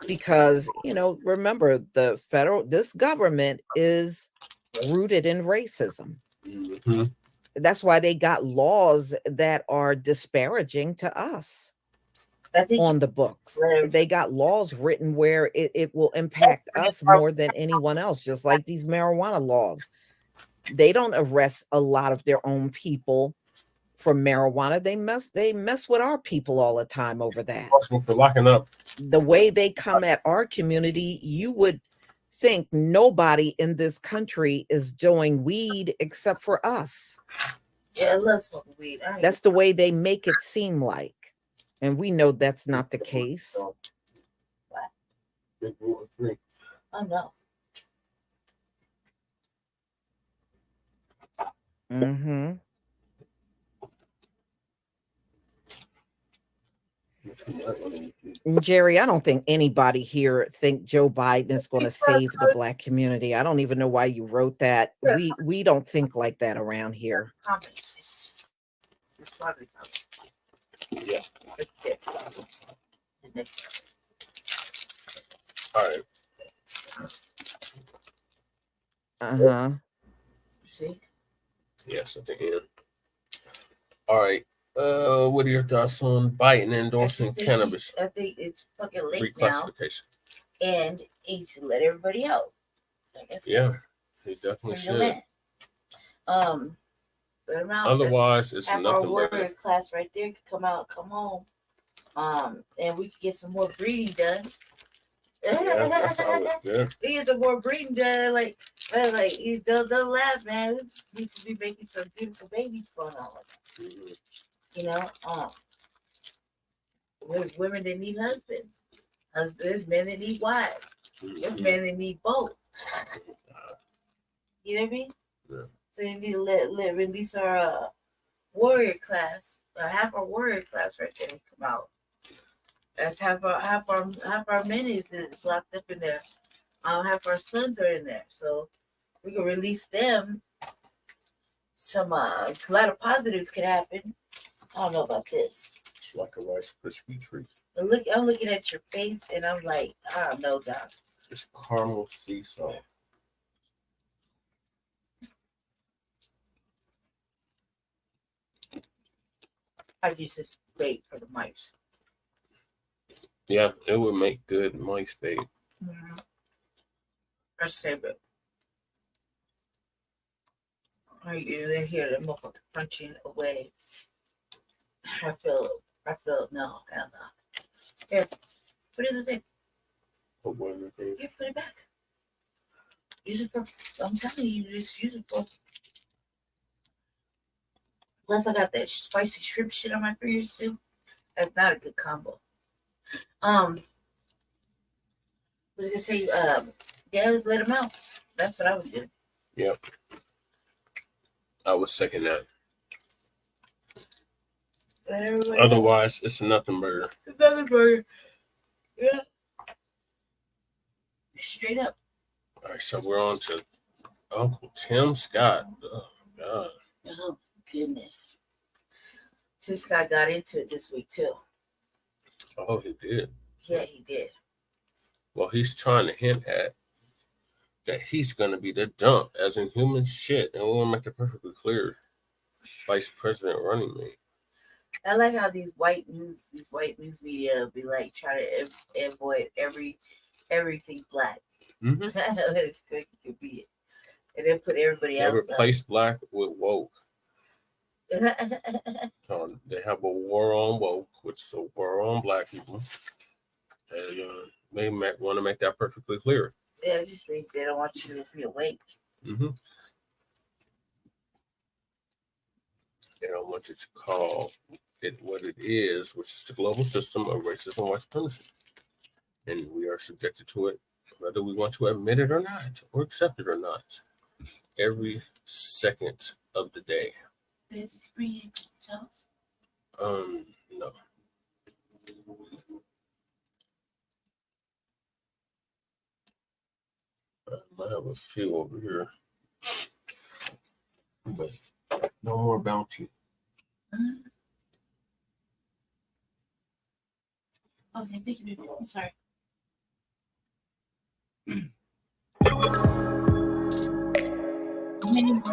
Speaker 8: because, you know, remember this government is rooted in racism.
Speaker 4: Mm-hmm.
Speaker 8: That's why they got laws that are disparaging to us on the books. They got laws written where it will impact us more than anyone else, just like these marijuana laws. They don't arrest a lot of their own people for marijuana. They mess with our people all the time over that.
Speaker 4: Responsible for locking up.
Speaker 8: The way they come at our community, you would think nobody in this country is doing weed except for us.
Speaker 7: Yeah, I love smoking weed.
Speaker 8: That's the way they make it seem like. And we know that's not the case.
Speaker 7: What? Oh, no.
Speaker 8: Mm-hmm. Jerry, I don't think anybody here think Joe Biden is going to save the Black community. I don't even know why you wrote that. We don't think like that around here.
Speaker 7: Comments.
Speaker 4: Yeah. All right.
Speaker 8: Uh-huh.
Speaker 7: See?
Speaker 4: Yes, at the end. All right. What are your thoughts on Biden endorsing cannabis?
Speaker 7: I think it's fucking late
Speaker 4: Reclassification.
Speaker 7: now, and he should let everybody out. I guess.
Speaker 4: Yeah, he definitely should. Otherwise, it's
Speaker 7: have
Speaker 4: nothing
Speaker 7: our warrior
Speaker 4: but
Speaker 7: class right there could come home, and we could get some more breeding done.
Speaker 4: Yeah, that's always good.
Speaker 7: We get some more breeding done. Like they'll laugh, man. We need to be making some beautiful babies going on.
Speaker 4: Mm-hmm.
Speaker 7: You know, there's women that need husbands. There's men that need wives. There's men that need both. You know what I mean?
Speaker 4: Yeah.
Speaker 7: So you need to let release our warrior class, half our warrior class right there and come out. That's half our men is locked up in there. Half our sons are in there, so we can release them. Some a lot of positives could happen. I don't know about this.
Speaker 4: It's like a Rice Krispie treat.
Speaker 7: I'm looking at your face, and I'm like, I don't know, Doc.
Speaker 4: It's caramel sea salt.
Speaker 7: I use this bait for the mice.
Speaker 4: Yeah, it would make good mice bait.
Speaker 7: Mm-hmm. That's favorite. You hear the motherfucker crunching away. I feel no, hell no. Here, put it in the thing.
Speaker 4: Put one in the thing.
Speaker 7: Here, put it back. Use it for. I'm telling you, just use it for. Plus, I got that spicy shrimp shit on my fingers too. That's not a good combo. Was gonna say, yeah, just let them out. That's what I would do.
Speaker 4: Yep. I would second that. Otherwise, it's a nothing burger.
Speaker 7: It's nothing burger. Yeah. Straight up.
Speaker 4: All right, so we're on to Uncle Tim Scott. Oh, God.
Speaker 7: Oh, goodness. Tim Scott got into it this week, too.
Speaker 4: Oh, he did.
Speaker 7: Yeah, he did.
Speaker 4: Well, he's trying to hint at that he's going to be the dump, as in human shit, and we want to make it perfectly clear. Vice President running mate.
Speaker 7: I like how these white news media be like trying to avoid everything black.
Speaker 4: Mm-hmm.
Speaker 7: It's quick to be it, and then put everybody else.
Speaker 4: They replace black with woke. They have a war on woke, which is a war on black people, and they want to make that perfectly clear.
Speaker 7: Yeah, it just means they don't want you to be awake.
Speaker 4: Mm-hmm. They don't want you to call it what it is, which is the global system of racism and white supremacy. And we are subjected to it, whether we want to admit it or not, or accept it or not, every second of the day. No. I have a few over here, but no more bounty.
Speaker 7: Okay, thank you. I'm sorry. Many more.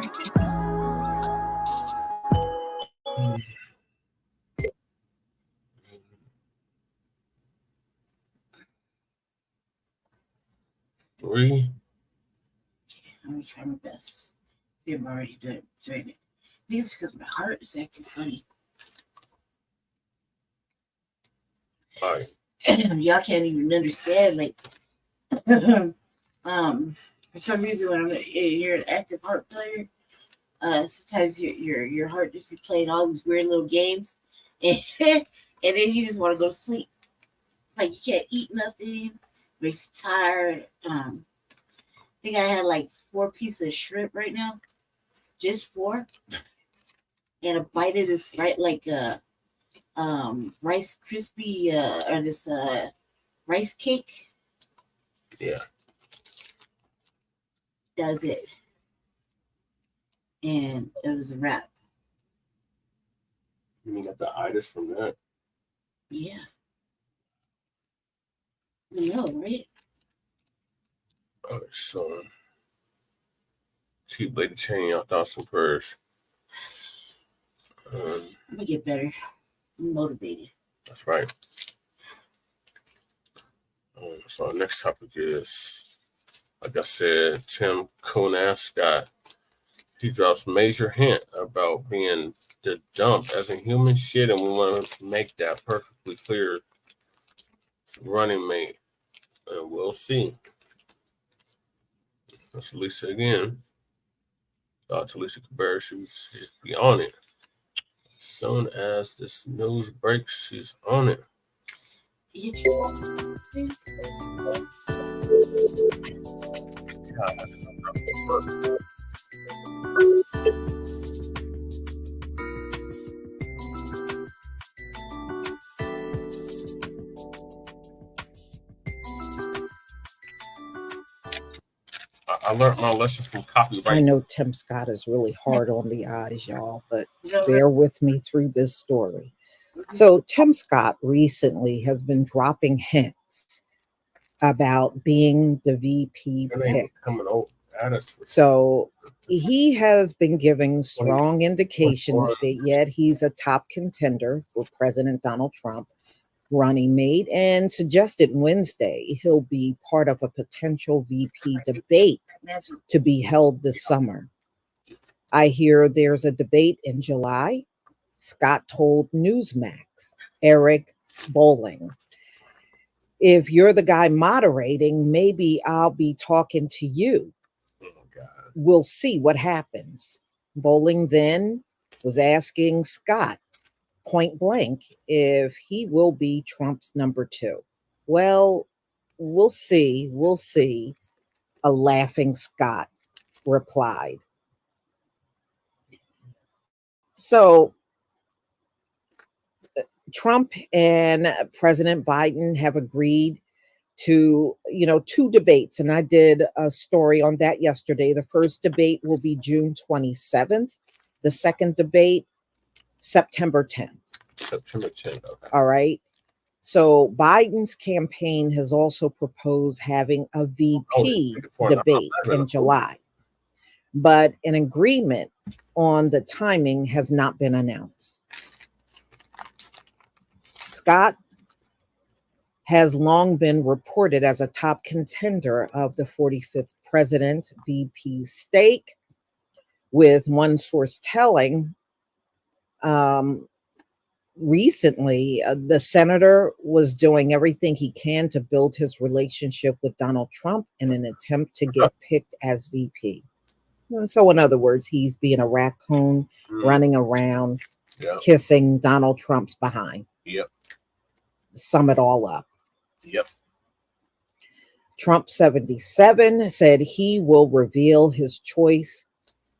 Speaker 4: 3.
Speaker 7: I'm trying my best. See, I'm already doing it. I think it's because my heart is acting funny.
Speaker 4: All right.
Speaker 7: Y'all can't even understand. Like, for some reason, when you're an active heart failure, sometimes your heart just be playing all these weird little games, and and then you just want to go to sleep. Like you can't eat nothing, makes you tired. I think I had like 4 pieces of shrimp right now, just 4, and a bite of this Rice crispy or this rice cake.
Speaker 4: Yeah.
Speaker 7: Does it, and it was a wrap.
Speaker 4: You mean got the itis from that?
Speaker 7: Yeah. No, right?
Speaker 4: All right, so keep Lady Chain your thoughts and prayers.
Speaker 7: I'm gonna get better. I'm motivated.
Speaker 4: That's right. So our next topic is, like I said, Tim Scott. He drops major hint about being the dump as a human shit, and we want to make that perfectly clear. It's running mate, and we'll see. That's Lisa again. Thought to Lisa Cabrera, she would just be on it. As soon as this news breaks, she's on it. I learned my lesson from copyright.
Speaker 8: I know Tim Scott is really hard on the eyes, y'all, but bear with me through this story. So Tim Scott recently has been dropping hints about being the VP pick. So he has been giving strong indications that yet he's a top contender for President Donald Trump running mate, and suggested Wednesday he'll be part of a potential VP debate to be held this summer. I hear there's a debate in July. Scott told Newsmax, Eric Bolling, if you're the guy moderating, maybe I'll be talking to you. We'll see what happens. Bolling then was asking Scott point blank if he will be Trump's number 2. Well, we'll see. We'll see. A laughing Scott replied. So Trump and President Biden have agreed to, 2 debates. And I did a story on that yesterday. The first debate will be June 27th. The second debate, September 10th.
Speaker 4: September 10th. Okay.
Speaker 8: All right. So Biden's campaign has also proposed having a VP debate in July, but an agreement on the timing has not been announced. Scott has long been reported as a top contender of the 45th president VP stake, with one source telling recently the senator was doing everything he can to build his relationship with Donald Trump in an attempt to get picked as VP. And so in other words, he's being a raccoon, running around, kissing Donald Trump's behind.
Speaker 4: Yep.
Speaker 8: Sum it all up.
Speaker 4: Yep.
Speaker 8: Trump 77 said he will reveal his choice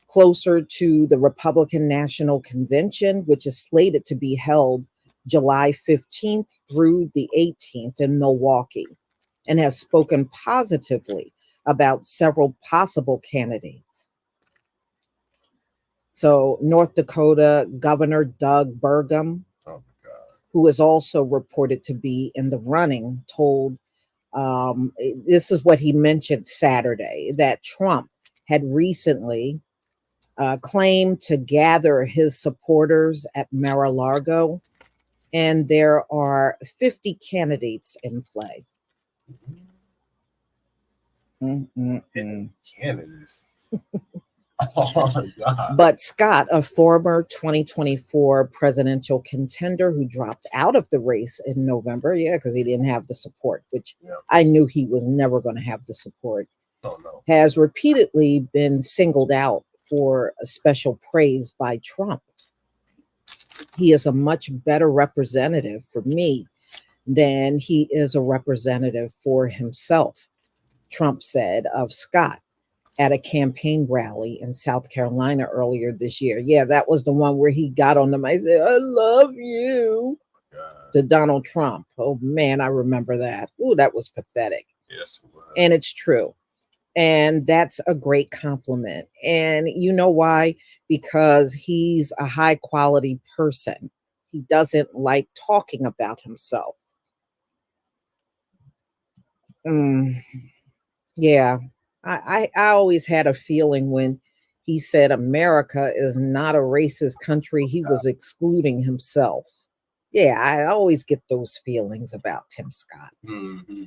Speaker 8: closer to the Republican National Convention, which is slated to be held July 15th through the 18th in Milwaukee, and has spoken positively about several possible candidates. So North Dakota Governor Doug Burgum, who is also reported to be in the running, told, this is what he mentioned Saturday, that Trump had recently claimed to gather his supporters at Mar-a-Lago, and there are 50 candidates in play.
Speaker 4: Candidates. Oh my God.
Speaker 8: But Scott, a former 2024 presidential contender who dropped out of the race in November, because he didn't have the support, which I knew he was never going to have the support, has repeatedly been singled out for a special praise by Trump. He is a much better representative for me than he is a representative for himself, Trump said of Scott at a campaign rally in South Carolina earlier this year. Yeah, that was the one where he got on the mic and said, "I love you," to Donald Trump. Oh man, I remember that. Oh, that was pathetic.
Speaker 4: Yes.
Speaker 8: And it's true. And that's a great compliment. And you know why? Because he's a high quality person. He doesn't like talking about himself. Yeah. I always had a feeling when he said America is not a racist country, he was excluding himself. Yeah, I always get those feelings about Tim Scott.
Speaker 4: Mm-hmm.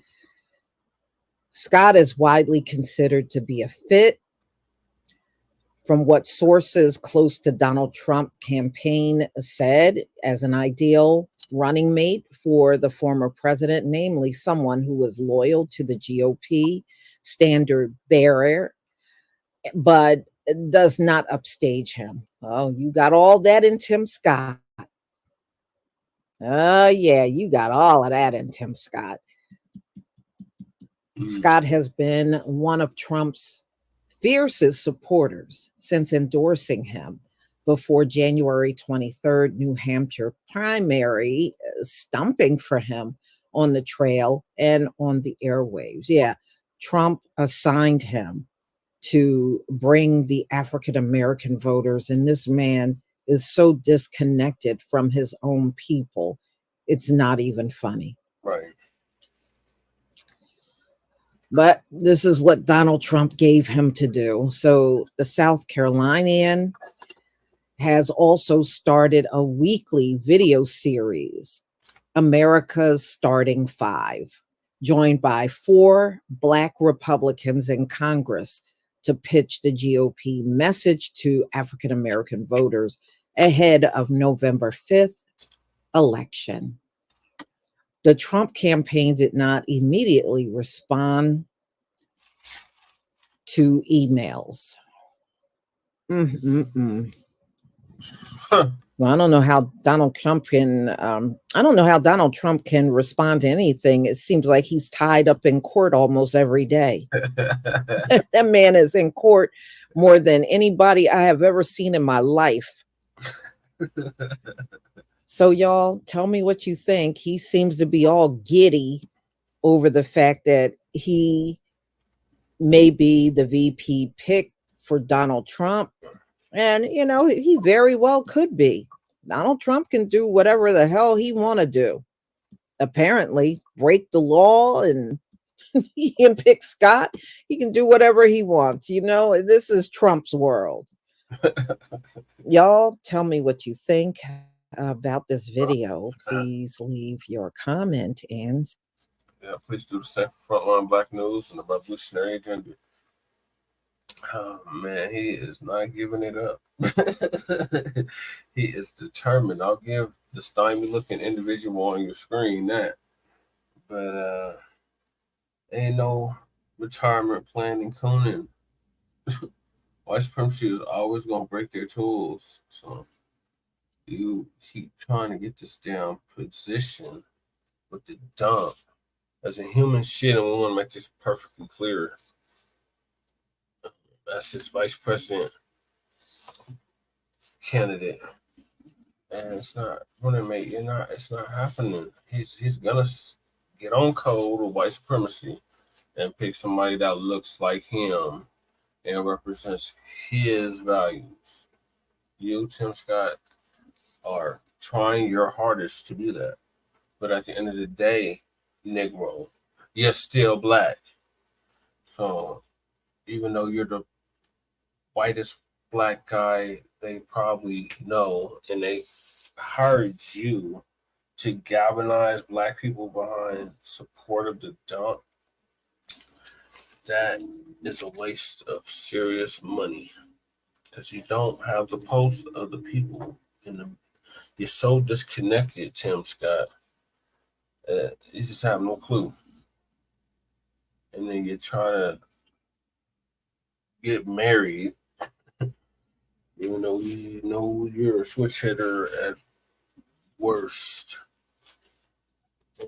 Speaker 8: Scott is widely considered to be a fit. From what sources close to Donald Trump campaign said, as an ideal running mate for the former president, namely someone who was loyal to the GOP standard bearer, but does not upstage him. Oh, you got all that in Tim Scott. Oh, yeah, you got all of that in Tim Scott. Scott has been one of Trump's fiercest supporters since endorsing him before January 23rd New Hampshire primary, stumping for him on the trail and on the airwaves. Yeah, Trump assigned him to bring the African American voters, and this man is so disconnected from his own people, it's not even funny.
Speaker 4: Right.
Speaker 8: But this is what Donald Trump gave him to do. So the South Carolinian has also started a weekly video series, America's Starting Five, joined by 4 Black Republicans in Congress to pitch the GOP message to African American voters ahead of November 5th election. The Trump campaign did not immediately respond to emails. Well, I don't know how Donald Trump can. I don't know how Donald Trump can respond to anything. It seems like he's tied up in court almost every day. That man is in court more than anybody I have ever seen in my life. So, y'all, tell me what you think. He seems to be all giddy over the fact that he may be the VP pick for Donald Trump. And, you know, he very well could be. Donald Trump can do whatever the hell he want to do. Apparently, break the law and he can pick Scott. He can do whatever he wants. You know, this is Trump's world. Y'all tell me what you think about this video. Please leave your comment and
Speaker 4: please do the same for Frontline Black News and the Revolutionary Agenda. Oh man, he is not giving it up. He is determined. I'll give the stymy looking individual on your screen that. But ain't no retirement plan in Coonan. White supremacy is always gonna break their tools. So you keep trying to get this damn position with the dump. As a human shit, and we want to make this perfectly clear. That's his vice president candidate. And it's not gonna make it's not happening. He's gonna get on code with white supremacy and pick somebody that looks like him and represents his values. You, Tim Scott, are trying your hardest to do that. But at the end of the day, Negro, you're still black. So even though you're the whitest black guy they probably know, and they hired you to galvanize black people behind support of the dump, that is a waste of serious money. because you don't have the pulse of the people. You're so disconnected, Tim Scott. You just have no clue. And then you try to get married, even though you know you're a switch hitter at worst.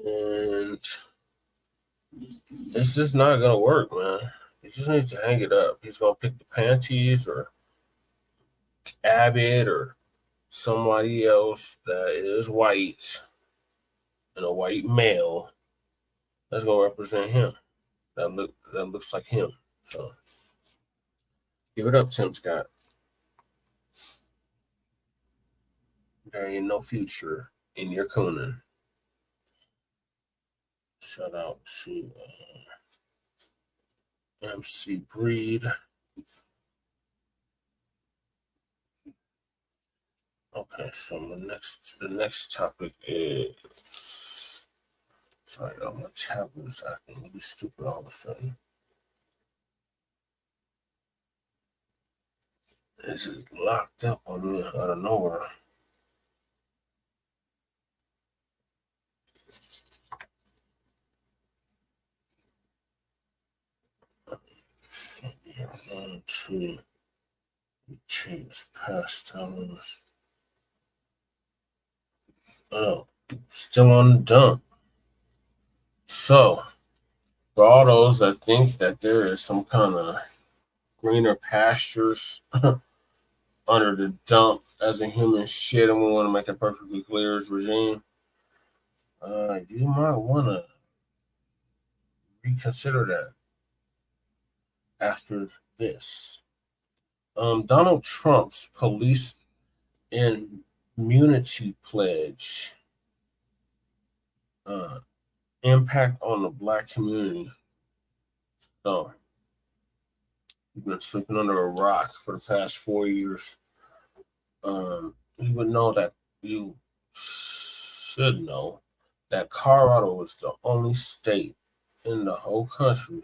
Speaker 4: And it's just not going to work, man. He just needs to hang it up. He's going to pick the panties or Abbott or somebody else that is white and a white male that's going to represent him. That looks like him. So give it up, Tim Scott. There ain't no future in your cooning. Shout out to MC Breed. Okay, so the next topic is, sorry, my tablet is acting really stupid all of a sudden. It's just locked up on me out of nowhere. So we're going to change pastimes. Oh, still on the dump. So, for all those that think that there is some kind of greener pastures under the dump as a human shit, and we want to make it perfectly clear as regime, you might want to reconsider that after this. Donald Trump's police immunity pledge impact on the Black community. So, you've been sleeping under a rock for the past 4 years. You would know that you should know that Colorado was the only state in the whole country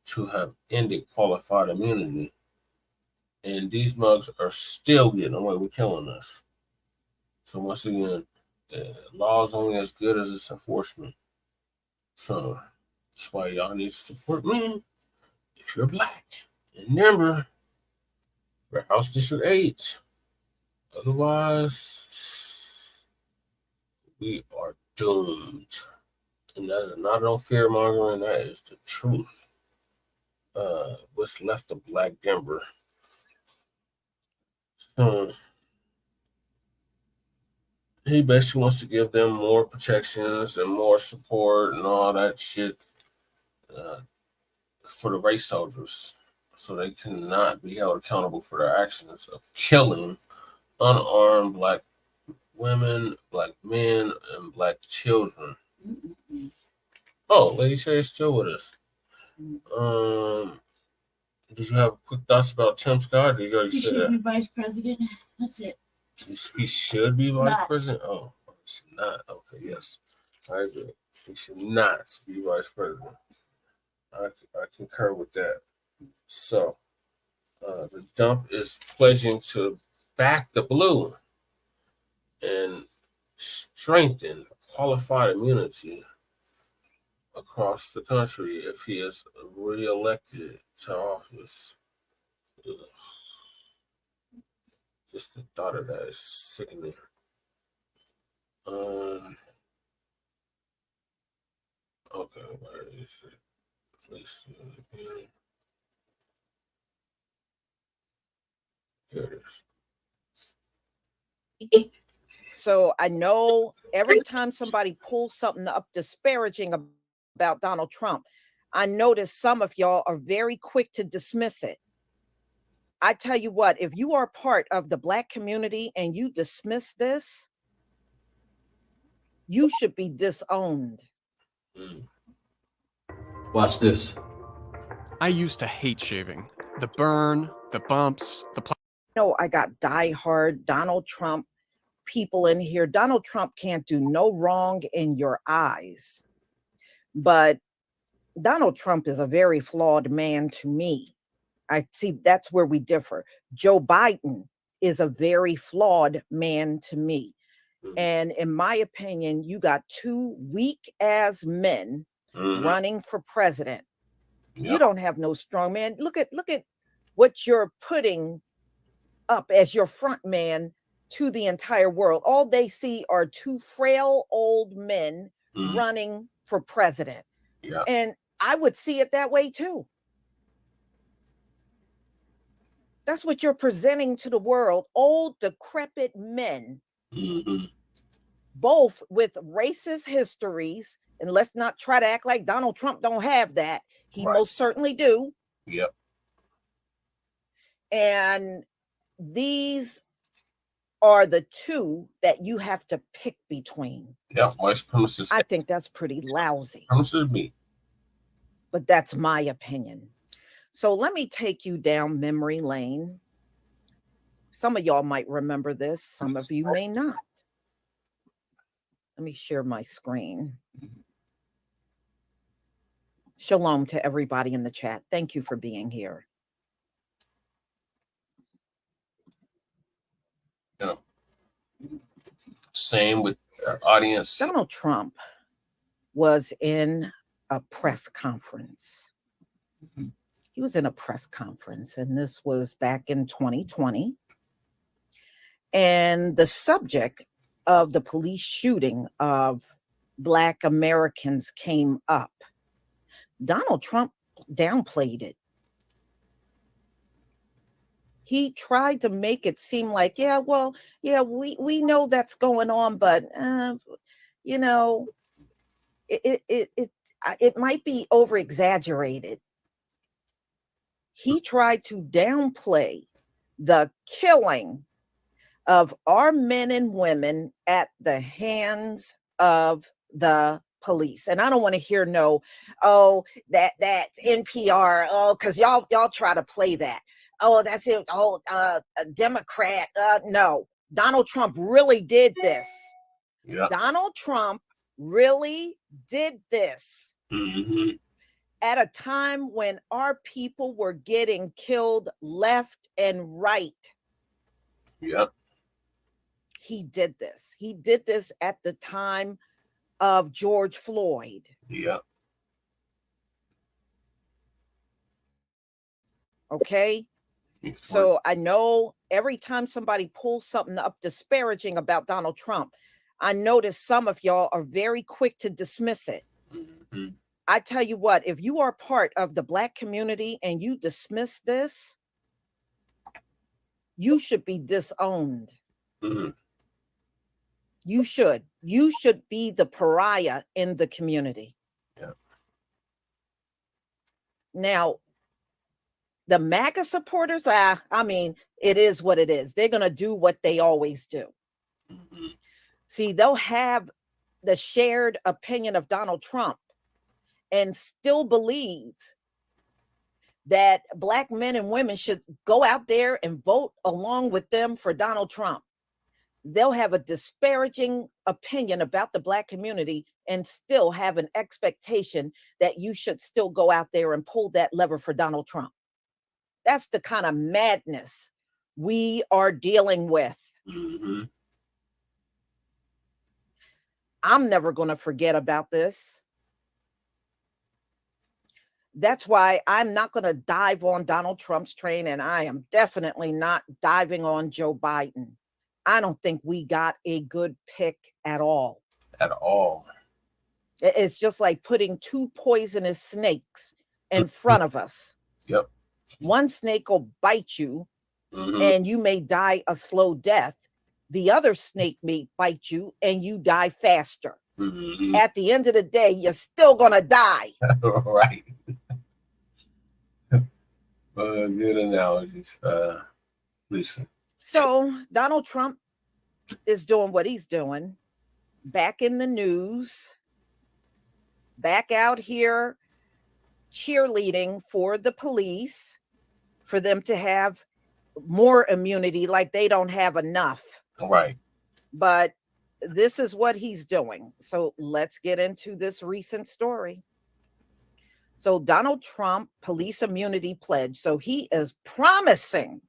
Speaker 4: to have ended qualified immunity. And these mugs are still getting away with killing us. So once again, law is only as good as its enforcement. So that's why y'all need to support me if you're Black. And remember, we're House District 8. Otherwise, we are doomed. And that is not no fear mongering, that is the truth. What's left of Black Denver. So he basically wants to give them more protections and more support and all that shit for the race soldiers, so they cannot be held accountable for their actions of killing unarmed Black women, Black men, and Black children. Oh, Lady Cherry is still with us. Did you have quick thoughts about Tim Scott? Did you already say that?
Speaker 7: He should be vice president. That's it.
Speaker 4: He should be vice president? Oh, he should not. Okay, yes. I agree. He should not be vice president. I concur with that. So, the dump is pledging to back the blue and strengthen qualified immunity across the country if he is reelected to office. Ugh. Just the thought of that is sickening. Okay, where is it? Please. Here it is.
Speaker 8: So I know every time somebody pulls something up disparaging about Donald Trump, I notice some of y'all are very quick to dismiss it. I tell you what, if you are part of the Black community and you dismiss this, you should be disowned.
Speaker 10: Watch this.
Speaker 11: I used to hate shaving. The burn, the bumps, the...
Speaker 8: No, I got diehard Donald Trump people in here. Donald Trump can't do no wrong in your eyes. But Donald Trump is a very flawed man to me. I see that's where we differ. Joe Biden is a very flawed man to me. And in my opinion, you got two weak ass men running for president. You don't have no strong man. Look at what you're putting up as your front man to the entire world. All they see are two frail old men running for president.
Speaker 4: Yeah.
Speaker 8: And I would see it that way too. That's what you're presenting to the world. Old, decrepit men, both with racist histories. And let's not try to act like Donald Trump don't have that. He most certainly do.
Speaker 4: Yep.
Speaker 8: And these are the two that you have to pick between.
Speaker 4: Yeah, white supremacists.
Speaker 8: I think that's pretty lousy.
Speaker 4: Supremacists me.
Speaker 8: But that's my opinion. So let me take you down memory lane. Some of y'all might remember this. Some of you may not. Let me share my screen. Shalom to everybody in the chat. Thank you for being here.
Speaker 4: Yeah. Same with our audience.
Speaker 8: Donald Trump was in a press conference. He was in a press conference, and this was back in 2020. And the subject of the police shooting of Black Americans came up. Donald Trump downplayed it. He tried to make it seem like, we know that's going on, but it might be over exaggerated. He tried to downplay the killing of our men and women at the hands of the police. And I don't want to hear that's NPR. Oh, because y'all try to play that. Oh, that's it. Oh, a Democrat. No, Donald Trump really did this.
Speaker 4: Yeah.
Speaker 8: Donald Trump really did this at a time when our people were getting killed left and right.
Speaker 4: Yep.
Speaker 8: He did this. He did this at the time of George Floyd.
Speaker 4: Yep.
Speaker 8: Okay. So I know every time somebody pulls something up disparaging about Donald Trump, I notice some of y'all are very quick to dismiss it. I tell you what, if you are part of the Black community and you dismiss this, you should be disowned. You should be the pariah in the community.
Speaker 4: Yeah.
Speaker 8: Now, the MAGA supporters, it is what it is. They're going to do what they always do. See, they'll have the shared opinion of Donald Trump and still believe that Black men and women should go out there and vote along with them for Donald Trump. They'll have a disparaging opinion about the Black community and still have an expectation that you should still go out there and pull that lever for Donald Trump. That's the kind of madness we are dealing with. I'm never going to forget about this. That's why I'm not going to dive on Donald Trump's train, and I am definitely not diving on Joe Biden. I don't think we got a good pick at all.
Speaker 4: At all.
Speaker 8: It's just like putting two poisonous snakes in front of us.
Speaker 4: Yep.
Speaker 8: One snake will bite you and you may die a slow death. The other snake may bite you and you die faster. At the end of the day, you're still going to die.
Speaker 4: Right. Good analogies, Lisa.
Speaker 8: So Donald Trump is doing what he's doing. Back in the news. Back out here cheerleading for the police, for them to have more immunity, like they don't have enough.
Speaker 4: Right.
Speaker 8: But this is what he's doing. So let's get into this recent story. So Donald Trump, police immunity pledge. So he is promising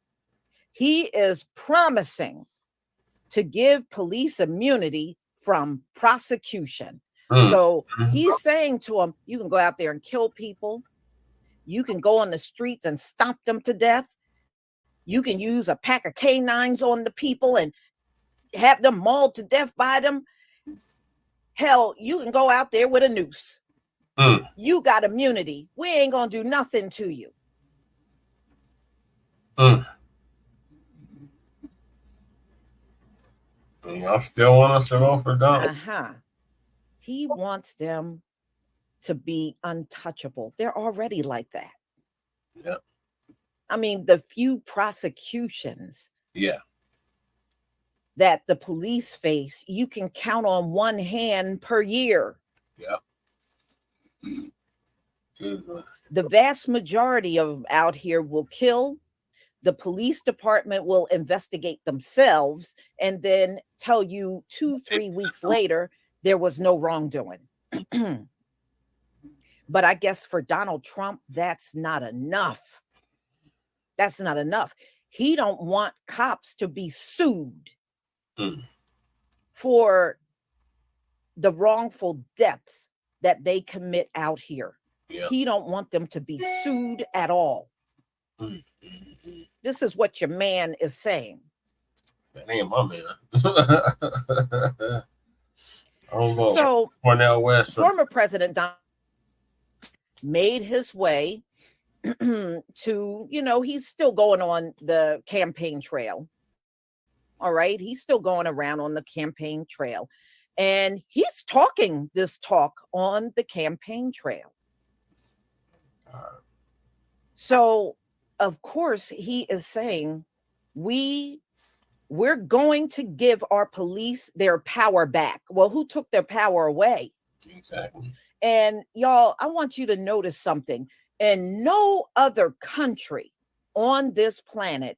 Speaker 8: to give police immunity from prosecution. So he's saying to them, you can go out there and kill people. You can go on the streets and stomp them to death. You can use a pack of canines on the people and have them mauled to death by them. Hell, you can go out there with a noose. You got immunity. We ain't gonna do nothing to you.
Speaker 4: Y'all still want us to vote for Donald?
Speaker 8: He wants them to be untouchable. They're already like that.
Speaker 4: Yeah.
Speaker 8: I mean, the few prosecutions that the police face, you can count on one hand per year.
Speaker 4: Yeah.
Speaker 8: The vast majority of out here will kill. The police department will investigate themselves and then tell you 2-3 weeks later there was no wrongdoing. But I guess for Donald Trump, that's not enough. That's not enough. He don't want cops to be sued for the wrongful deaths that they commit out here. He don't want them to be sued at all. This is what your man is saying.
Speaker 4: That ain't my man.
Speaker 8: So
Speaker 4: Cornel West,
Speaker 8: former President Donald made his way to, he's still going on the campaign trail. All right. He's still going around on the campaign trail. And he's talking this talk on the campaign trail. So, of course, he is saying we're going to give our police their power back. Well, who took their power away?
Speaker 4: Exactly.
Speaker 8: And y'all, I want you to notice something. In no other country on this planet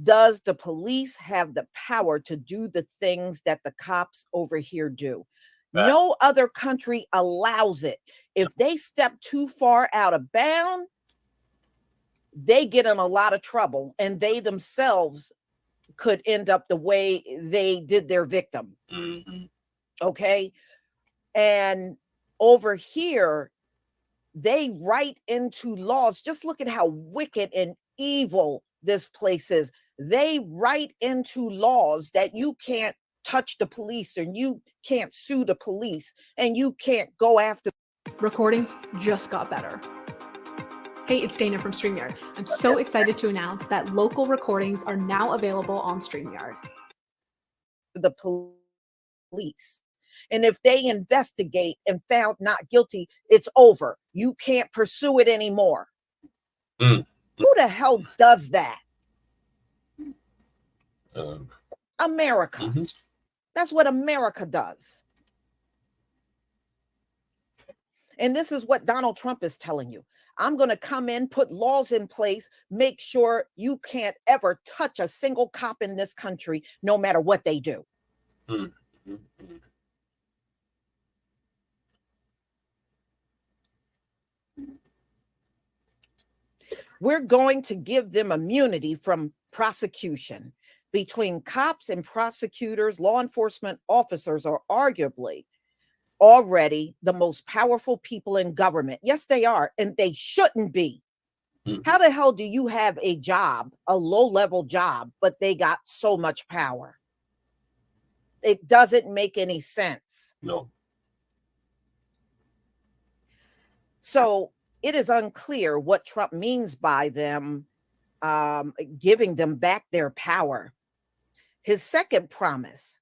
Speaker 8: does the police have the power to do the things that the cops over here do. No other country allows it. If they step too far out of bounds, they get in a lot of trouble, and they themselves could end up the way they did their victim. Okay. And over here, they write into laws. Just look at how wicked and evil this place is. They write into laws that you can't touch the police, and you can't sue the police, and you can't go after.
Speaker 10: Recordings just got better. Hey, it's Dana from StreamYard. I'm so excited to announce that local recordings are now available on StreamYard.
Speaker 8: The police. And if they investigate and found not guilty, it's over. You can't pursue it anymore. Who the hell does that? America. That's what America does. And this is what Donald Trump is telling you. I'm going to come in, put laws in place, make sure you can't ever touch a single cop in this country, no matter what they do. We're going to give them immunity from prosecution. Between cops and prosecutors, law enforcement officers are arguably already the most powerful people in government. Yes, they are, and they shouldn't be. How the hell do you have a job, a low-level job, but they got so much power? It doesn't make any sense.
Speaker 4: No.
Speaker 8: So it is unclear what Trump means by them giving them back their power. His second promise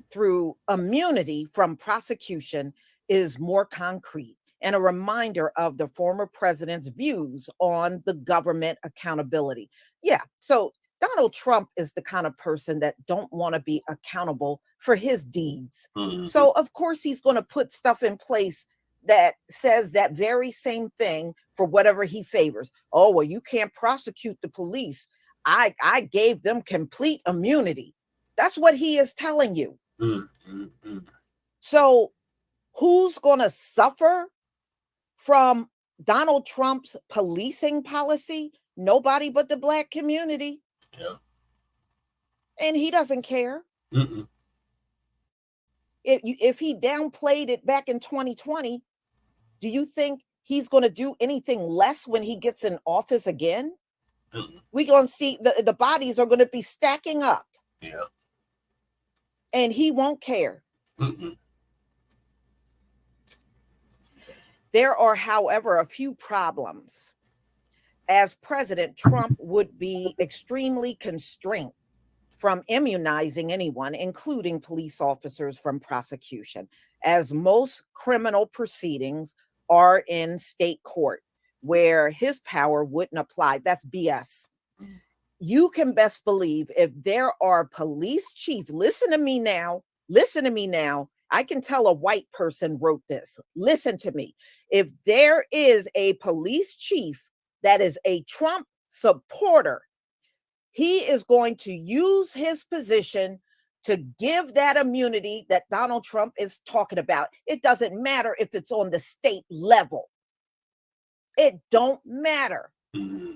Speaker 8: through immunity from prosecution is more concrete and a reminder of the former president's views on the government accountability. Yeah, so Donald Trump is the kind of person that don't want to be accountable for his deeds. So of course he's going to put stuff in place that says that very same thing for whatever he favors. Oh, well, you can't prosecute the police. I gave them complete immunity. That's what he is telling you. So who's going to suffer from Donald Trump's policing policy, nobody but the Black community.
Speaker 4: Yeah.
Speaker 8: And he doesn't care.
Speaker 4: Mm-mm.
Speaker 8: If he downplayed it back in 2020, do you think he's going to do anything less when he gets in office again?
Speaker 4: Mm-mm.
Speaker 8: We're going to see the bodies are going to be stacking up.
Speaker 4: Yeah.
Speaker 8: And he won't care.
Speaker 4: Mm-mm.
Speaker 8: There are, however, a few problems. As president, Trump would be extremely constrained from immunizing anyone, including police officers, from prosecution, as most criminal proceedings are in state court, where his power wouldn't apply. That's BS. You can best believe if there are police chief, listen to me now. I can tell a white person wrote this. Listen to me. If there is a police chief that is a Trump supporter, he is going to use his position to give that immunity that Donald Trump is talking about. It doesn't matter if it's on the state level. It don't matter.
Speaker 4: Mm-hmm.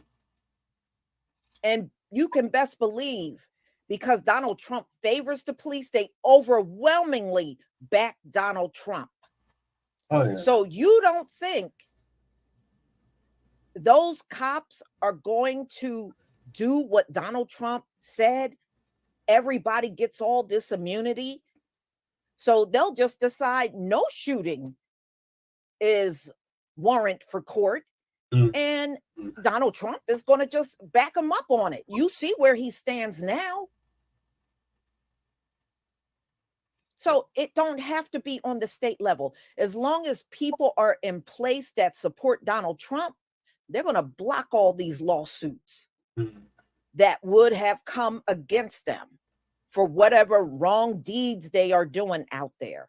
Speaker 8: And you can best believe, because Donald Trump favors the police, they overwhelmingly back Donald Trump.
Speaker 4: Oh, yeah.
Speaker 8: So you don't think those cops are going to do what Donald Trump said? Everybody gets all this immunity. So they'll just decide no shooting is warrant for court. And Donald Trump is going to just back him up on it. You see where he stands now. So it don't have to be on the state level. As long as people are in place that support Donald Trump, they're going to block all these lawsuits that would have come against them for whatever wrong deeds they are doing out there.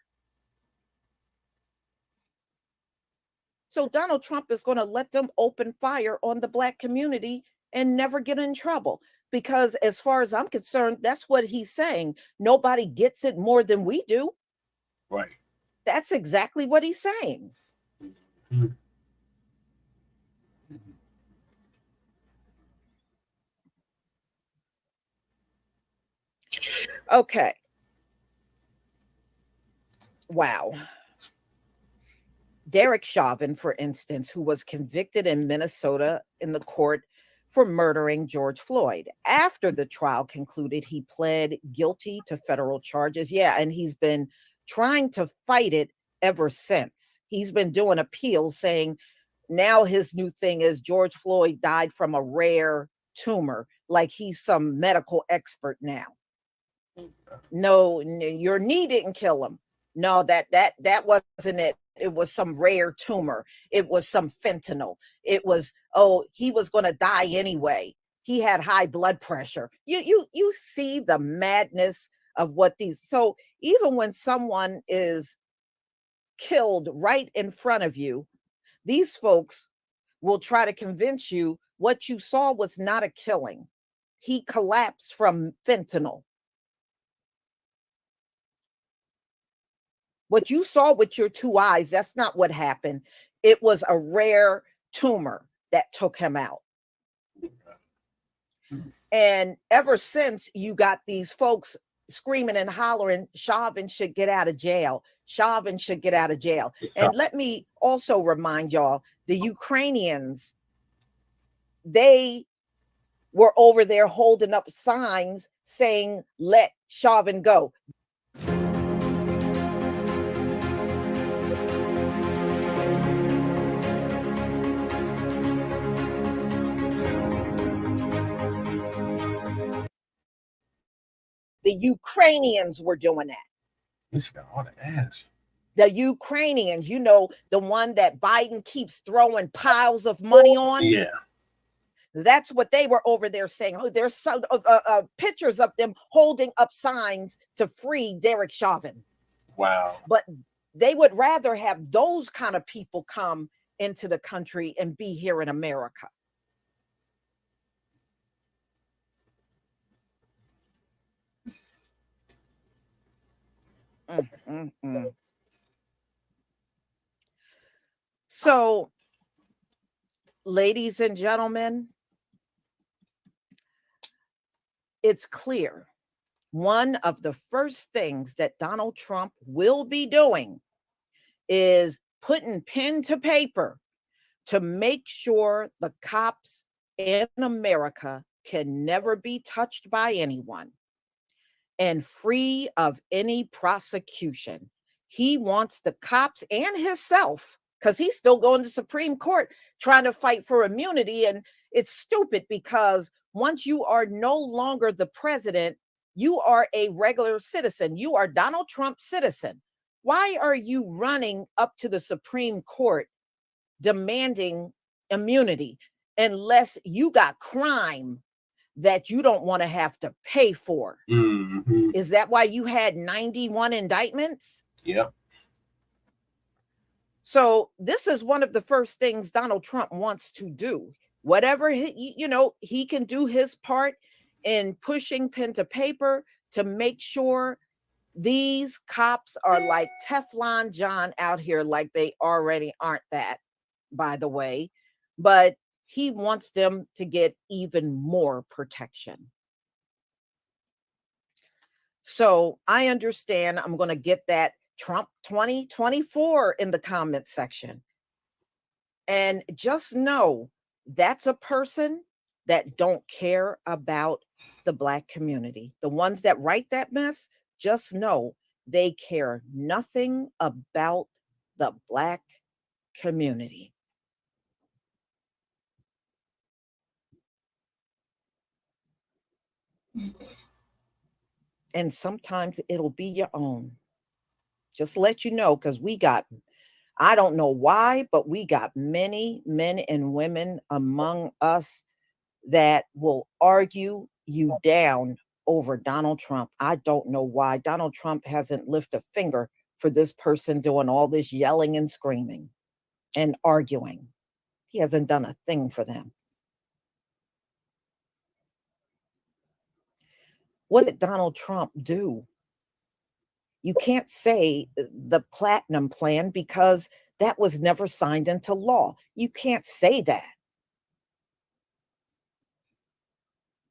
Speaker 8: So Donald Trump is going to let them open fire on the Black community and never get in trouble. Because as far as I'm concerned, that's what he's saying. Nobody gets it more than we do.
Speaker 4: Right.
Speaker 8: That's exactly what he's saying.
Speaker 4: Mm-hmm.
Speaker 8: Okay. Wow. Derek Chauvin, for instance, who was convicted in Minnesota in the court for murdering George Floyd. After the trial concluded, he pled guilty to federal charges. Yeah, and he's been trying to fight it ever since. He's been doing appeals saying now his new thing is George Floyd died from a rare tumor, like he's some medical expert now. No, your knee didn't kill him. No, that wasn't it. It was some rare tumor. It was some fentanyl. It was, he was going to die anyway. He had high blood pressure. You see the madness of what these. So even when someone is killed right in front of you, these folks will try to convince you what you saw was not a killing. He collapsed from fentanyl. What you saw with your two eyes, that's not what happened. It was a rare tumor that took him out. And ever since, you got these folks screaming and hollering, Chauvin should get out of jail. Chauvin should get out of jail. And let me also remind y'all, the Ukrainians, they were over there holding up signs saying, let Chauvin go. The Ukrainians were doing that.
Speaker 4: This got all the ass.
Speaker 8: The Ukrainians, the one that Biden keeps throwing piles of money on.
Speaker 4: Yeah.
Speaker 8: That's what they were over there saying. Oh, there's some pictures of them holding up signs to free Derek Chauvin.
Speaker 4: Wow.
Speaker 8: But they would rather have those kind of people come into the country and be here in America. So ladies and gentlemen, it's clear. One of the first things that Donald Trump will be doing is putting pen to paper to make sure the cops in America can never be touched by anyone and free of any prosecution. He wants the cops and himself, because he's still going to Supreme Court trying to fight for immunity. And it's stupid because once you are no longer the president, you are a regular citizen. You are Donald Trump's citizen. Why are you running up to the Supreme Court demanding immunity unless you got crime that you don't want to have to pay for?
Speaker 4: Mm-hmm.
Speaker 8: Is that why you had 91 indictments?
Speaker 4: Yep.
Speaker 8: So this is one of the first things Donald Trump wants to do. Whatever he can do his part in pushing pen to paper to make sure these cops are like Teflon John out here, like they already aren't that, by the way. But he wants them to get even more protection. So I understand. I'm going to get that Trump 2024 in the comment section. And just know that's a person that don't care about the Black community. The ones that write that mess, just know they care nothing about the Black community. And sometimes it'll be your own. Just let you know, because I don't know why, but we got many men and women among us that will argue you down over Donald Trump. I don't know why. Donald Trump hasn't lifted a finger for this person doing all this yelling and screaming and arguing. He hasn't done a thing for them. What did Donald Trump do? You can't say the Platinum Plan because that was never signed into law. You can't say that.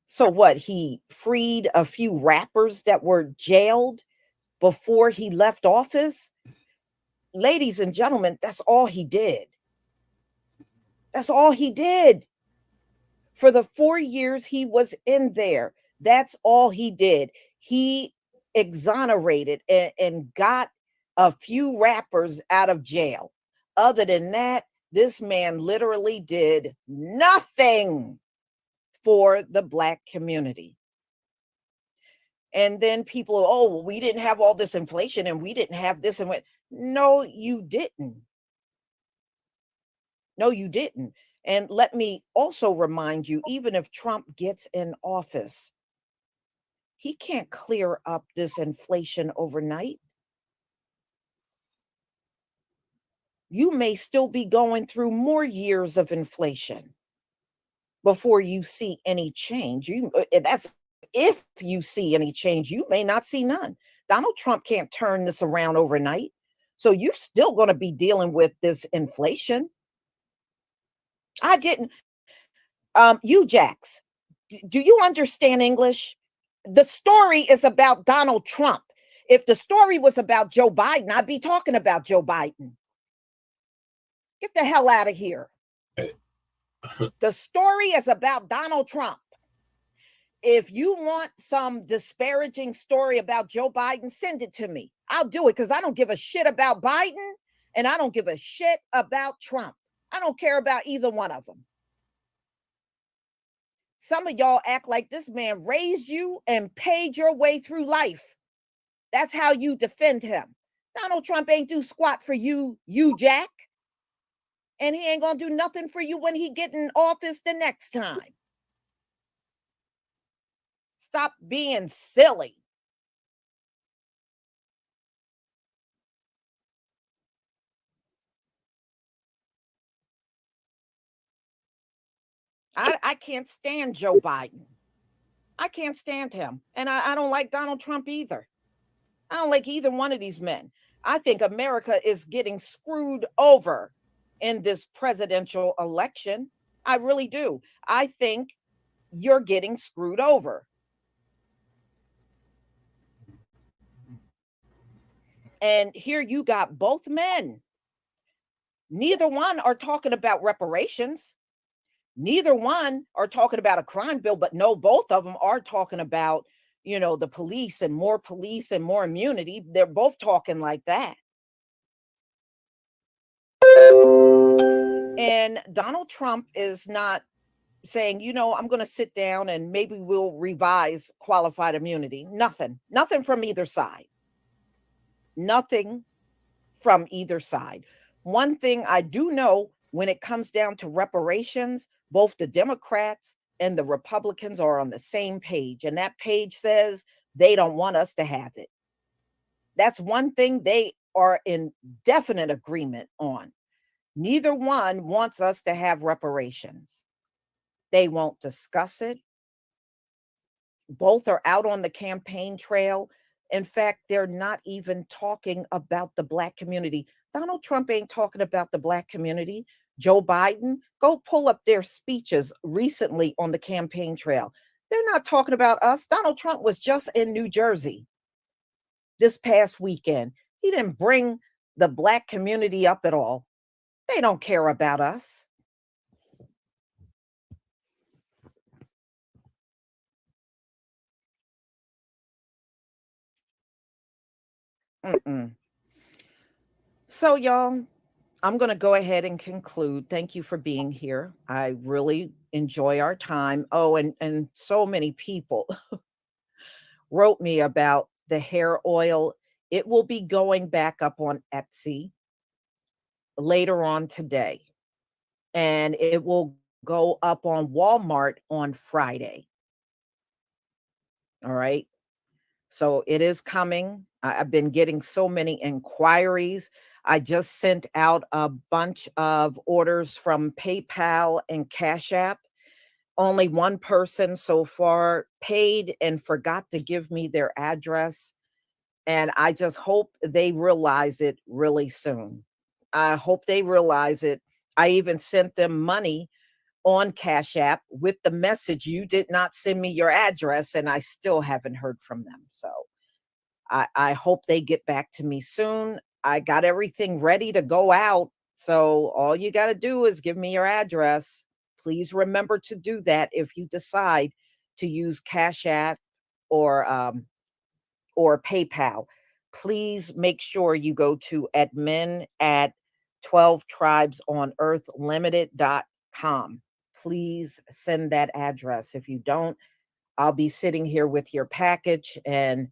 Speaker 8: So what? He freed a few rappers that were jailed before he left office? Ladies and gentlemen, that's all he did. That's all he did. For the 4 years he was in there, that's all he did. He exonerated and got a few rappers out of jail. Other than that, this man literally did nothing for the Black community. And then people, oh, well, we didn't have all this inflation and we didn't have this and what. No, you didn't. No, you didn't. And let me also remind you, even if Trump gets in office, he can't clear up this inflation overnight. You may still be going through more years of inflation before you see any change. That's if you see any change. You may not see none. Donald Trump can't turn this around overnight. So you're still going to be dealing with this inflation. I didn't. You Jax, do you understand English? The story is about Donald Trump. If the story was about Joe Biden, I'd be talking about Joe Biden. Get the hell out of here. The story is about Donald Trump. If you want some disparaging story about Joe Biden, send it to me. I'll do it because I don't give a shit about Biden and I don't give a shit about Trump. I don't care about either one of them. Some of y'all act like this man raised you and paid your way through life. That's how you defend him. Donald Trump ain't do squat for you, Jack. And he ain't gonna do nothing for you when he get in office the next time. Stop being silly. I can't stand Joe Biden. I can't stand him. And I don't like Donald Trump either. I don't like either one of these men. I think America is getting screwed over in this presidential election. I really do. I think you're getting screwed over. And here you got both men. Neither one are talking about reparations. Neither one are talking about a crime bill, but no, both of them are talking about, the police and more immunity. They're both talking like that. And Donald Trump is not saying, I'm going to sit down and maybe we'll revise qualified immunity. Nothing from either side. Nothing from either side. One thing I do know, when it comes down to reparations, both the Democrats and the Republicans are on the same page. And that page says they don't want us to have it. That's one thing they are in definite agreement on. Neither one wants us to have reparations. They won't discuss it. Both are out on the campaign trail. In fact, they're not even talking about the Black community. Donald Trump ain't talking about the Black community. Joe Biden, go pull up their speeches recently on the campaign trail. They're not talking about us. Donald Trump was just in New Jersey this past weekend. He didn't bring the Black community up at all. They don't care about us. So, y'all, I'm going to go ahead and conclude. Thank you for being here. I really enjoy our time. Oh, and so many people wrote me about the hair oil. It will be going back up on Etsy later on today, and it will go up on Walmart on Friday. All right. So it is coming. I've been getting so many inquiries. I just sent out a bunch of orders from PayPal and Cash App. Only one person so far paid and forgot to give me their address. And I just hope they realize it really soon. I hope they realize it. I even sent them money on Cash App with the message, you did not send me your address, and I still haven't heard from them. So I hope they get back to me soon. I got everything ready to go out. So all you got to do is give me your address. Please remember to do that if you decide to use Cash App or PayPal. Please make sure you go to admin@12tribesonearthlimited.com. Please send that address. If you don't, I'll be sitting here with your package and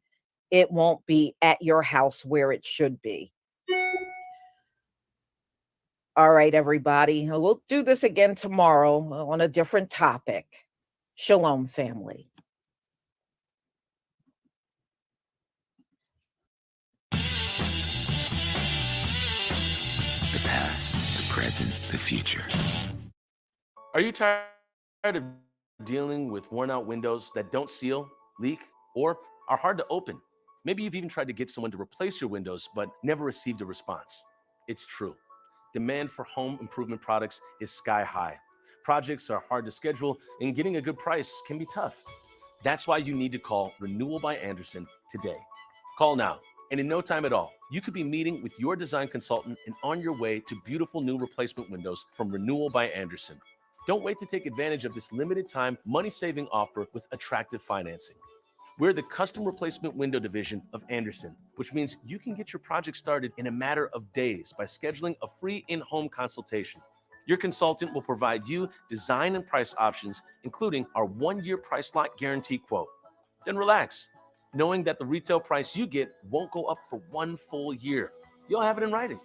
Speaker 8: it won't be at your house where it should be. All right, everybody. We'll do this again tomorrow on a different topic. Shalom, family.
Speaker 12: The past, the present, the future.
Speaker 13: Are you tired of dealing with worn out windows that don't seal, leak, or are hard to open? Maybe you've even tried to get someone to replace your windows, but never received a response. It's true. Demand for home improvement products is sky high. Projects are hard to schedule, and getting a good price can be tough. That's why you need to call Renewal by Andersen today. Call now, and in no time at all, you could be meeting with your design consultant and on your way to beautiful new replacement windows from Renewal by Andersen. Don't wait to take advantage of this limited time money-saving offer with attractive financing. We're the custom replacement window division of Andersen, which means you can get your project started in a matter of days by scheduling a free in-home consultation. Your consultant will provide you design and price options, including our 1-year price lock guarantee quote. Then relax, knowing that the retail price you get won't go up for 1 full year. You'll have it in writing.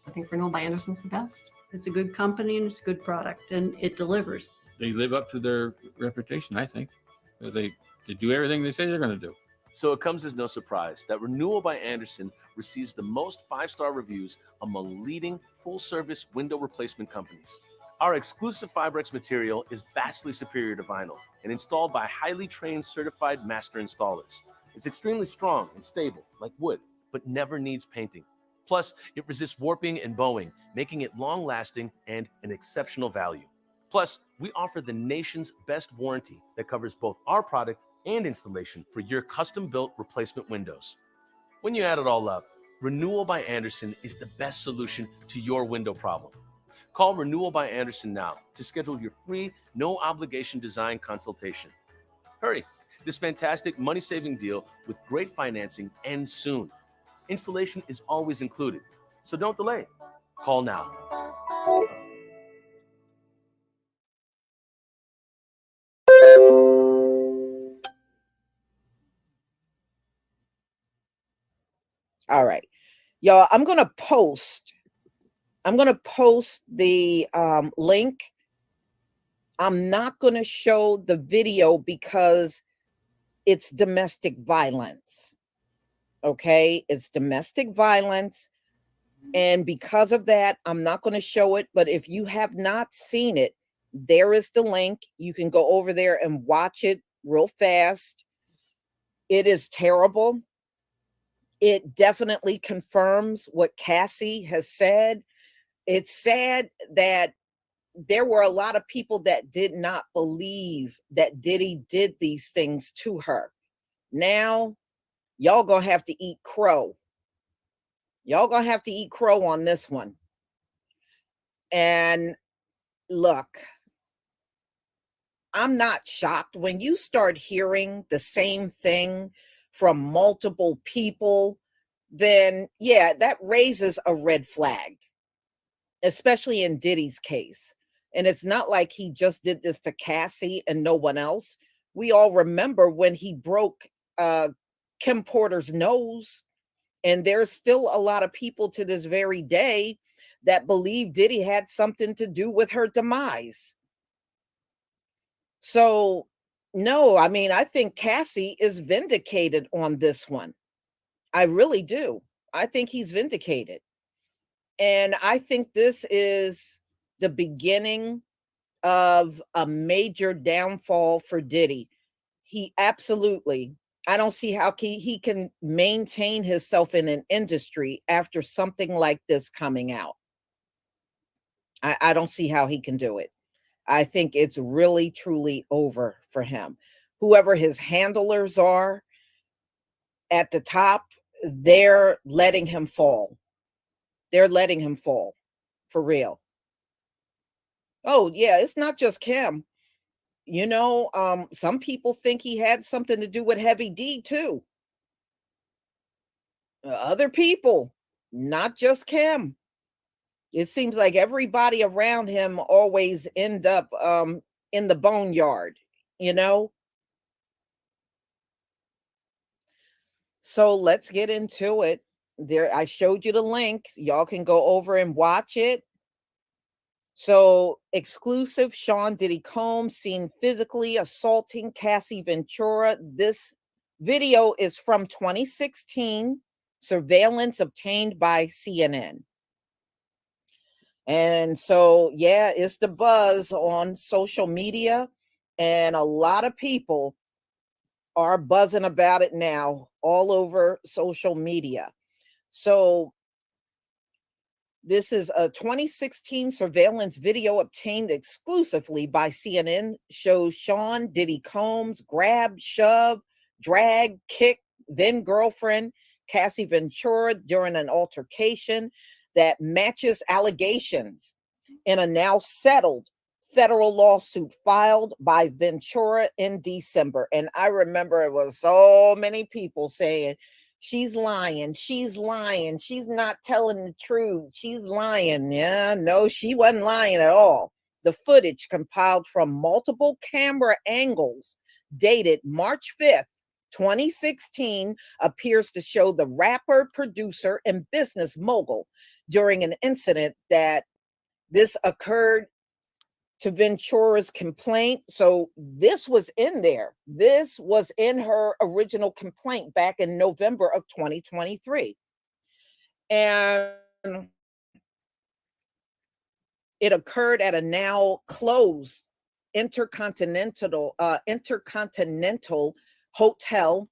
Speaker 14: I think Renewal by Andersen's the best.
Speaker 15: It's a good company and it's a good product and it delivers.
Speaker 16: They live up to their reputation, I think, because they do everything they say they're going to do.
Speaker 13: So it comes as no surprise that Renewal by Andersen receives the most 5-star reviews among leading full-service window replacement companies. Our exclusive Fibrex material is vastly superior to vinyl and installed by highly trained certified master installers. It's extremely strong and stable, like wood, but never needs painting. Plus, it resists warping and bowing, making it long-lasting and an exceptional value. Plus, we offer the nation's best warranty that covers both our product and installation for your custom-built replacement windows. When you add it all up, Renewal by Andersen is the best solution to your window problem. Call Renewal by Andersen now to schedule your free, no-obligation design consultation. Hurry! This fantastic money-saving deal with great financing ends soon. Installation is always included, so don't delay. Call now.
Speaker 8: All right, y'all, I'm going to post the link. I'm not going to show the video because it's domestic violence. Okay, it's domestic violence. And because of that, I'm not going to show it. But if you have not seen it, there is the link. You can go over there and watch it real fast. It is terrible. It definitely confirms what Cassie has said. It's sad that there were a lot of people that did not believe that Diddy did these things to her. Now, y'all gonna have to eat crow. Y'all gonna have to eat crow on this one. And look, I'm not shocked when you start hearing the same thing from multiple people, then yeah, that raises a red flag, especially in Diddy's case. And it's not like he just did this to Cassie and no one else. We all remember when he broke Kim Porter's nose, and there's still a lot of people to this very day that believe Diddy had something to do with her demise. So, no, I mean, I think Cassie is vindicated on this one. I really do. I think he's vindicated. And I think this is the beginning of a major downfall for Diddy. He absolutely, I don't see how he can maintain himself in an industry after something like this coming out. I don't see how he can do it. I think it's really, truly over for him. Whoever his handlers are at the top, they're letting him fall. They're letting him fall for real. Oh, yeah, it's not just Kim. You know, some people think he had something to do with Heavy D too. Other people, not just Kim. It seems like everybody around him always end up in the boneyard, you know? So let's get into it. There, I showed you the link. Y'all can go over and watch it. So, exclusive, Sean Diddy Combs seen physically assaulting Cassie Ventura. This video is from 2016, surveillance obtained by CNN. And so, yeah, it's the buzz on social media, and a lot of people are buzzing about it now all over social media. So, this is a 2016 surveillance video obtained exclusively by CNN, shows Sean Diddy Combs grab, shove, drag, kick, then girlfriend Cassie Ventura during an altercation that matches allegations in a now settled federal lawsuit filed by Ventura in December. And I remember it was so many people saying, she's lying. She's lying. She's not telling the truth. She's lying. Yeah, no, she wasn't lying at all. The footage compiled from multiple camera angles dated March 5th, 2016 appears to show the rapper, producer, and business mogul during an incident that this occurred to Ventura's complaint. So this was in there. This was in her original complaint back in November of 2023. And it occurred at a now closed intercontinental hotel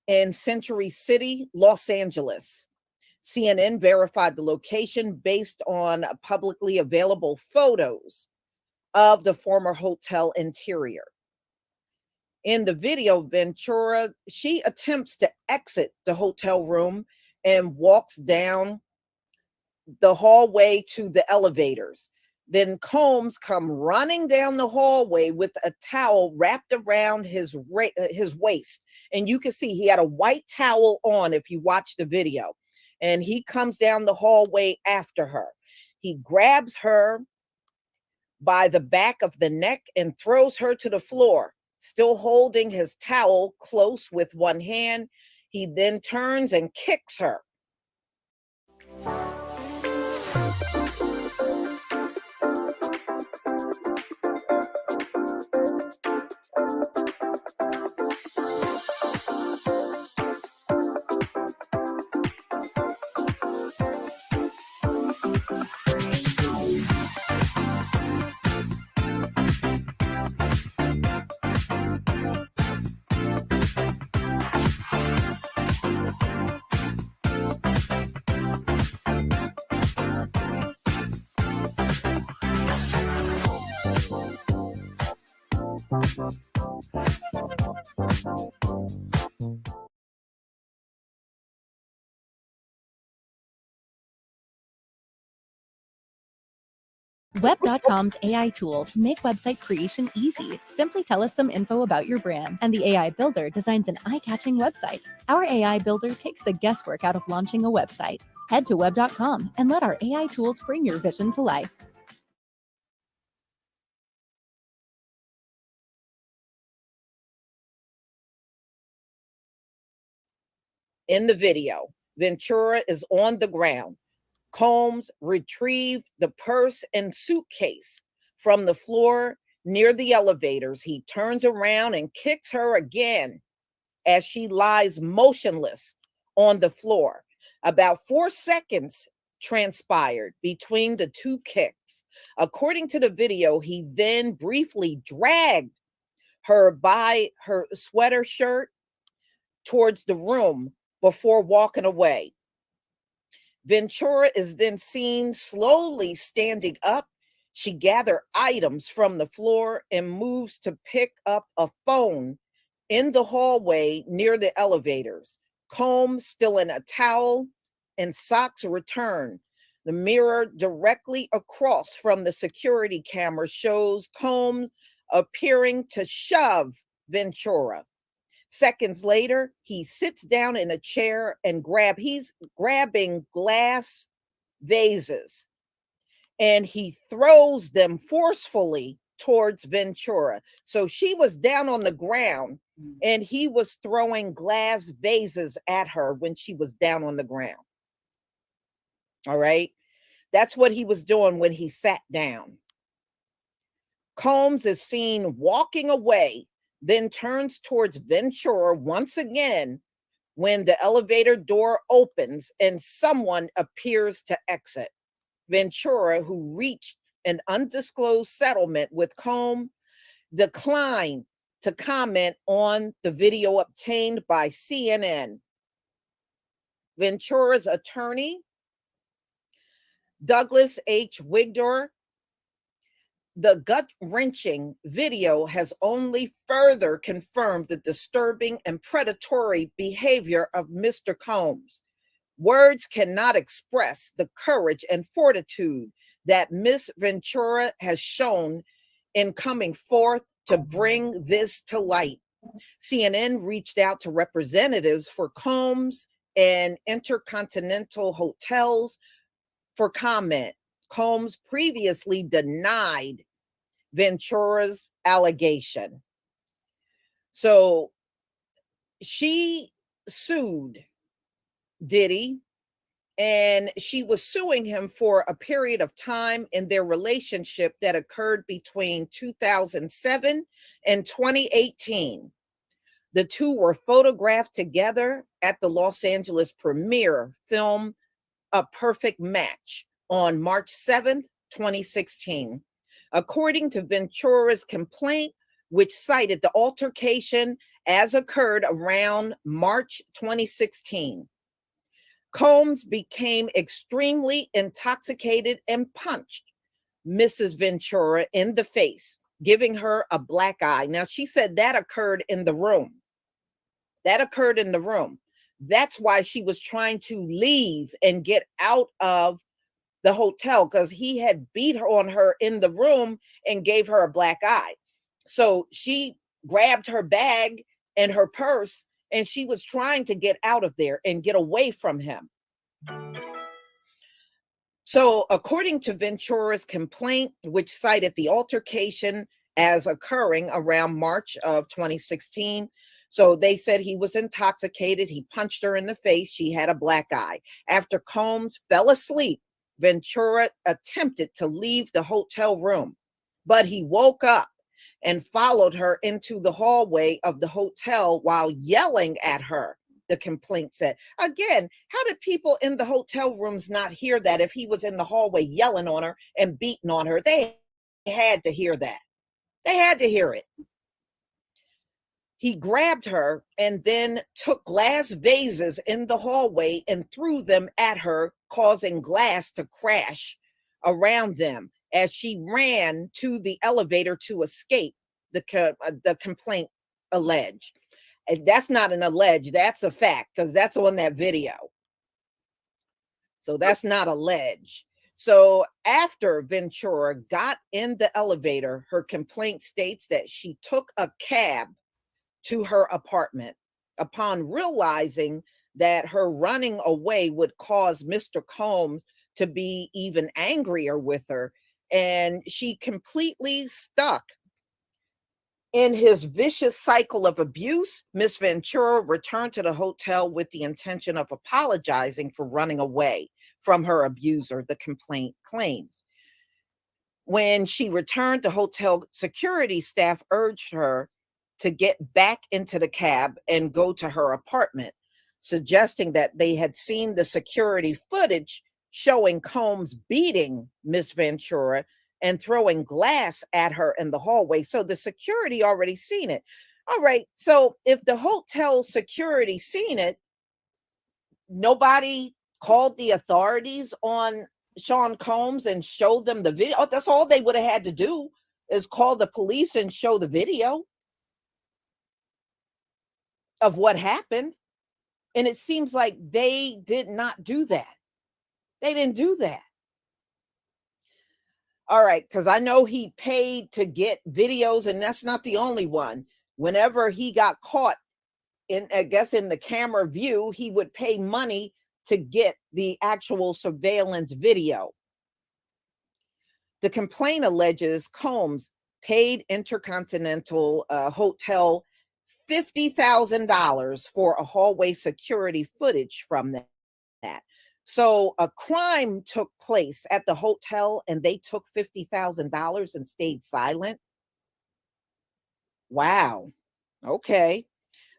Speaker 8: in Century City, Los Angeles. CNN verified the location based on publicly available photos. of the former hotel interior. In the video, Ventura, she attempts to exit the hotel room and walks down the hallway to the elevators. Then Combs come running down the hallway with a towel wrapped around his waist. And you can see he had a white towel on if you watch the video. And he comes down the hallway after her. He grabs her by the back of the neck and throws her to the floor, still holding his towel close with one hand. He then turns and kicks her.
Speaker 17: Web.com's AI tools make website creation easy. Simply tell us some info about your brand, and the AI Builder designs an eye-catching website. Our AI Builder takes the guesswork out of launching a website. Head to Web.com and let our AI tools bring your vision to life.
Speaker 8: In the video, Ventura is on the ground. Combs retrieved the purse and suitcase from the floor near the elevators. He turns around and kicks her again as she lies motionless on the floor. About 4 seconds transpired between the two kicks. According to the video, he then briefly dragged her by her sweater shirt towards the room before walking away. Ventura is then seen slowly standing up. She gathers items from the floor and moves to pick up a phone in the hallway near the elevators. Combs, still in a towel and socks, return. The mirror directly across from the security camera shows Combs appearing to shove Ventura. Seconds later, he sits down in a chair and he's grabbing glass vases, and he throws them forcefully towards Ventura. So she was down on the ground and he was throwing glass vases at her when she was down on the ground. All right. That's what he was doing when he sat down. Combs is seen walking away, then turns towards Ventura once again when the elevator door opens and someone appears to exit. Ventura, who reached an undisclosed settlement with Combs, declined to comment on the video obtained by CNN. Ventura's attorney, Douglas H. Wigdor, the gut-wrenching video has only further confirmed the disturbing and predatory behavior of Mr. Combs. Words cannot express the courage and fortitude that Miss Ventura has shown in coming forth to bring this to light. CNN reached out to representatives for Combs and Intercontinental Hotels for comment. Combs previously denied Ventura's allegation. So she sued Diddy, and she was suing him for a period of time in their relationship that occurred between 2007 and 2018. The two were photographed together at the Los Angeles premiere film A Perfect Match on March 7th, 2016. According to Ventura's complaint, which cited the altercation as occurred around March 2016, Combs became extremely intoxicated and punched Mrs. Ventura in the face, giving her a black eye. Now, she said that occurred in the room. That occurred in the room. That's why she was trying to leave and get out of the hotel, because he had beat her on her in the room and gave her a black eye. So she grabbed her bag and her purse, and she was trying to get out of there and get away from him. So according to Ventura's complaint, which cited the altercation as occurring around March of 2016, so they said he was intoxicated. He punched her in the face. She had a black eye. After Combs fell asleep, Ventura attempted to leave the hotel room, but he woke up and followed her into the hallway of the hotel while yelling at her, the complaint said. Again, how did people in the hotel rooms not hear that if he was in the hallway yelling on her and beating on her? They had to hear that. They had to hear it. He grabbed her and then took glass vases in the hallway and threw them at her, causing glass to crash around them as she ran to the elevator to escape, the complaint alleged. And that's not an alleged, that's a fact, because that's on that video. So that's not alleged. So after Ventura got in the elevator, her complaint states that she took a cab to her apartment. Upon realizing that her running away would cause Mr. Combs to be even angrier with her, and she completely stuck in his vicious cycle of abuse, Miss Ventura returned to the hotel with the intention of apologizing for running away from her abuser, the complaint claims. When she returned, the hotel security staff urged her to get back into the cab and go to her apartment, suggesting that they had seen the security footage showing Combs beating Miss Ventura and throwing glass at her in the hallway. So the security already seen it. All right. So if the hotel security seen it, nobody called the authorities on Sean Combs and showed them the video. Oh, that's all they would have had to do, is call the police and show the video of what happened. And it seems like they did not do that. They didn't do that. All right, because I know he paid to get videos, and that's not the only one. Whenever he got caught in, I guess, in the camera view, he would pay money to get the actual surveillance video. The complaint alleges Combs paid Intercontinental Hotel $50,000 for a hallway security footage from that. So a crime took place at the hotel and they took $50,000 and stayed silent. Wow. Okay.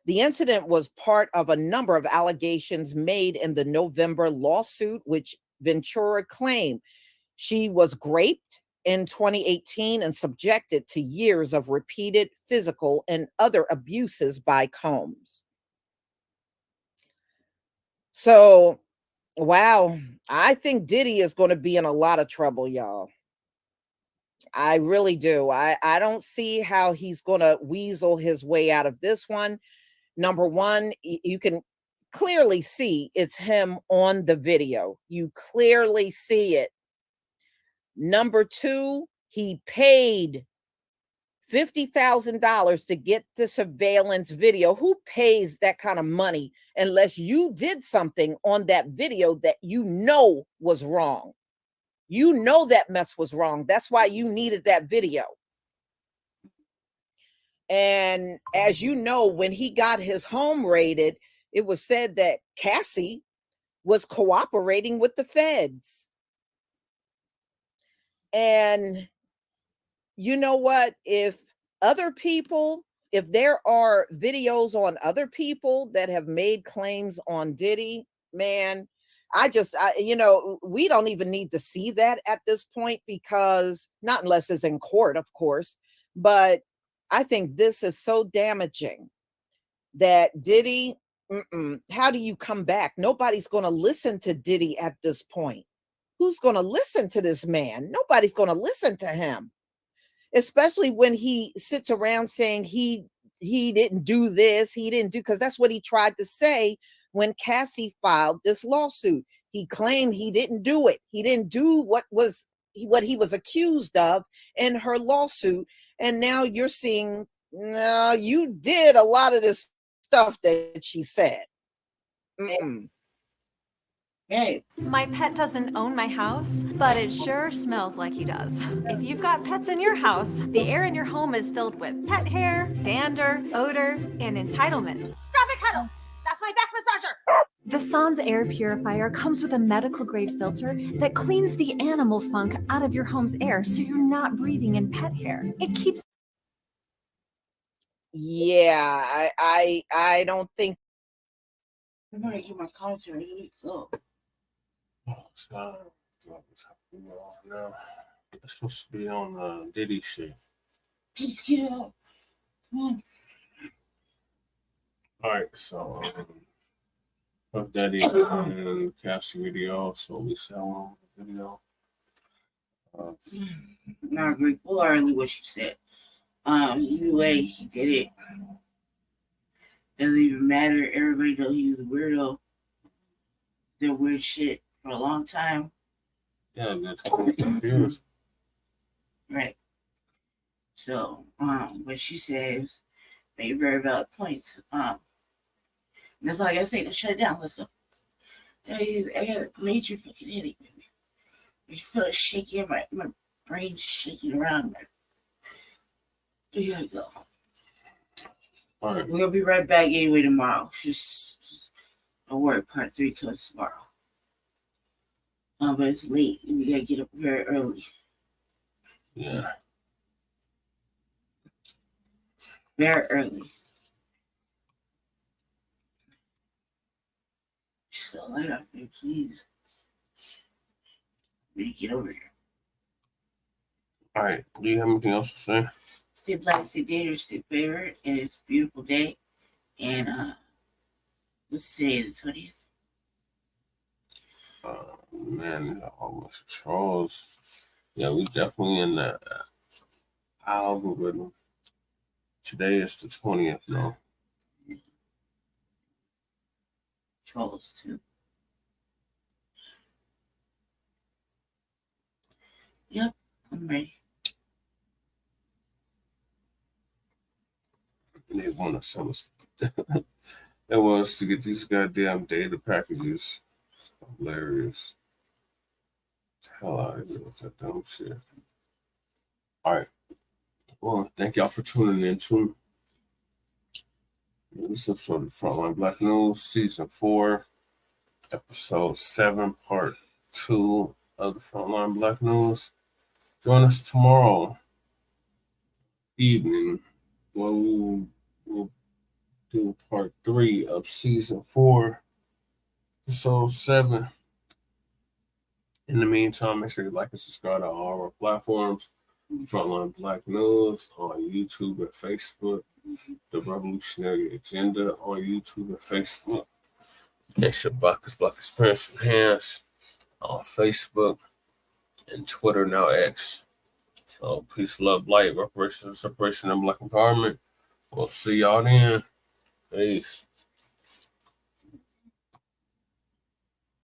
Speaker 8: The incident was part of a number of allegations made in the November lawsuit, which Ventura claimed she was raped in 2018 and subjected to years of repeated physical and other abuses by Combs. So, wow, I think Diddy is going to be in a lot of trouble, y'all. I really do. I don't see how he's going to weasel his way out of this one. Number one, you can clearly see it's him on the video. You clearly see it. Number two, he paid $50,000 to get the surveillance video. Who pays that kind of money unless you did something on that video that you know was wrong? You know that mess was wrong. That's why you needed that video. And as you know, when he got his home raided, it was said that Cassie was cooperating with the feds. And you know what? If other people, if there are videos on other people that have made claims on Diddy, man, we don't even need to see that at this point, because not unless it's in court, of course, but I think this is so damaging that Diddy, how do you come back? Nobody's going to listen to Diddy at this point. who's going to listen to this man? Nobody's going to listen to him, especially when he sits around saying he didn't do this, he didn't do, because that's what he tried to say when Cassie filed this lawsuit. He claimed he didn't do it. He didn't do what he was accused of in her lawsuit. And now you're seeing, no, you did a lot of this stuff that she said.
Speaker 7: Hey.
Speaker 18: My pet doesn't own my house, but it sure smells like he does. If you've got pets in your house, the air in your home is filled with pet hair, dander, odor, and entitlement.
Speaker 19: Stop it, Cuddles! That's my back massager!
Speaker 18: The Sans air purifier comes with a medical grade filter that cleans the animal funk out of your home's air so you're not breathing in pet hair. It keeps.
Speaker 8: Yeah, I don't think.
Speaker 7: I'm gonna eat my commentary. So.
Speaker 4: Oh, it's not. No, it's supposed to be on Diddy shit.
Speaker 7: Just get it up. Come on.
Speaker 4: All right, so Puff Daddy and Cassie video. So we saw the video.
Speaker 7: Not agree full-heartedly what she said. Either way, he did it. Doesn't even matter. Everybody knows he's a weirdo. Did weird shit for a long time.
Speaker 4: Yeah, that's 20 years.
Speaker 7: Right. So, what she says made very valid points. That's all I gotta say. Let's shut it down. Let's go. I got a major fucking headache, baby. I feel it shaking. My brain's shaking around. We gotta go.
Speaker 4: All right.
Speaker 7: We're gonna be right back anyway tomorrow. Just don't worry. Part 3 comes tomorrow. But it's late. We gotta get up very early.
Speaker 4: Yeah.
Speaker 7: Very early. So light off me, please. We get over here.
Speaker 4: All right. Do you have anything else to say?
Speaker 7: Stay black, stay dangerous, stay favorite, and it's a beautiful day. And let's say the 20th.
Speaker 4: Man, almost Charles. Yeah, we definitely in the algorithm. Today is the 20th, no.
Speaker 7: Charles too. Yep, I'm ready.
Speaker 4: And they want to sell us. They want us to get these goddamn data packages. It's hilarious. Hell out of here with that dumb shit. All right. Well, thank y'all for tuning in to this episode of Frontline Black News, Season 4, Episode 7, Part 2 of the Frontline Black News. Join us tomorrow evening when we'll do Part 3 of Season 4, Episode 7. In the meantime, make sure you like and subscribe to all our platforms. Frontline Black News on YouTube and Facebook. The Revolutionary Agenda on YouTube and Facebook. And Shabaka's Black Experience Enhanced on Facebook and Twitter, now X. So peace, love, light, reparation, separation, and Black empowerment. We'll see y'all then. Peace.